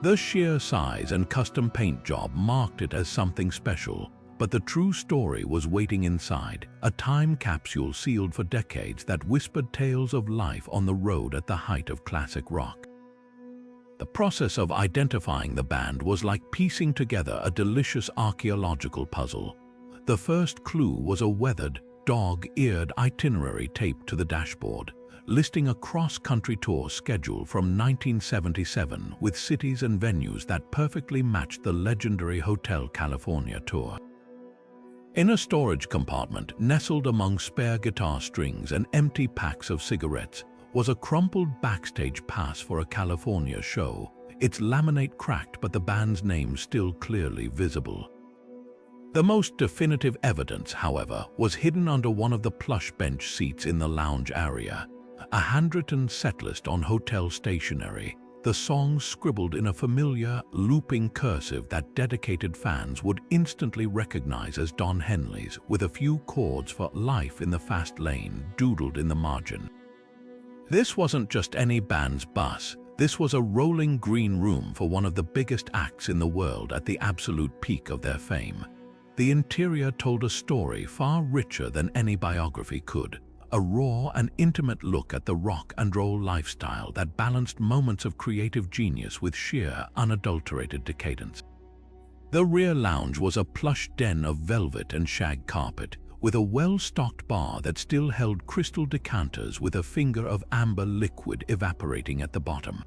The sheer size and custom paint job marked it as something special, but the true story was waiting inside, a time capsule sealed for decades that whispered tales of life on the road at the height of classic rock. The process of identifying the band was like piecing together a delicious archaeological puzzle. The first clue was a weathered, dog-eared itinerary taped to the dashboard, listing a cross-country tour schedule from 1977 with cities and venues that perfectly matched the legendary Hotel California tour. In a storage compartment, nestled among spare guitar strings and empty packs of cigarettes, was a crumpled backstage pass for a California show, its laminate cracked but the band's name still clearly visible. The most definitive evidence, however, was hidden under one of the plush bench seats in the lounge area, a handwritten setlist on hotel stationery, the songs scribbled in a familiar, looping cursive that dedicated fans would instantly recognize as Don Henley's, with a few chords for "Life in the Fast Lane" doodled in the margin. This wasn't just any band's bus. This was a rolling green room for one of the biggest acts in the world at the absolute peak of their fame. The interior told a story far richer than any biography could, a raw and intimate look at the rock and roll lifestyle that balanced moments of creative genius with sheer, unadulterated decadence. The rear lounge was a plush den of velvet and shag carpet, with a well-stocked bar that still held crystal decanters with a finger of amber liquid evaporating at the bottom.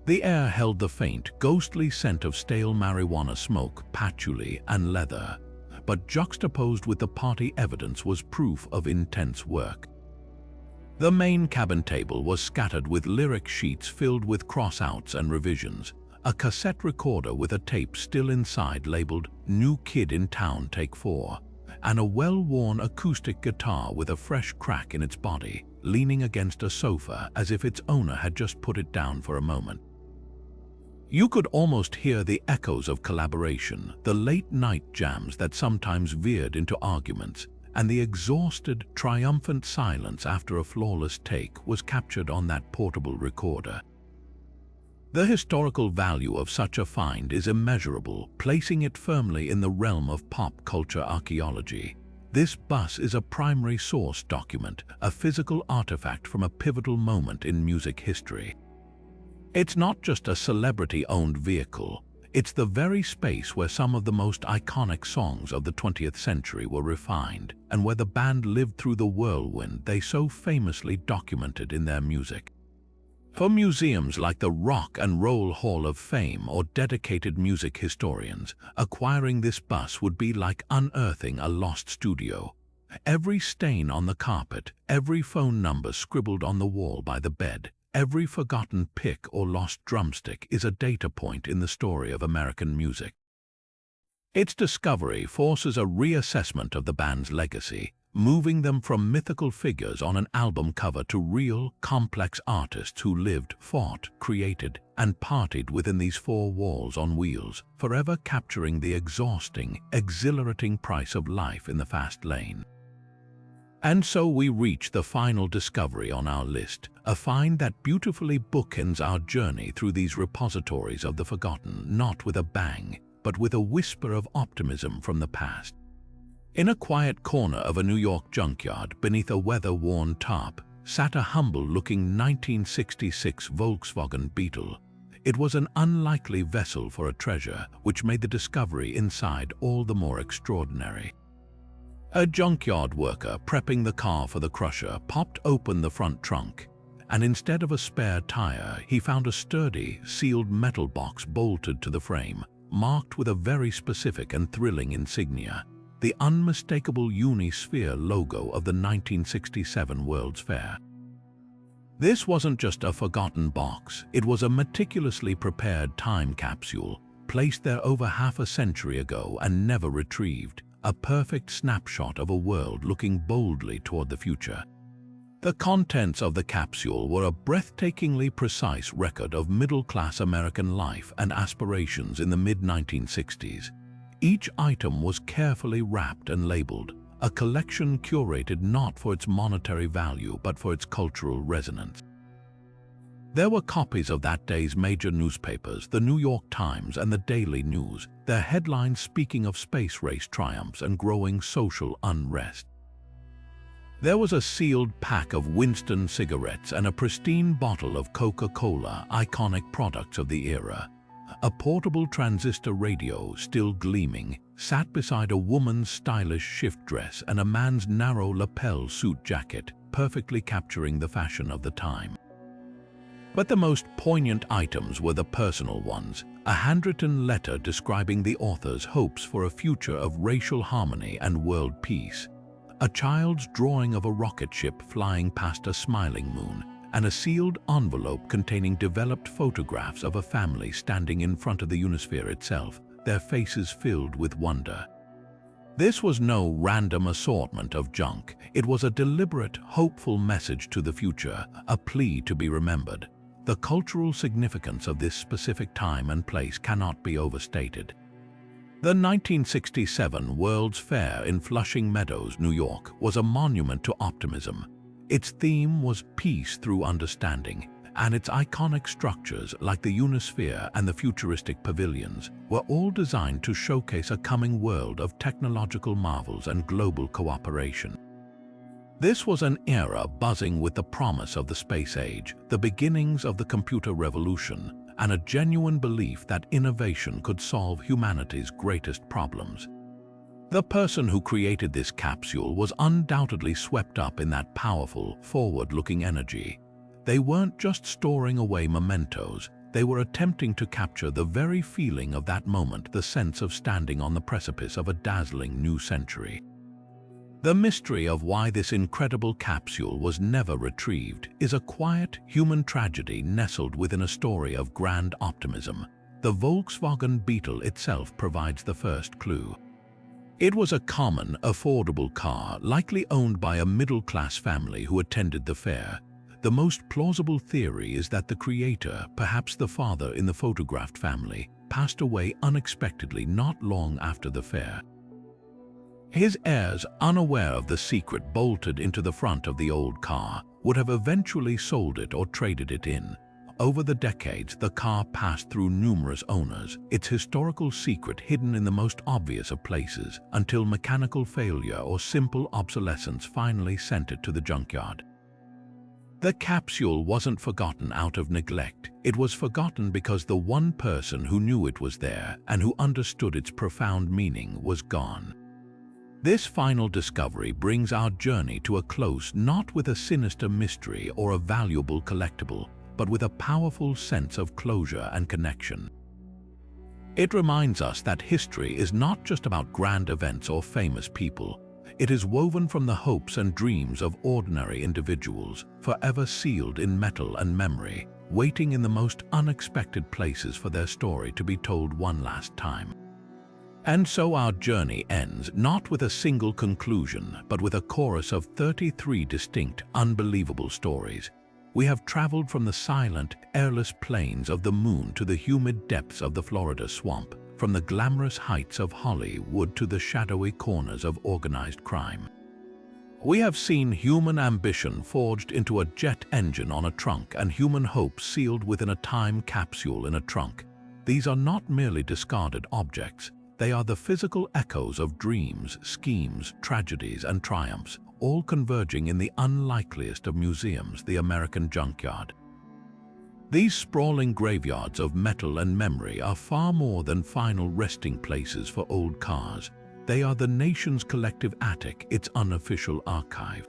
The air held the faint, ghostly scent of stale marijuana smoke, patchouli, and leather, but juxtaposed with the party evidence was proof of intense work. The main cabin table was scattered with lyric sheets filled with cross-outs and revisions, a cassette recorder with a tape still inside labeled "New Kid in Town Take 4", and a well-worn acoustic guitar with a fresh crack in its body, leaning against a sofa as if its owner had just put it down for a moment. You could almost hear the echoes of collaboration, the late-night jams that sometimes veered into arguments, and the exhausted, triumphant silence after a flawless take was captured on that portable recorder. The historical value of such a find is immeasurable, placing it firmly in the realm of pop culture archaeology. This bus is a primary source document, a physical artifact from a pivotal moment in music history. It's not just a celebrity-owned vehicle, it's the very space where some of the most iconic songs of the 20th century were refined, and where the band lived through the whirlwind they so famously documented in their music. For museums like the Rock and Roll Hall of Fame or dedicated music historians, acquiring this bus would be like unearthing a lost studio. Every stain on the carpet, every phone number scribbled on the wall by the bed, every forgotten pick or lost drumstick is a data point in the story of American music. Its discovery forces a reassessment of the band's legacy, moving them from mythical figures on an album cover to real, complex artists who lived, fought, created, and partied within these four walls on wheels, forever capturing the exhausting, exhilarating price of life in the fast lane. And so we reach the final discovery on our list, a find that beautifully bookends our journey through these repositories of the forgotten, not with a bang, but with a whisper of optimism from the past. In a quiet corner of a New York junkyard, beneath a weather-worn tarp, sat a humble-looking 1966 Volkswagen Beetle. It was an unlikely vessel for a treasure, which made the discovery inside all the more extraordinary. A junkyard worker prepping the car for the crusher popped open the front trunk, and instead of a spare tire, he found a sturdy, sealed metal box bolted to the frame, marked with a very specific and thrilling insignia, the unmistakable Unisphere logo of the 1967 World's Fair. This wasn't just a forgotten box, it was a meticulously prepared time capsule, placed there over half a century ago and never retrieved, a perfect snapshot of a world looking boldly toward the future. The contents of the capsule were a breathtakingly precise record of middle-class American life and aspirations in the mid-1960s. Each item was carefully wrapped and labeled, a collection curated not for its monetary value but for its cultural resonance. There were copies of that day's major newspapers, the New York Times and the Daily News, their headlines speaking of space race triumphs and growing social unrest. There was a sealed pack of Winston cigarettes and a pristine bottle of Coca-Cola, iconic products of the era. A portable transistor radio, still gleaming, sat beside a woman's stylish shift dress and a man's narrow lapel suit jacket, perfectly capturing the fashion of the time. But the most poignant items were the personal ones, a handwritten letter describing the author's hopes for a future of racial harmony and world peace, a child's drawing of a rocket ship flying past a smiling moon, and a sealed envelope containing developed photographs of a family standing in front of the Unisphere itself, their faces filled with wonder. This was no random assortment of junk. It was a deliberate, hopeful message to the future, a plea to be remembered. The cultural significance of this specific time and place cannot be overstated. The 1967 World's Fair in Flushing Meadows, New York, was a monument to optimism. Its theme was peace through understanding, and its iconic structures like the Unisphere and the futuristic pavilions were all designed to showcase a coming world of technological marvels and global cooperation. This was an era buzzing with the promise of the space age, the beginnings of the computer revolution, and a genuine belief that innovation could solve humanity's greatest problems. The person who created this capsule was undoubtedly swept up in that powerful, forward-looking energy. They weren't just storing away mementos, they were attempting to capture the very feeling of that moment, the sense of standing on the precipice of a dazzling new century. The mystery of why this incredible capsule was never retrieved is a quiet human tragedy nestled within a story of grand optimism. The Volkswagen Beetle itself provides the first clue. It was a common, affordable car, likely owned by a middle-class family who attended the fair. The most plausible theory is that the creator, perhaps the father in the photographed family, passed away unexpectedly not long after the fair. His heirs, unaware of the secret bolted into the front of the old car, would have eventually sold it or traded it in. Over the decades, the car passed through numerous owners, its historical secret hidden in the most obvious of places, until mechanical failure or simple obsolescence finally sent it to the junkyard. The capsule wasn't forgotten out of neglect. It was forgotten because the one person who knew it was there and who understood its profound meaning was gone. This final discovery brings our journey to a close, not with a sinister mystery or a valuable collectible, but with a powerful sense of closure and connection. It reminds us that history is not just about grand events or famous people. It is woven from the hopes and dreams of ordinary individuals, forever sealed in metal and memory, waiting in the most unexpected places for their story to be told one last time. And so our journey ends not with a single conclusion, but with a chorus of 33 distinct, unbelievable stories. We have traveled from the silent, airless plains of the moon to the humid depths of the Florida swamp, from the glamorous heights of Hollywood to the shadowy corners of organized crime. We have seen human ambition forged into a jet engine on a trunk and human hope sealed within a time capsule in a trunk. These are not merely discarded objects. They are the physical echoes of dreams, schemes, tragedies, and triumphs, all converging in the unlikeliest of museums, the American Junkyard. These sprawling graveyards of metal and memory are far more than final resting places for old cars. They are the nation's collective attic, its unofficial archive.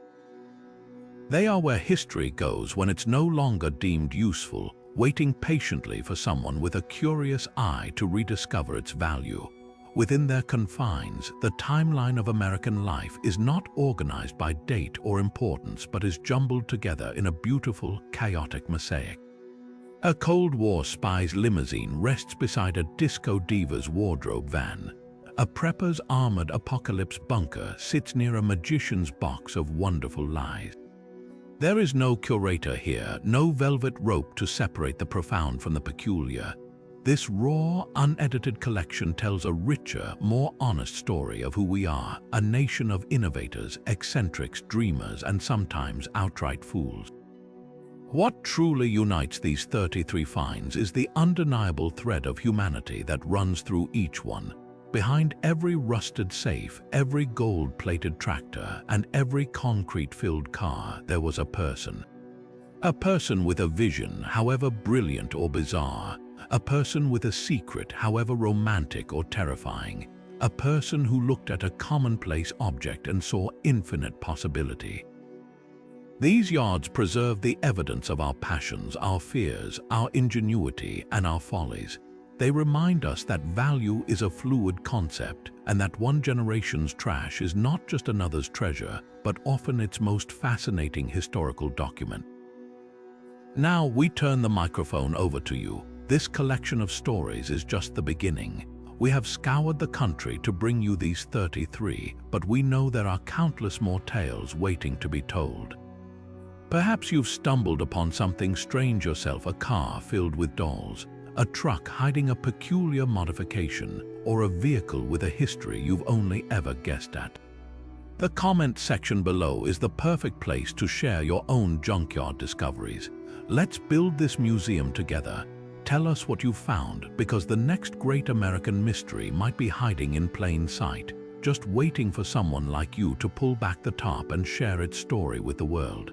They are where history goes when it's no longer deemed useful, waiting patiently for someone with a curious eye to rediscover its value. Within their confines, the timeline of American life is not organized by date or importance, but is jumbled together in a beautiful, chaotic mosaic. A Cold War spy's limousine rests beside a disco diva's wardrobe van. A prepper's armored apocalypse bunker sits near a magician's box of wonderful lies. There is no curator here, no velvet rope to separate the profound from the peculiar. This raw, unedited collection tells a richer, more honest story of who we are, a nation of innovators, eccentrics, dreamers, and sometimes outright fools. What truly unites these 33 finds is the undeniable thread of humanity that runs through each one. Behind every rusted safe, every gold-plated tractor, and every concrete-filled car, there was a person. A person with a vision, however brilliant or bizarre. A person with a secret, however romantic or terrifying. A person who looked at a commonplace object and saw infinite possibility. These yards preserve the evidence of our passions, our fears, our ingenuity, and our follies. They remind us that value is a fluid concept and that one generation's trash is not just another's treasure, but often its most fascinating historical document. Now we turn the microphone over to you. This collection of stories is just the beginning. We have scoured the country to bring you these 33, but we know there are countless more tales waiting to be told. Perhaps you've stumbled upon something strange yourself, a car filled with dolls, a truck hiding a peculiar modification, or a vehicle with a history you've only ever guessed at. The comment section below is the perfect place to share your own junkyard discoveries. Let's build this museum together. Tell us what you found, because the next great American mystery might be hiding in plain sight, just waiting for someone like you to pull back the top and share its story with the world.